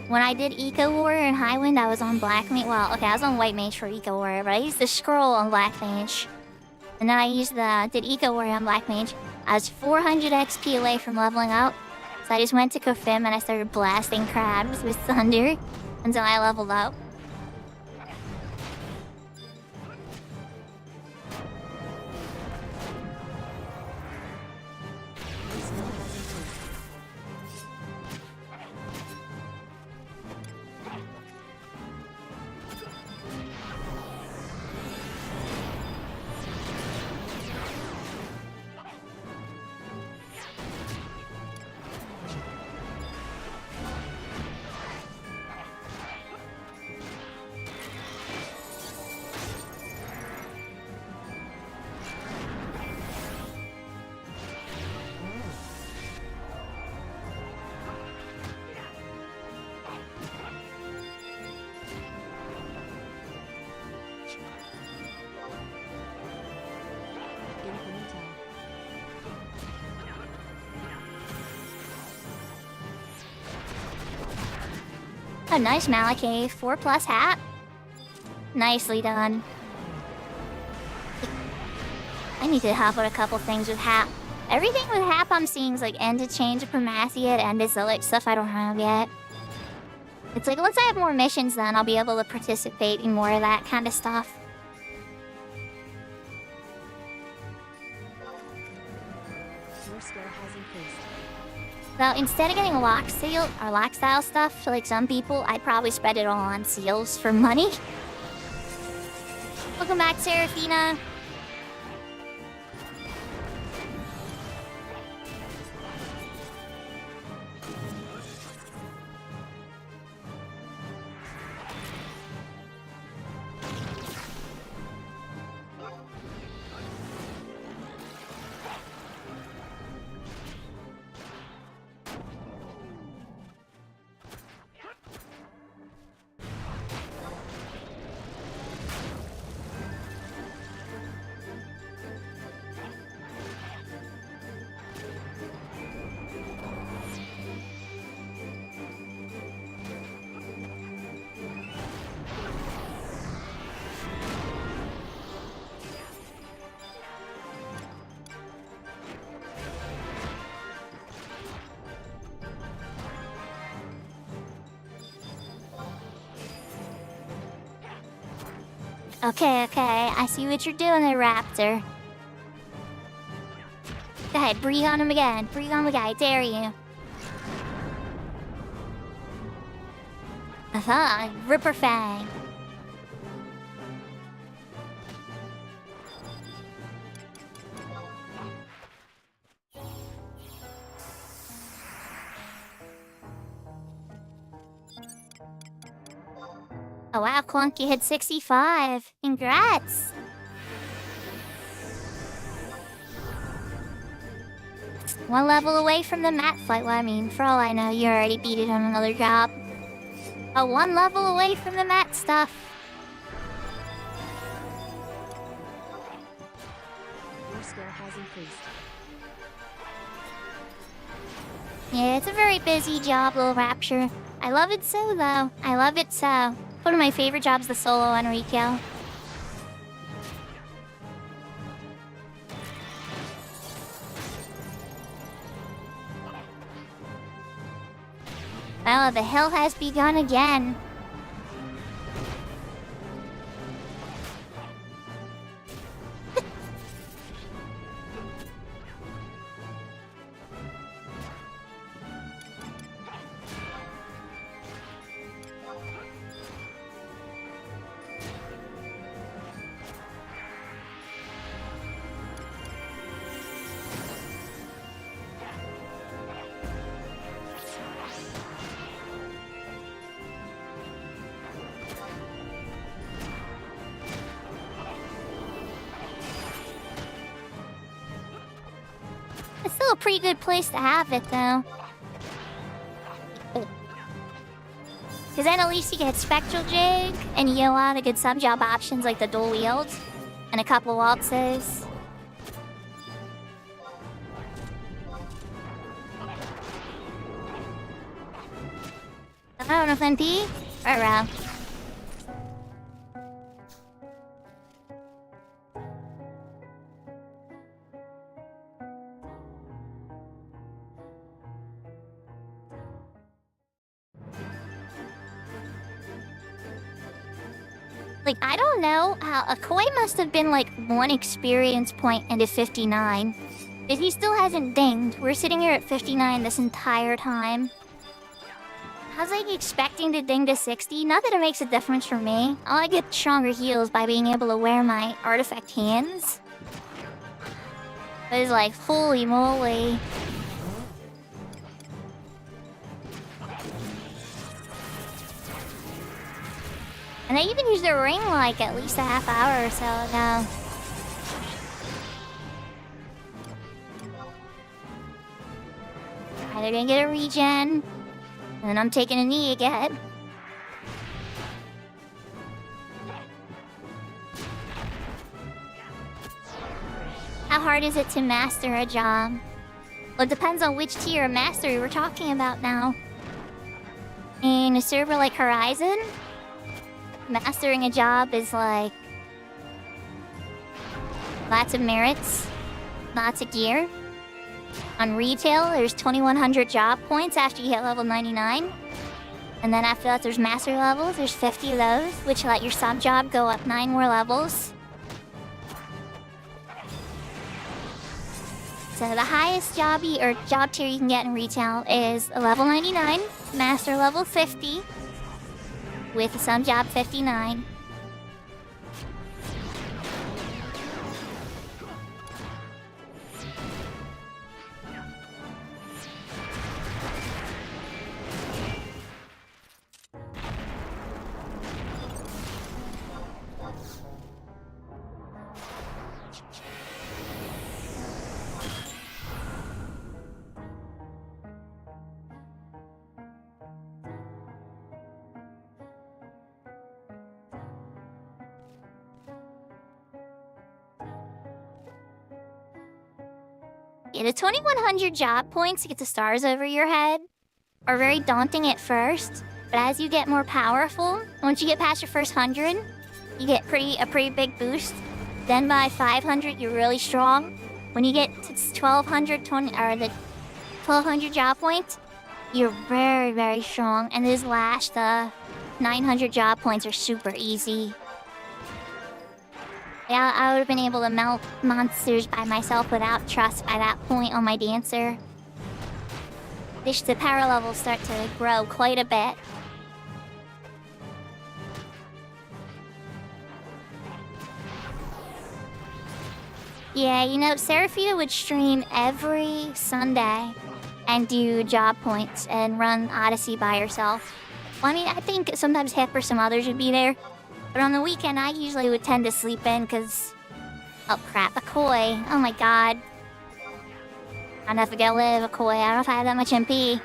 When I did Eco Warrior and Highwind, I was on Black Mage. Well, okay, I was on White Mage for Eco Warrior, but I used the scroll on Black Mage. And then I did Eco Warrior on Black Mage. I was 400 XP away from leveling up. So I just went to Kofim and I started blasting crabs with thunder until I leveled up. A nice Malakay, 4+ hat. Nicely done. I need to help with a couple things with Hap. Everything with Hap I'm seeing is like ended change of Primacia, ended Zillich, stuff I don't have yet. It's like once I have more missions then I'll be able to participate in more of that kind of stuff. Your skill has increased. So instead of getting lock style stuff, like some people, I'd probably spread it all on seals for money. Welcome back, Seraphina. Okay, I see what you're doing there, Raptor. Go ahead, breathe on him again. Breathe on the guy, I dare you. Ripper Fang. Oh wow, Clunky hit 65. Congrats! One level away from the mat fight. Well, I mean, for all I know, you already beat it on another job. Oh, one level away from the mat stuff. Your skill has increased. Yeah, it's a very busy job, little Rapture. I love it so, though. I love it so. One of my favorite jobs, the solo Enrico. Oh, the hill has begun again. It's still a pretty good place to have it, though. Because then at least you get Spectral Jig, and you get a lot of good sub-job options like the dual wield, and a couple waltzes. I don't know if NP or Like, I don't know how a koi must have been like 1 experience point into 59. If he still hasn't dinged, we're sitting here at 59 this entire time. I was like expecting to ding to 60. Not that it makes a difference for me. I get stronger heals by being able to wear my artifact hands. But it's like, holy moly. And I even used the ring like at least a half hour or so ago. Either gonna get a regen, and then I'm taking a knee again. How hard is it to master a job? Well, it depends on which tier of mastery we're talking about now. In a server like Horizon, mastering a job is like lots of merits, lots of gear. On retail, there's 2100 job points after you hit level 99. And then after that, there's master levels. There's 50 of those, which let your sub job go up 9 more levels. So the highest job tier you can get in retail is a level 99, master level 50, with a sub job 59. Yeah, the 2100 job points to get the stars over your head are very daunting at first, but as you get more powerful, once you get past your first 100, you get a pretty big boost. Then by 500, you're really strong. When you get to 1200, the 1200 job points, you're very, very strong. And these last 900 job points are super easy. Yeah, I would have been able to melt monsters by myself without trust by that point on my dancer. The power levels start to grow quite a bit. Yeah, you know, Seraphita would stream every Sunday and do job points and run Odyssey by herself. Well, I mean, I think sometimes Hip or some others would be there. But on the weekend, I usually would tend to sleep in because... Oh crap, a koi. Oh my god. I'll never get live a koi. I don't know if I have that much MP.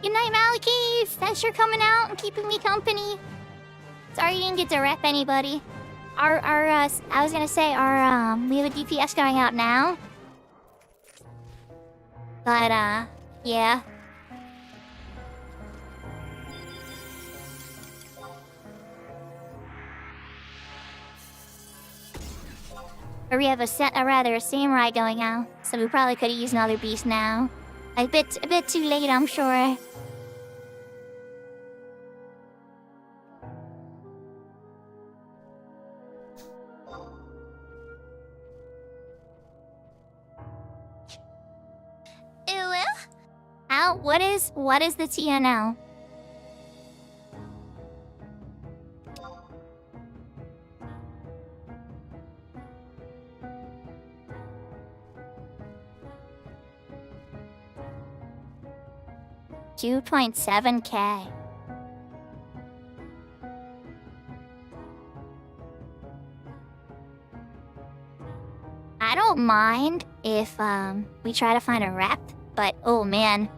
Good night, Malakith! Thanks for coming out and keeping me company. Sorry you didn't get to rep anybody. I was gonna say, we have a DPS going out now. But, yeah. Or we have a samurai going out, so we probably could use another beast now. A bit too late, I'm sure. Ow, what is the Tia now? $2.7K. I don't mind if we try to find a rep, but oh man.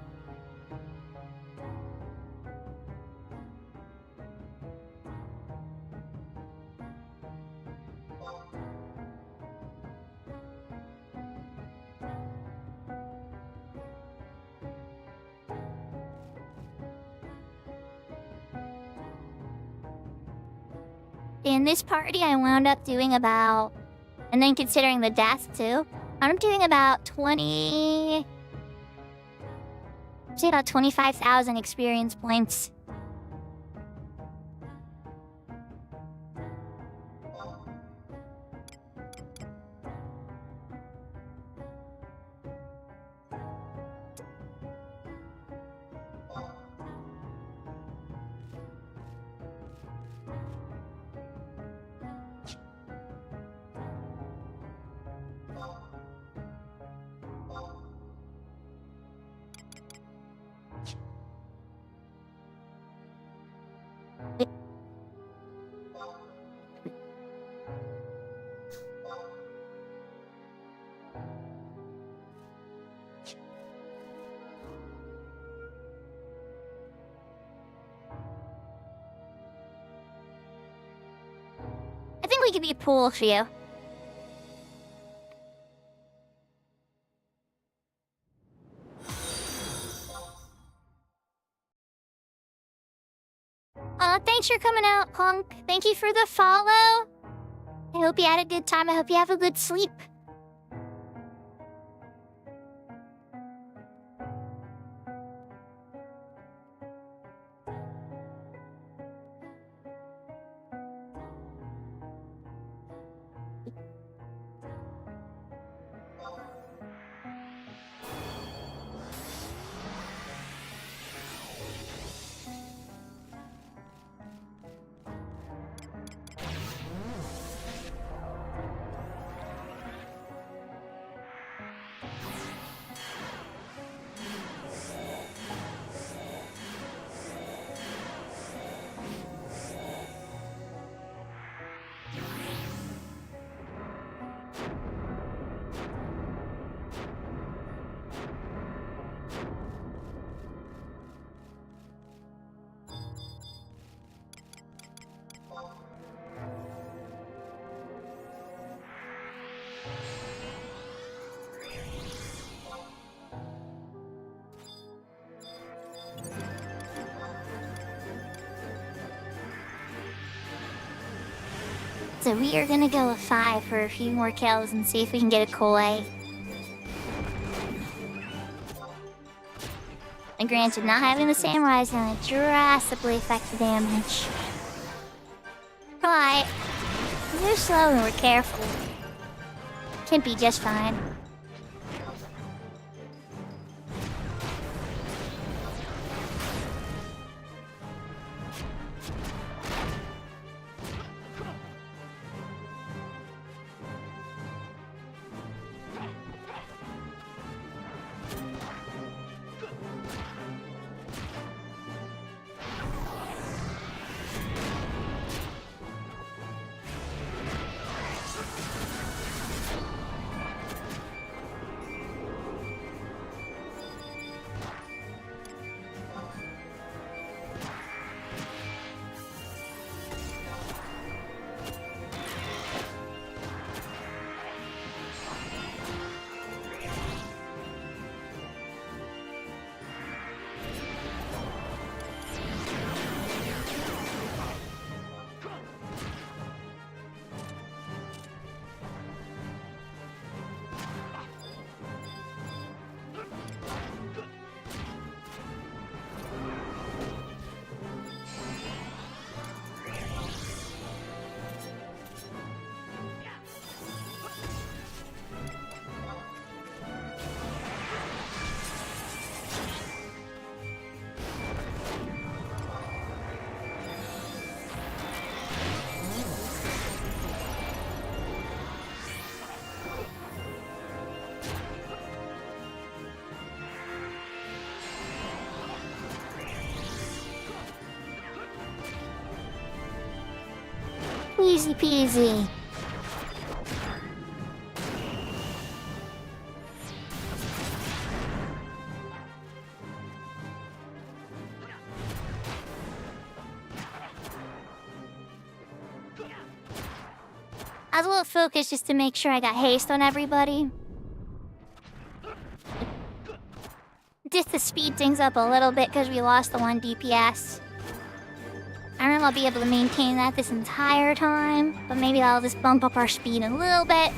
In this party, I wound up doing about, and then considering the death too, I'm doing about 25,000 experience points. I think we could be a pool for you. Thanks for coming out, Punk. Thank you for the follow. I hope you had a good time. I hope you have a good sleep. So we are gonna go with 5 for a few more kills and see if we can get a koi. And granted, not having the samurai is gonna drastically affect the damage. But we're slow and we're careful. Can be just fine. Easy peasy. I was a little focused just to make sure I got haste on everybody. Just to speed things up a little bit because we lost the 1 DPS. I don't know if I'll be able to maintain that this entire time, but maybe I'll just bump up our speed a little bit.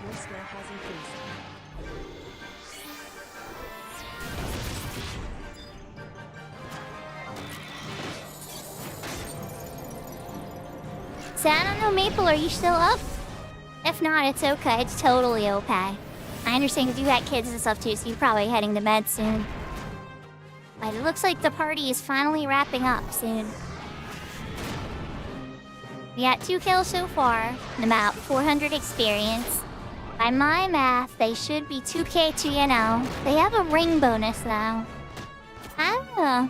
Your skill has increased. So I don't know, Maple, are you still up? If not, it's okay. It's totally okay. I understand because you got kids and stuff too, so you're probably heading to bed soon. But it looks like the party is finally wrapping up soon. We got 2 kills so far and about 400 experience. By my math, they should be 2k to, you know. They have a ring bonus though. I don't know.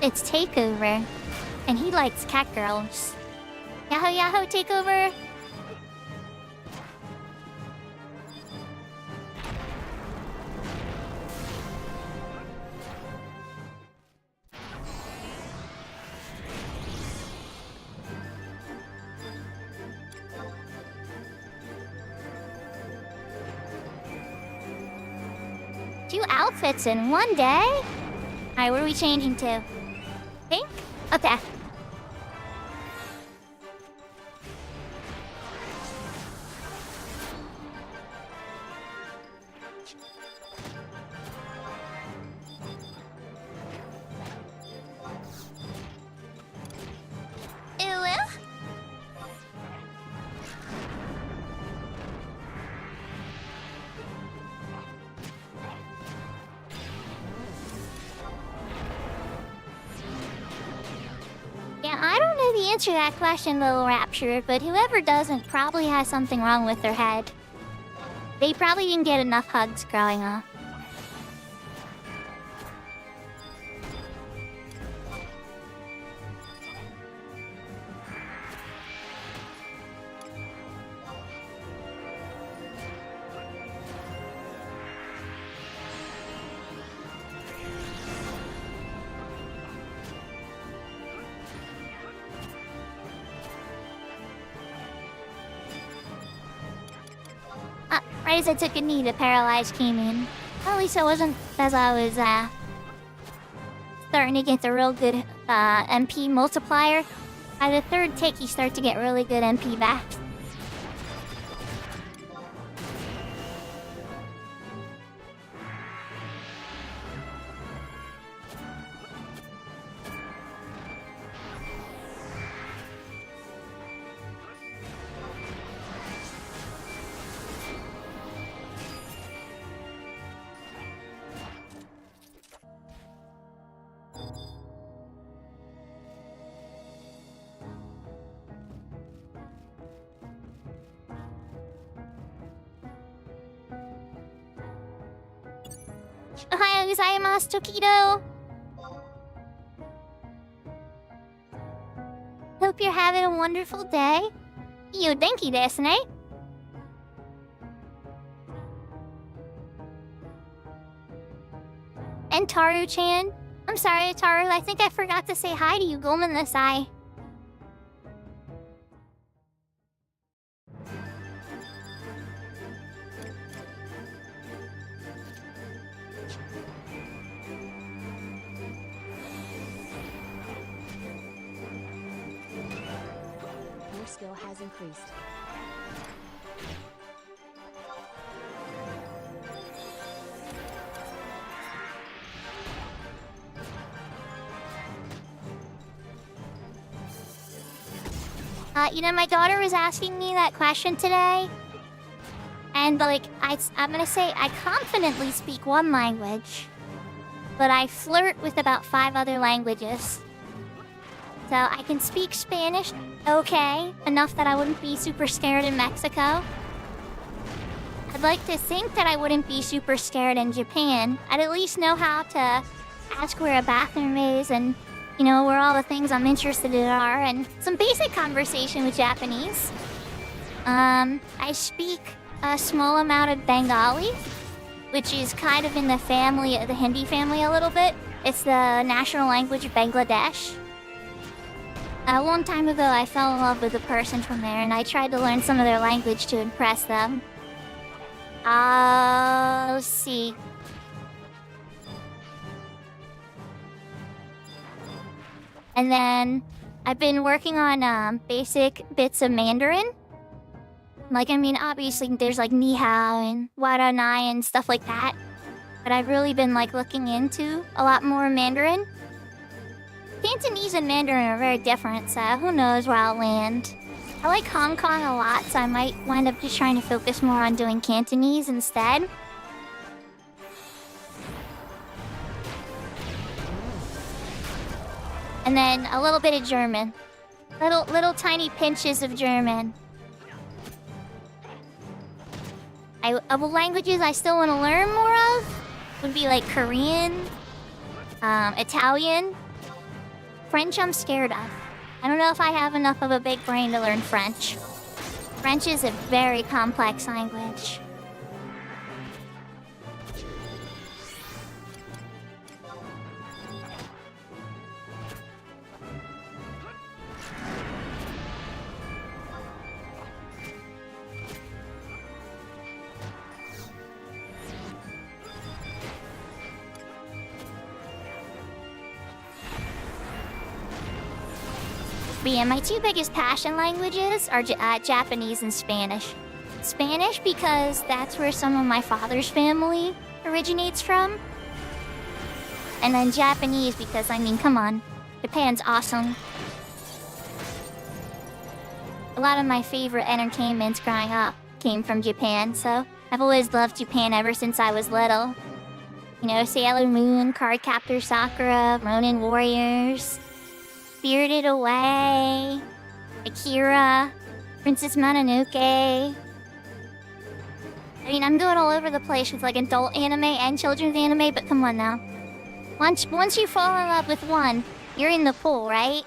It's Takeover, and he likes cat girls. Yahoo Yahoo Takeover! Two outfits in one day? Alright, what are we changing to? Pink? Okay. Yeah, I don't know the answer to that question, Little Rapture, but whoever doesn't probably has something wrong with their head. They probably didn't get enough hugs growing up. Right as I took a knee, the paralyzed came in. At least it wasn't as I was starting to get the real good MP multiplier. By the third tick, you start to get really good MP back. Ohayou gozaimasu, Tokido! Hope you're having a wonderful day. Iyo denki desu ne? And Taru-chan. I'm sorry, Taru, I think I forgot to say hi to you, Gomen-nasai. skill has increased. My daughter was asking me that question today. And, like, I'm gonna say I confidently speak one language. But I flirt with about 5 other languages. So I can speak Spanish, okay, enough that I wouldn't be super scared in Mexico. I'd like to think that I wouldn't be super scared in Japan. I'd at least know how to ask where a bathroom is and, where all the things I'm interested in are, and some basic conversation with Japanese. I speak a small amount of Bengali, which is kind of in the Hindi family a little bit. It's the national language of Bangladesh. A long time ago, I fell in love with a person from there, and I tried to learn some of their language to impress them. Let's see. And then I've been working on basic bits of Mandarin. Obviously there's like ni hao and wada nai and stuff like that. But I've really been looking into a lot more Mandarin. Cantonese and Mandarin are very different, so who knows where I'll land. I like Hong Kong a lot, so I might wind up just trying to focus more on doing Cantonese instead. And then a little bit of German. Little tiny pinches of German. Of languages I still want to learn more of would be like Korean, Italian. French I'm scared of. I don't know if I have enough of a big brain to learn French. French is a very complex language. But yeah, my 2 biggest passion languages are Japanese and Spanish. Spanish because that's where some of my father's family originates from. And then Japanese because, come on, Japan's awesome. A lot of my favorite entertainments growing up came from Japan, so I've always loved Japan ever since I was little. Sailor Moon, Cardcaptor Sakura, Ronin Warriors, Spirited Away, Akira, Princess Mononoke. I'm going all over the place with adult anime and children's anime, but come on now. Once you fall in love with one, you're in the pool, right?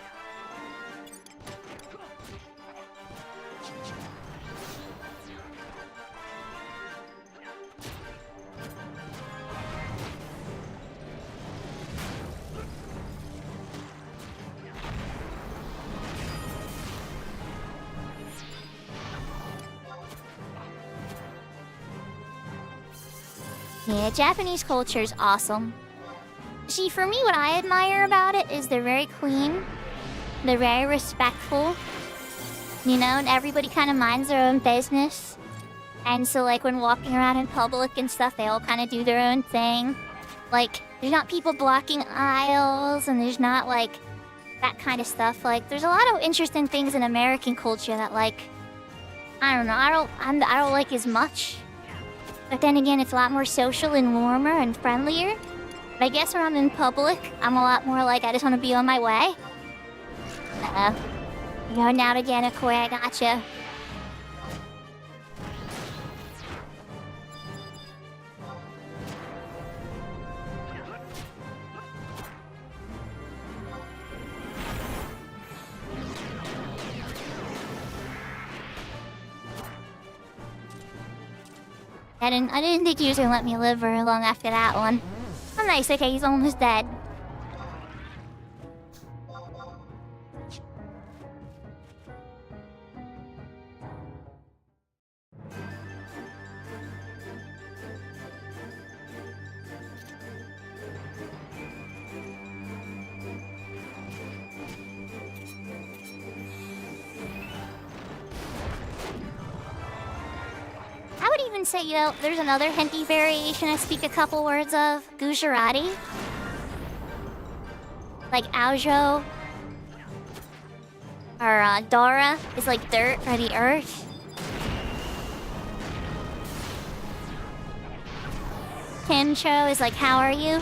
Yeah, Japanese culture is awesome. See, for me, what I admire about it is they're very clean. They're very respectful. And everybody kind of minds their own business. And so, when walking around in public and stuff, they all kind of do their own thing. There's not people blocking aisles, and there's not, that kind of stuff. There's a lot of interesting things in American culture that, I don't know, I don't like as much. But then again, it's a lot more social and warmer and friendlier. But I guess when I'm in public, I'm a lot more I just want to be on my way. Going out again, Akoi, I gotcha. I didn't think he was gonna let me live very long after that one. Oh nice, okay, he's almost dead. even say, you know, there's another Hindi variation I speak a couple words of, Gujarati. Like Aujo. Or Dara is like dirt or the earth. Kincho is like, how are you?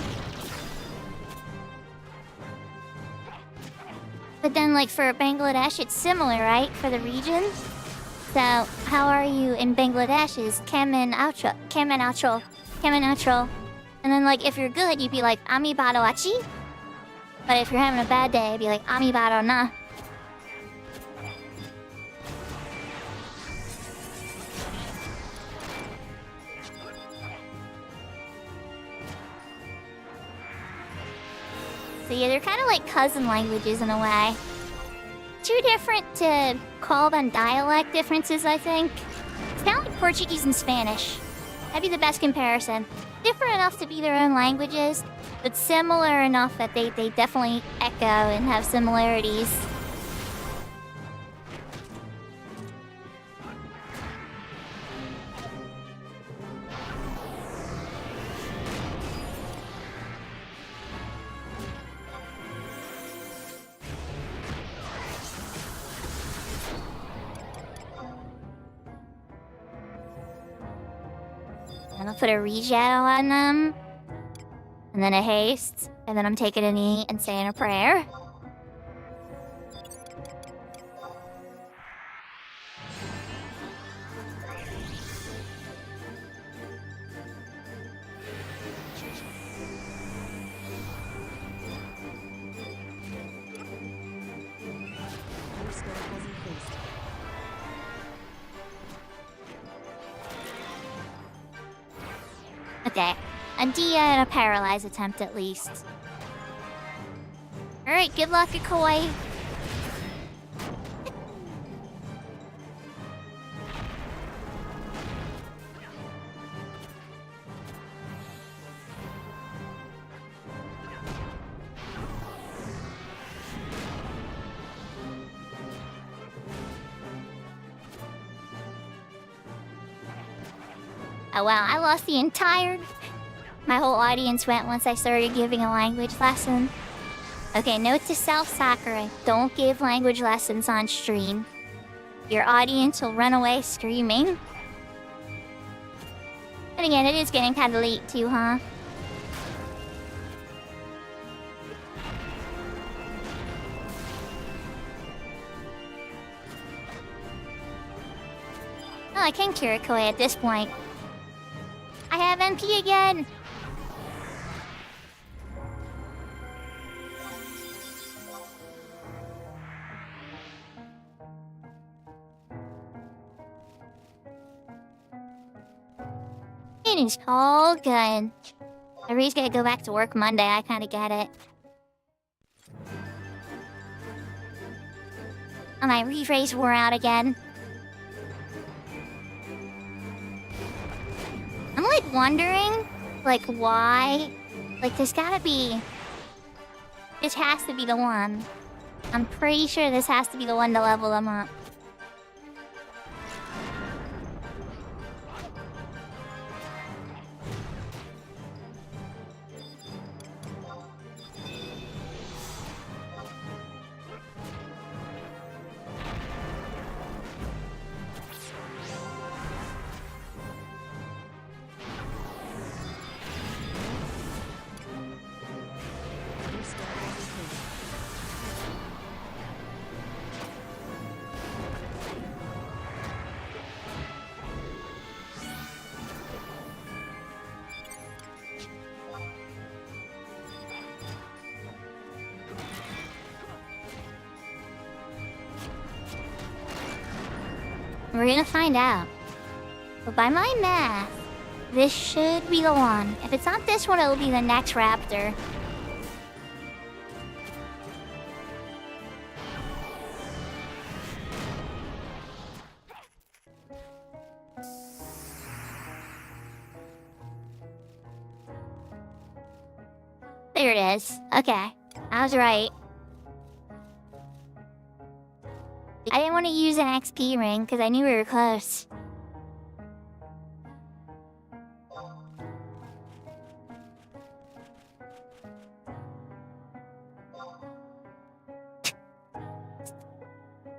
But then, like, for Bangladesh, it's similar, right? For the region? So, how are you in Bangladesh is Kemen Outro. Kemen Outro. Kemen Outro. And then, like, if you're good, you'd be like, Ami Bado Achi. But if you're having a bad day, it'd be like, Ami Bado Na. So yeah, they're kind of like cousin languages in a way. Too different to call them dialect differences, I think. It's kind of like Portuguese and Spanish. That'd be the best comparison. Different enough to be their own languages, but similar enough that they definitely echo and have similarities. And I'll put a rejail on them. And then a haste. And then I'm taking a knee and saying a prayer. Okay, a Dia and a paralyze attempt at least. Alright, good luck, Akoi. Oh wow, I lost the entire... My whole audience went once I started giving a language lesson. Okay, note to self, Sakura. Don't give language lessons on stream. Your audience will run away screaming. But again, it is getting kind of late too, huh? Oh, I can cure Koi at this point. I have MP again! It is all good. Ari's gonna go back to work Monday, I kinda get it. Oh, my rephrase wore out again. I'm like wondering, like why? Like there's gotta be... This has to be the one. I'm pretty sure this has to be the one to level them up. We're gonna find out. But by my math, this should be the one. If it's not this one, it'll be the next raptor. There it is. Okay. I was right. I didn't want to use an XP ring because I knew we were close.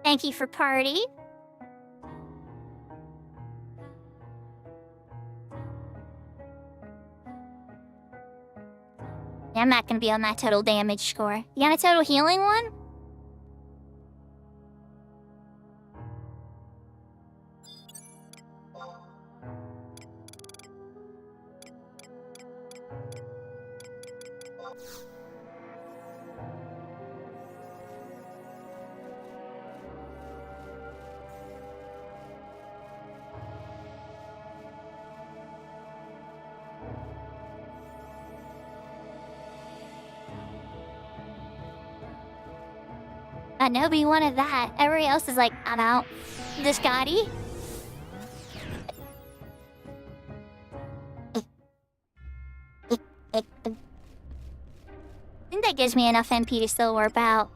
Thank you for party. Yeah, I'm not gonna be on that total damage score. You got a total healing one? Nobody wanted that. Everybody else is like, I'm out. Discotty? I think that gives me enough MP to still warp out.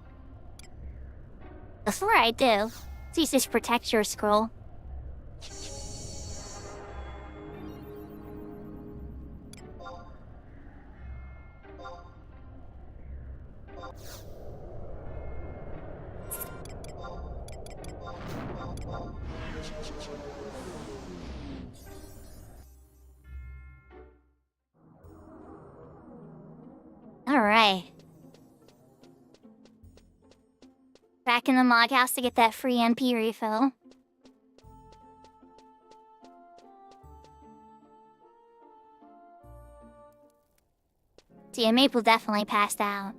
Before I do, let's use this protect your scroll. Alright. Back in the mod house to get that free MP refill. See, Maple definitely passed out.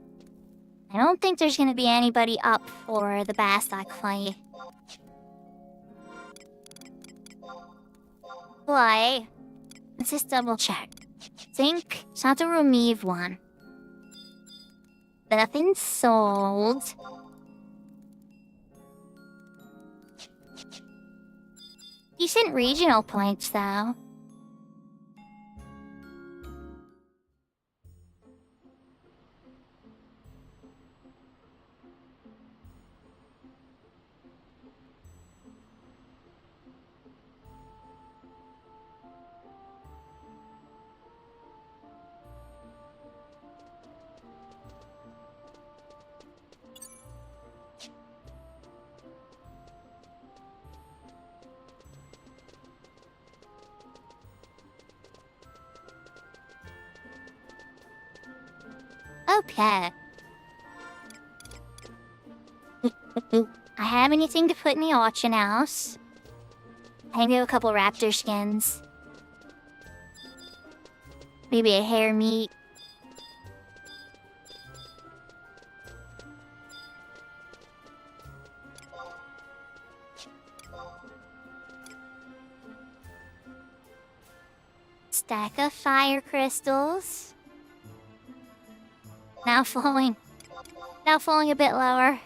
I don't think there's gonna be anybody up for the Bastok fight. Why? Let's just double check. Think Satoru Mive one. Nothing sold. Decent regional points, though. Okay. I have anything to put in the auction house. I can do a couple raptor skins. Maybe a hair meat. Stack of fire crystals. Now falling a bit lower.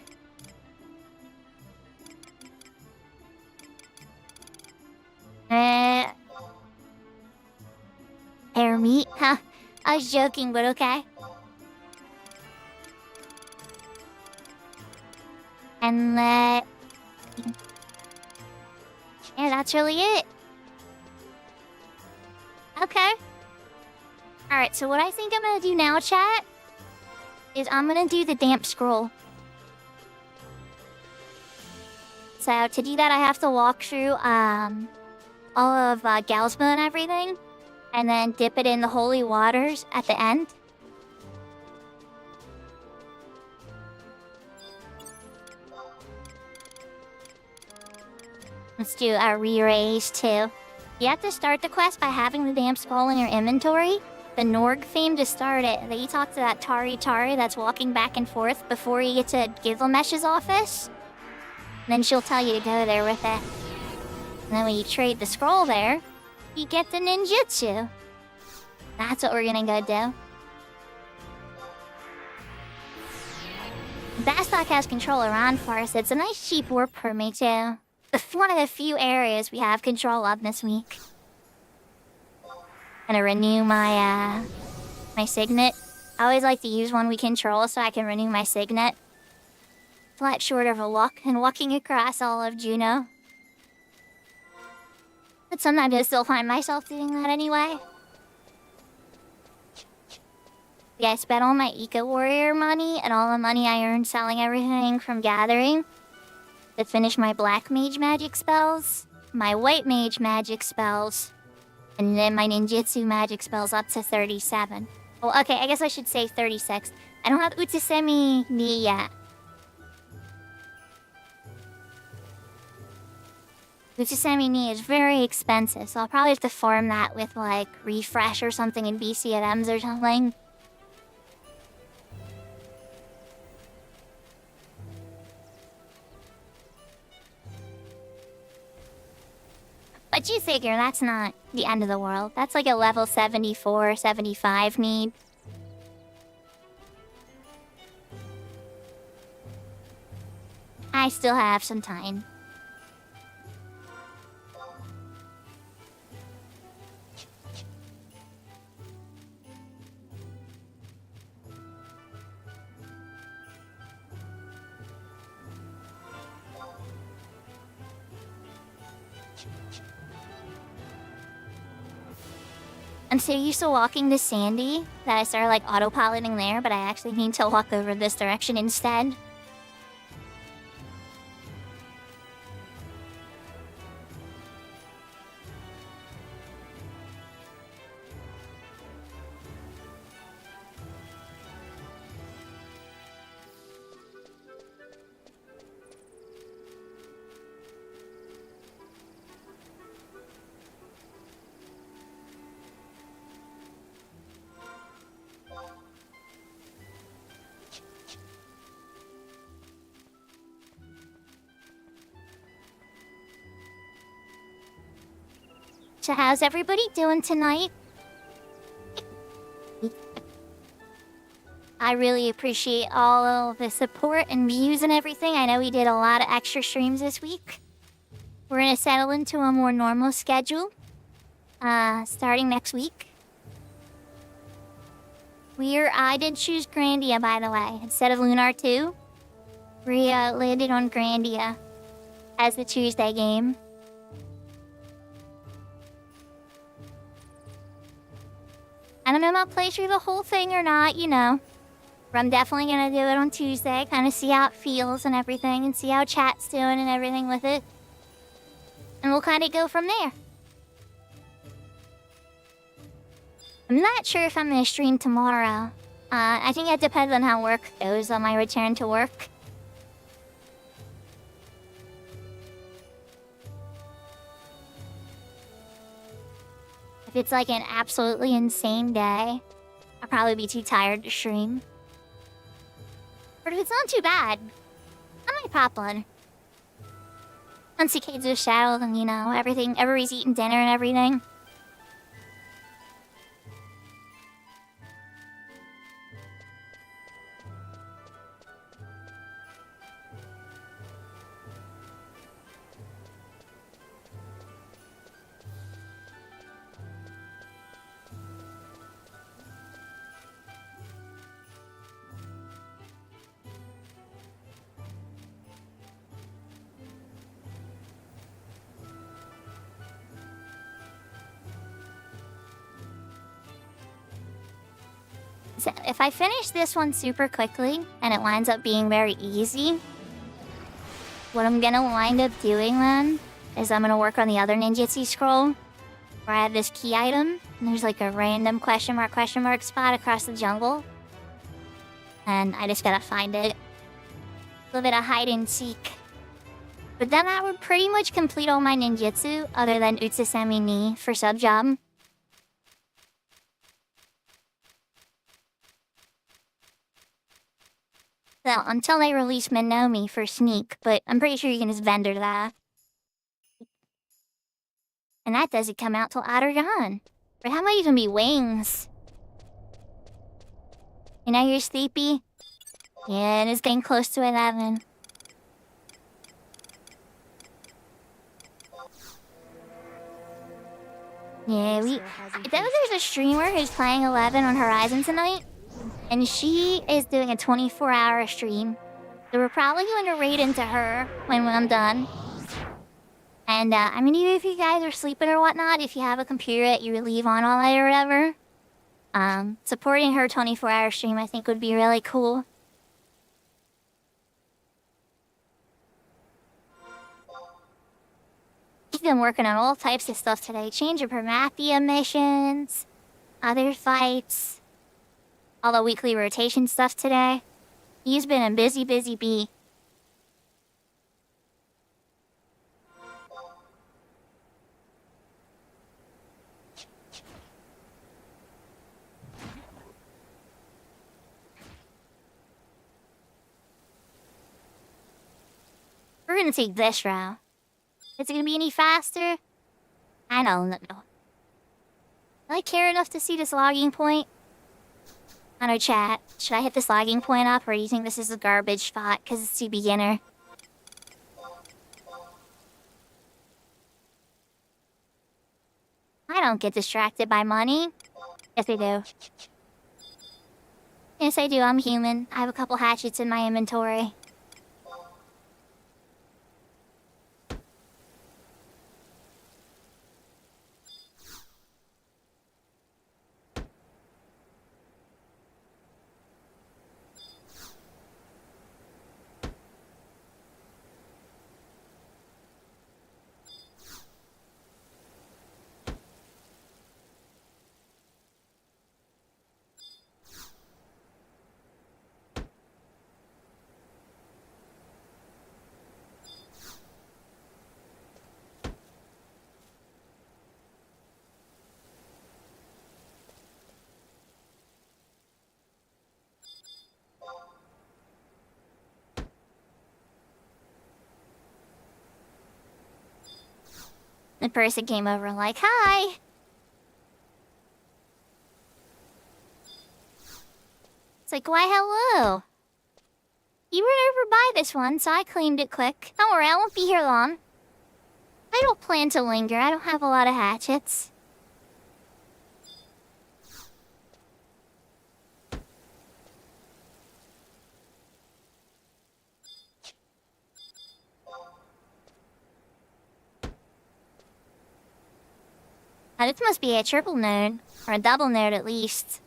Hair meat? Huh? I was joking, but okay. And yeah, that's really it. Okay. Alright, so what I think I'm gonna do now, chat, is I'm gonna do the damp scroll. So to do that, I have to walk through all of Galsma and everything, and then dip it in the holy waters at the end. Let's do a re-raise too. You have to start the quest by having the damp scroll in your inventory. The Norg theme to start it. Then you talk to that Tari that's walking back and forth before you get to Gilgamesh's office. And then she'll tell you to go there with it. And then when you trade the scroll there, you get the ninjutsu. That's what we're gonna go do. Bastok has control around for us. It's a nice cheap warp for me too. It's one of the few areas we have control of this week. Gonna renew my my signet. I always like to use one we control so I can renew my signet. It's a lot shorter of a walk than walking across all of Juno. But sometimes I still find myself doing that anyway. Yeah, I spent all my Eco Warrior money and all the money I earned selling everything from Gathering. to finish my black mage magic spells, my white mage magic spells, and then my ninjutsu magic spells up to 37. Well, okay, I guess I should say 36. I don't have Utsusemi ni yet. Utsusemi ni is very expensive, so I'll probably have to farm that with, like, refresh or something in BCMs or something. But you figure that's not the end of the world. That's like a level 74, 75 need. I still have some time. I'm so used to walking to Sandy that I started like autopiloting there, but I actually need to walk over this direction instead. So how's everybody doing tonight? I really appreciate all of the support and views and everything. I know we did a lot of extra streams this week. We're gonna settle into a more normal schedule, starting next week. I did choose Grandia, by the way, instead of Lunar 2. We landed on Grandia as the Tuesday game. I don't know if I'll play through the whole thing or not, you know. But I'm definitely gonna do it on Tuesday, kind of see how it feels and everything, and see how chat's doing and everything with it. And we'll kind of go from there. I'm not sure if I'm gonna stream tomorrow. I think it depends on how work goes on my return to work. If it's like an absolutely insane day, I'll probably be too tired to stream. But if it's not too bad, I might pop one. Once the kids are settled and, you know, everybody's eating dinner and everything. So if I finish this one super quickly and it winds up being very easy, what I'm gonna wind up doing then is I'm gonna work on the other ninjutsu scroll where I have this key item and there's like a random question mark spot across the jungle. And I just gotta find it. A little bit of hide and seek. But then that would pretty much complete all my ninjutsu other than Utsusemi ni for sub job. Well, until they release Minomi for Sneak, but I'm pretty sure you can just vendor that. And that doesn't come out till Adargan. Or that might even be Wings. You know you're sleepy? Yeah, it's getting close to 11. Yeah, there's a streamer who's playing 11 on Horizon tonight. And she is doing a 24-hour stream. So we're probably going to raid into her when I'm done. And, I mean, even if you guys are sleeping or whatnot, if you have a computer that you leave on all night or whatever, supporting her 24-hour stream I think would be really cool. been working on all types of stuff today. Change of Promathia missions, other fights, all the weekly rotation stuff today. He's been a busy bee. We're gonna take this route. Is it gonna be any faster? I don't know. Do I care enough to see this logging point? I know, chat. Should I hit this logging point up, or do you think this is a garbage spot because it's too beginner? I don't get distracted by money. Yes, I do. Yes, I do. I'm human. I have a couple hatchets in my inventory. The person came over like, hi! It's like, why hello? You were over by this one, so I cleaned it quick. Don't worry, I won't be here long. I don't plan to linger, I don't have a lot of hatchets. Now, this must be a triple node, or a double node at least.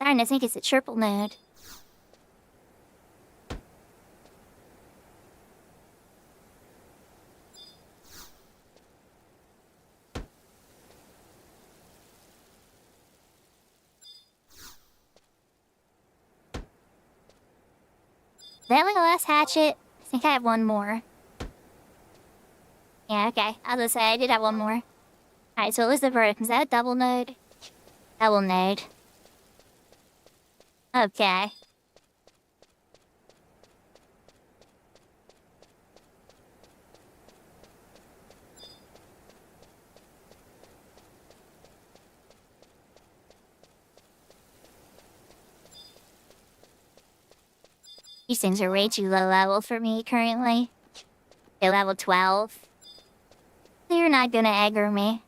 Darn, I think it's a triple node. That was the last hatchet. I think I have one more. Yeah, okay. I was gonna say, I did have one more. Alright, so what was the verdict? Was that a double node? Double node. Okay. These things are way too low level for me currently. They're level 12. They're not gonna aggro me.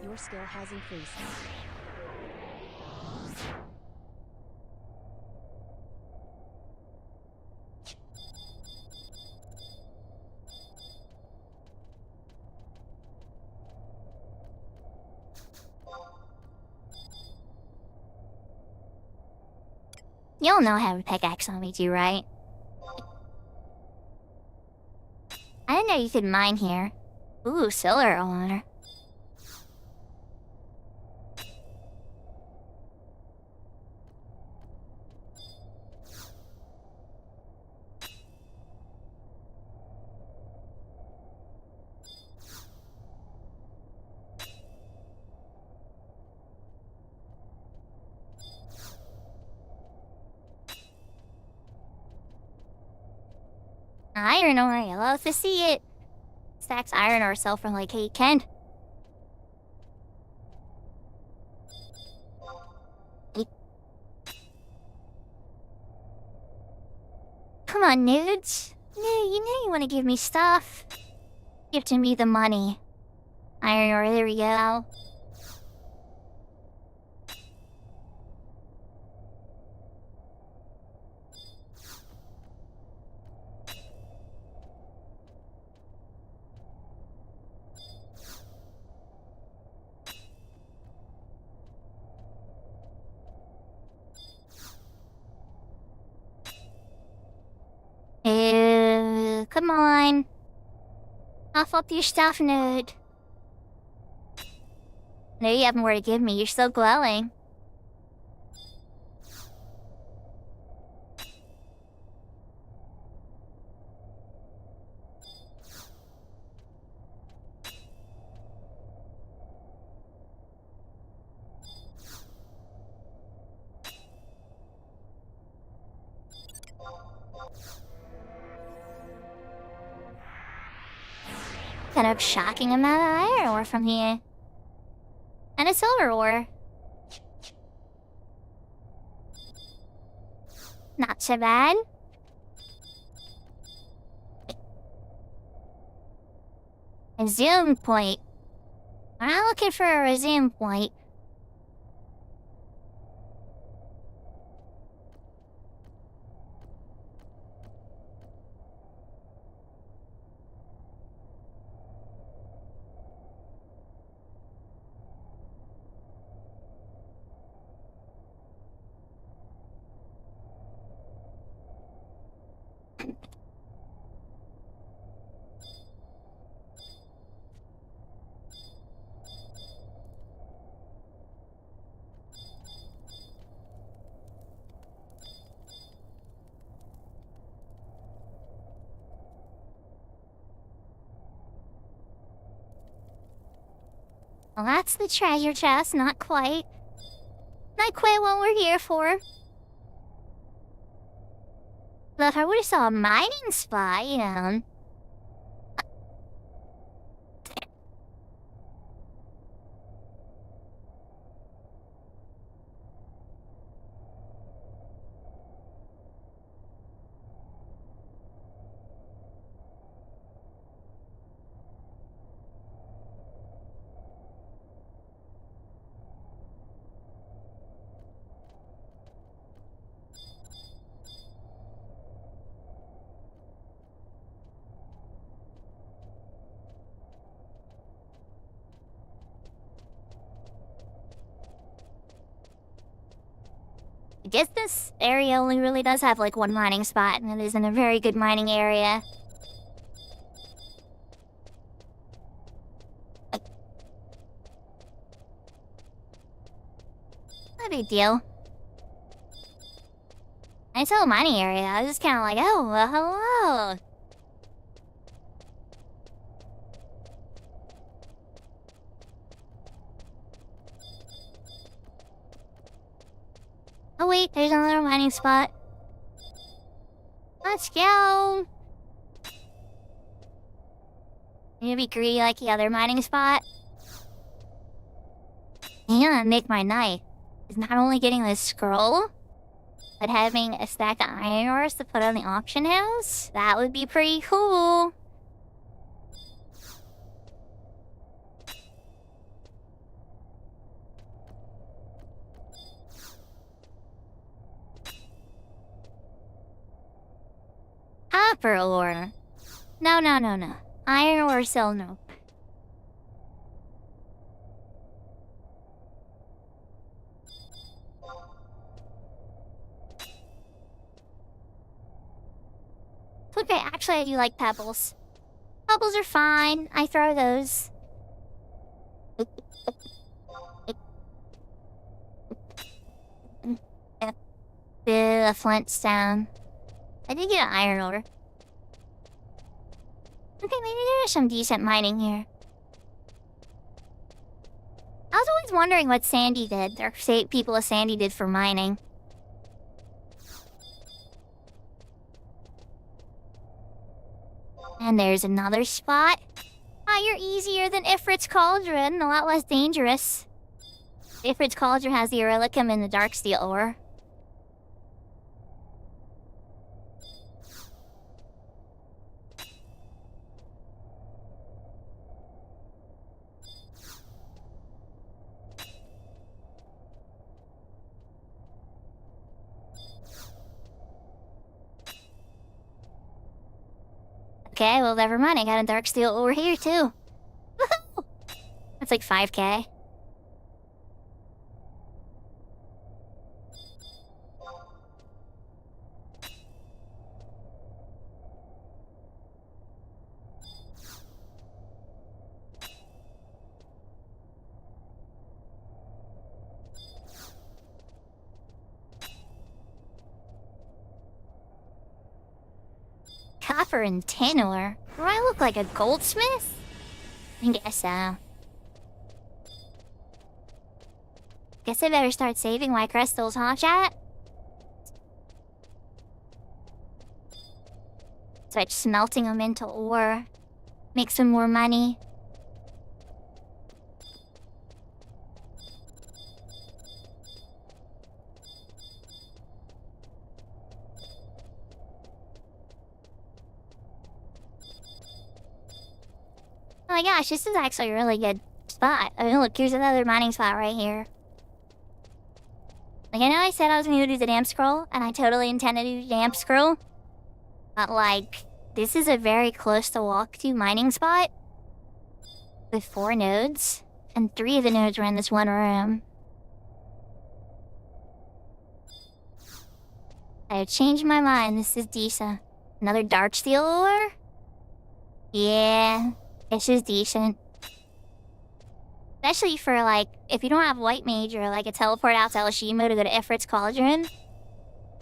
Your skill has increased. You'll know how to pickaxe on me too, right? I didn't know you could mine here. Ooh, solar ore. Iron ore, I love to see it. Stacks iron ore sell for like 8K. Come on, nudes. No, you know you want to give me stuff. Gifting me the money. Iron ore, there we go. Cough up your stuff, nerd. No, you have more to give me. You're so glowing. Kind of shocking amount of iron ore from here. And a silver ore. Not so bad. A zoom point. I'm not looking for a resume point. Well, that's the treasure chest, not quite. Not quite what we're here for. But if I would've saw a mining spot, you know... I guess this area only really does have like one mining spot, and it isn't a very good mining area. Not a big deal. Nice little mining area. I was just kind of like, oh, well, hello. Oh wait, there's another mining spot. Let's go! You gonna be greedy like the other mining spot? Yeah, make my night. Is not only getting this scroll, but having a stack of iron ores to put on the auction house? That would be pretty cool. Copper ore. No. Iron ore still no. Okay, actually I do like pebbles. Pebbles are fine. I throw those. A flintstone. I did get an iron ore. Okay, maybe there is some decent mining here. I was always wondering what Sandy did, or people of Sandy did for mining. And there's another spot. Ah, you're easier than Ifrit's Cauldron, a lot less dangerous. Ifrit's Cauldron has the Irelicum and the dark steel ore. Okay, well, never mind. I got a dark steel over here, too. Woohoo! That's like 5k. copper and tin ore. Do I look like a goldsmith? I guess so. Guess I better start saving my crystals, huh, chat? Start smelting them into ore. Make some more money. Oh my gosh, this is actually a really good spot. I mean, look, here's another mining spot right here. Like, I know I said I was gonna do the damn scroll, and I totally intend to do the damn scroll. But, like, this is a very close to walk to mining spot. With 4 nodes. And 3 of the nodes were in this one room. I've changed my mind, this is decent. Another dark steel ore? Yeah, this is decent. Especially for, like, if you don't have white mage or, like, a teleport out to Elishimo to go to Ifrit's Cauldron.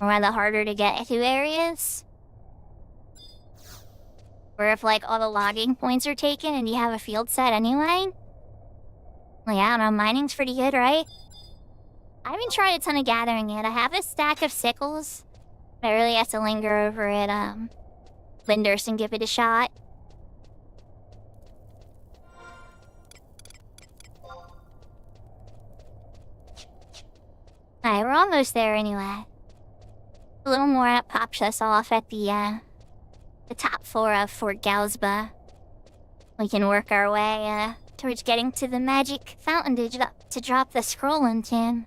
Or one of the harder to get to areas. Or if, like, all the logging points are taken and you have a field set anyway. Like, I don't know, mining's pretty good, right? I haven't tried a ton of gathering yet. I have a stack of sickles. But I really have to linger over at, Linders and give it a shot. Alright, we're almost there anyway. A little more that pops us off at the top floor of Fort Galsba. We can work our way, towards getting to the magic fountain to drop the scroll into.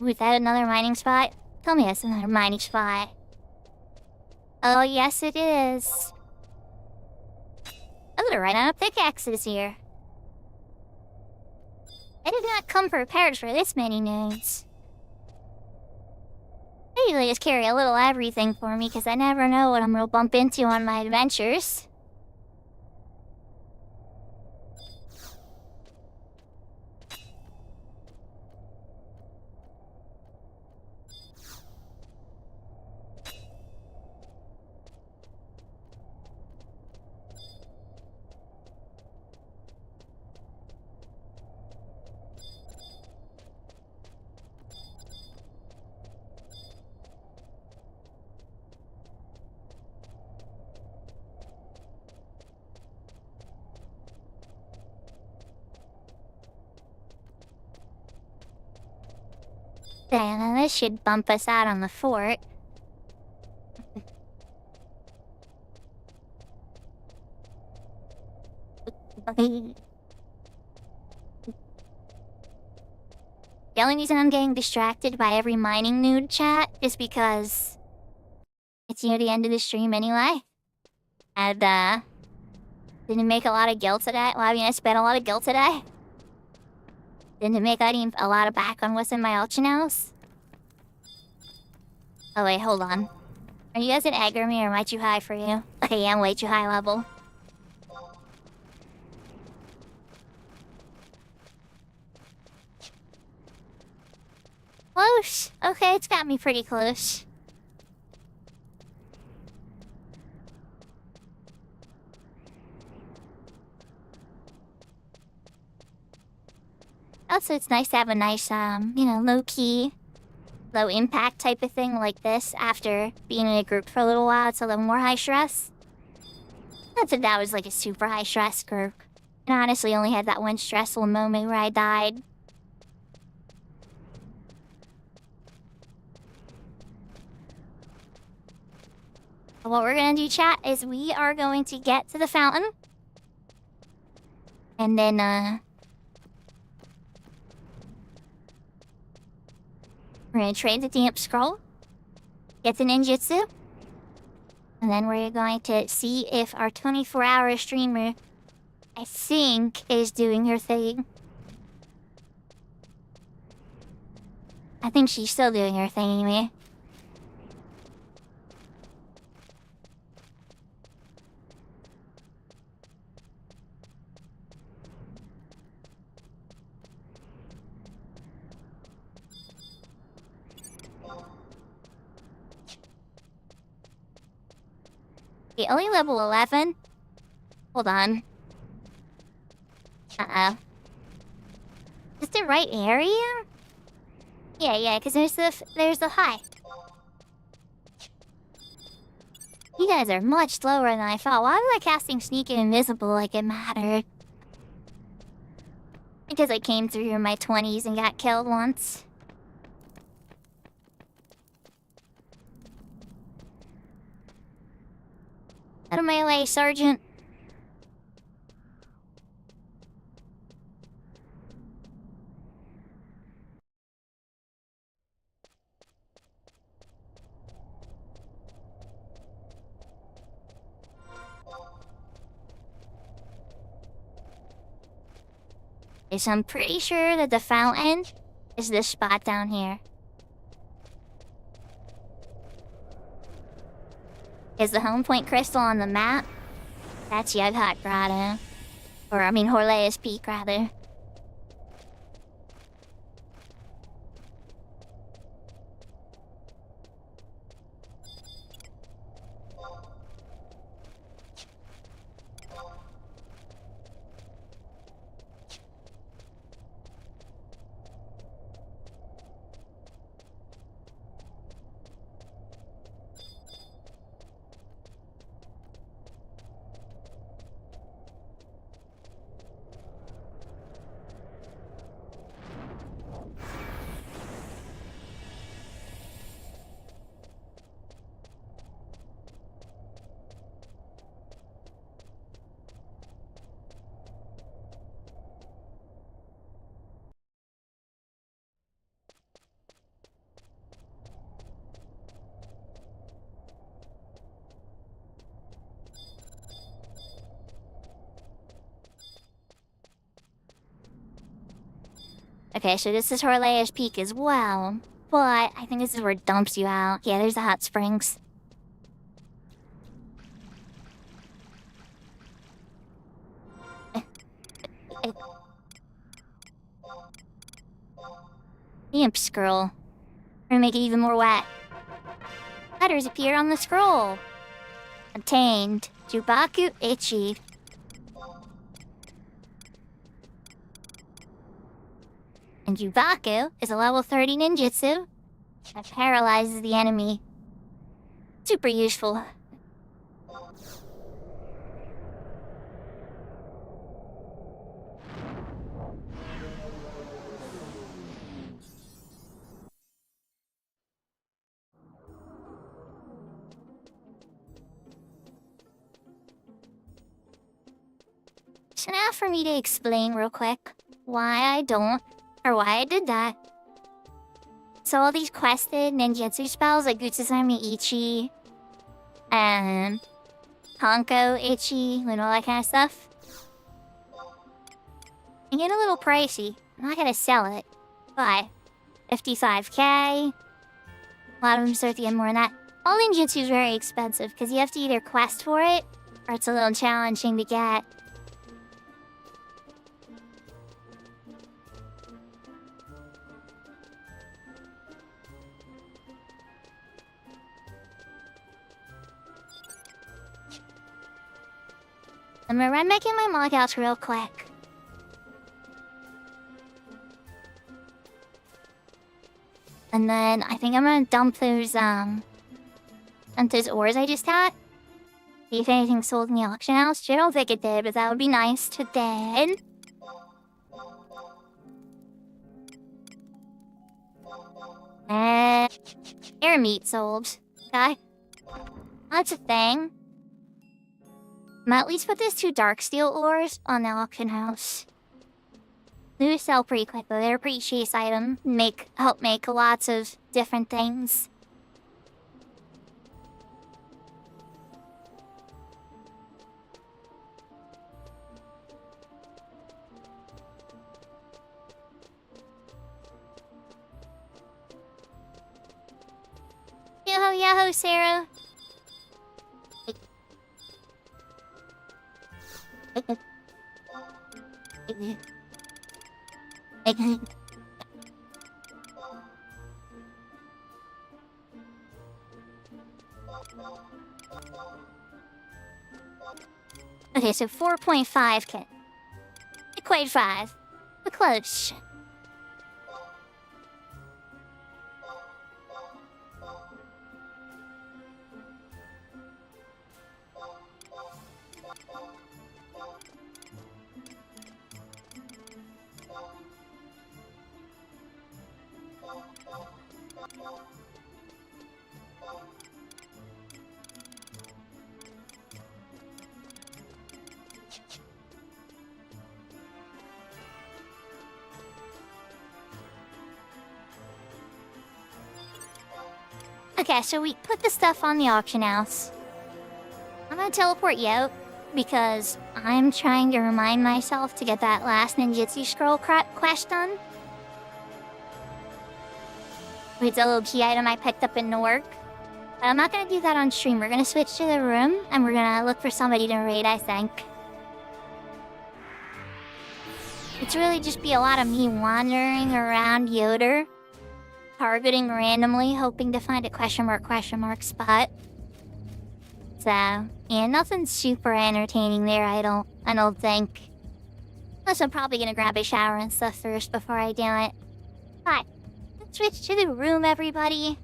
Is that another mining spot? Tell me it's another mining spot. Oh, yes it is. I'm gonna run out of pickaxes here. I did not come prepared for this many nodes. I usually just carry a little everything for me because I never know what I'm gonna bump into on my adventures. Then this should bump us out on the fort. The only reason I'm getting distracted by every mining nude chat is because it's near the end of the stream anyway. And, didn't make a lot of gil today. Well, I mean, I spent a lot of gil today. Didn't make a lot of back on what's in my auction house. Oh wait, hold on. Are you guys an aggro me or am I too high for you? I am way too high level. Close. Okay, it's got me pretty close. Also, it's nice to have a nice, you know, low-key, low-impact type of thing like this after being in a group for a little while. It's a little more high-stress. Not that that was, like, a super high-stress group. And I honestly only had that one stressful moment where I died. But what we're gonna do, chat, is we are going to get to the fountain. And then, we're gonna trade the damp scroll, get the ninjutsu, and then we're going to see if our 24-hour streamer, I think, is doing her thing. I think she's still doing her thing anyway. Okay, only level 11? Hold on. Uh-oh. Is this the right area? Yeah, because there's the high. You guys are much slower than I thought. Why was I casting Sneak and Invisible like it mattered? Because I came through in my 20s and got killed once. Out of my way, Sergeant. So I'm pretty sure that the fountain is this spot down here. Is the home point crystal on the map? That's Yughat Grotto. Or, I mean, Horleus Peak, rather. Okay, so this is Horleus Peak as well. But I think this is where it dumps you out. Yeah, there's the hot springs. Imp scroll. We're gonna make it even more wet. Letters appear on the scroll. Obtained. Jubaku Ichi. And Jubaku is a level 30 ninjutsu that paralyzes the enemy. Super useful. So now for me to explain real quick why I don't, or why I did that. So all these quested ninjutsu spells like Gutsuzami Ichi, and Honko Ichi, and all that kind of stuff, they get a little pricey. I'm not gonna sell it, but 55k, a lot of them start to get more than that. All ninjutsu is very expensive because you have to either quest for it, or it's a little challenging to get. I'm gonna run back in my loggouts real quick. And then I think I'm gonna dump those ores I just had. See if anything sold in the auction house. I don't think it did, but that would be nice to then. Air meat sold. Okay. That's a thing. At least put these 2 dark steel ores on the auction house. They sell pretty quick though. They're a pretty chase item. Help make lots of different things. Yo-ho, Sarah. Okay, so 4.5 can. Not quite 5, but close. Okay, so we put the stuff on the auction house. I'm gonna teleport you out because I'm trying to remind myself to get that last ninjutsu scroll quest done. It's a little key item I picked up in Newark. But I'm not gonna do that on stream. We're gonna switch to the room and we're gonna look for somebody to raid, I think. It's really just be a lot of me wandering around Yoder, targeting randomly, hoping to find a question mark spot. So, yeah, nothing super entertaining there, I don't think. Plus, I'm probably gonna grab a shower and stuff first before I do it. But, let's switch to the room, everybody.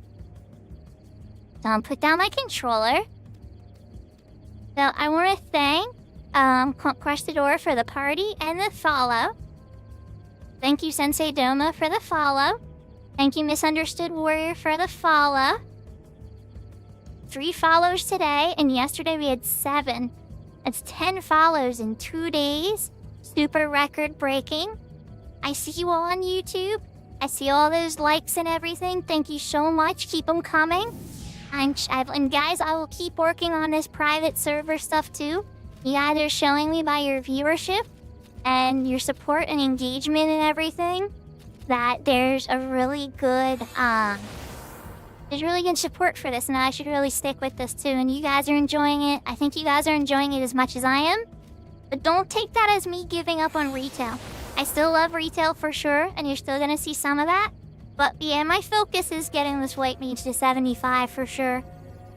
So, I'll put down my controller. So, I want to thank, Crush the Door for the party and the follow. Thank you, Sensei Doma, for the follow. Thank you, Misunderstood Warrior, for the follow. 3 follows today, and yesterday we had 7. That's 10 follows in 2 days. Super record breaking. I see you all on YouTube. I see all those likes and everything. Thank you so much. Keep them coming. And guys, I will keep working on this private server stuff too. You guys are showing me by your viewership and your support and engagement and everything that there's really good support for this, and I should really stick with this too. And you guys are enjoying it. I think you guys are enjoying it as much as I am. But don't take that as me giving up on retail. I still love retail for sure, and you're still gonna see some of that. But yeah, my focus is getting this white mage to 75 for sure.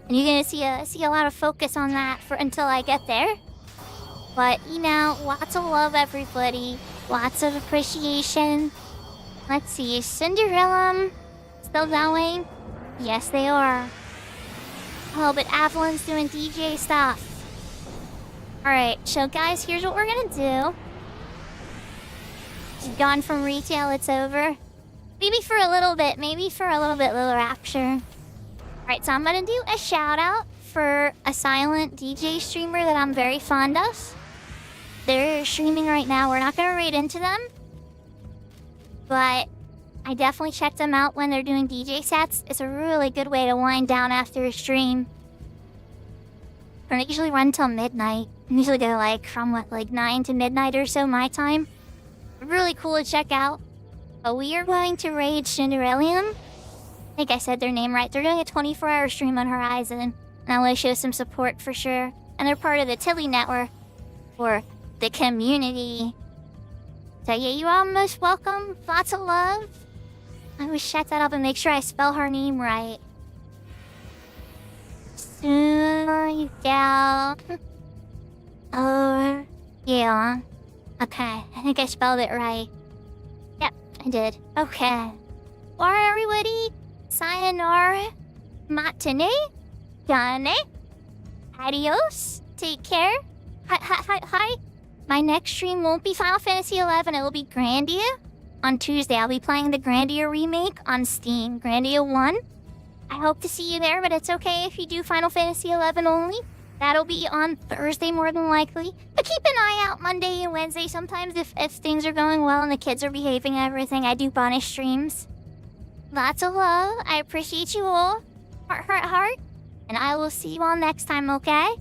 And you're gonna see a lot of focus on that until I get there. But you know, lots of love, everybody. Lots of appreciation. Let's see, Cinderella still going? Yes, they are. Oh, but Avalon's doing DJ stuff. Alright, so guys, here's what we're gonna do. She's gone from retail, it's over. Maybe for a little bit, little rapture. Alright, so I'm gonna do a shout out for a silent DJ streamer that I'm very fond of. They're streaming right now. We're not gonna raid into them. But I definitely check them out when they're doing DJ sets. It's a really good way to wind down after a stream. They usually run till midnight. Usually they're from 9 to midnight or so my time. Really cool to check out. But we are going to raid Cinderellium. I think I said their name right. They're doing a 24-hour stream on Horizon. And I want to show some support for sure. And they're part of the Tilly network. For the community. So yeah, you're all most welcome. Lots of love. I always check that up and make sure I spell her name right. So, yeah. Oh, yeah. Okay, I think I spelled it right. Yep, I did. Okay. Bye, everybody. Sayonara. Matane. Gane. Adios. Take care. Hi. My next stream won't be Final Fantasy XI, it will be Grandia. On Tuesday, I'll be playing the Grandia remake on Steam, Grandia 1. I hope to see you there, but it's okay if you do Final Fantasy XI only. That'll be on Thursday more than likely. But keep an eye out Monday and Wednesday. Sometimes if things are going well and the kids are behaving and everything, I do bonus streams. Lots of love. I appreciate you all. Heart. And I will see you all next time, okay?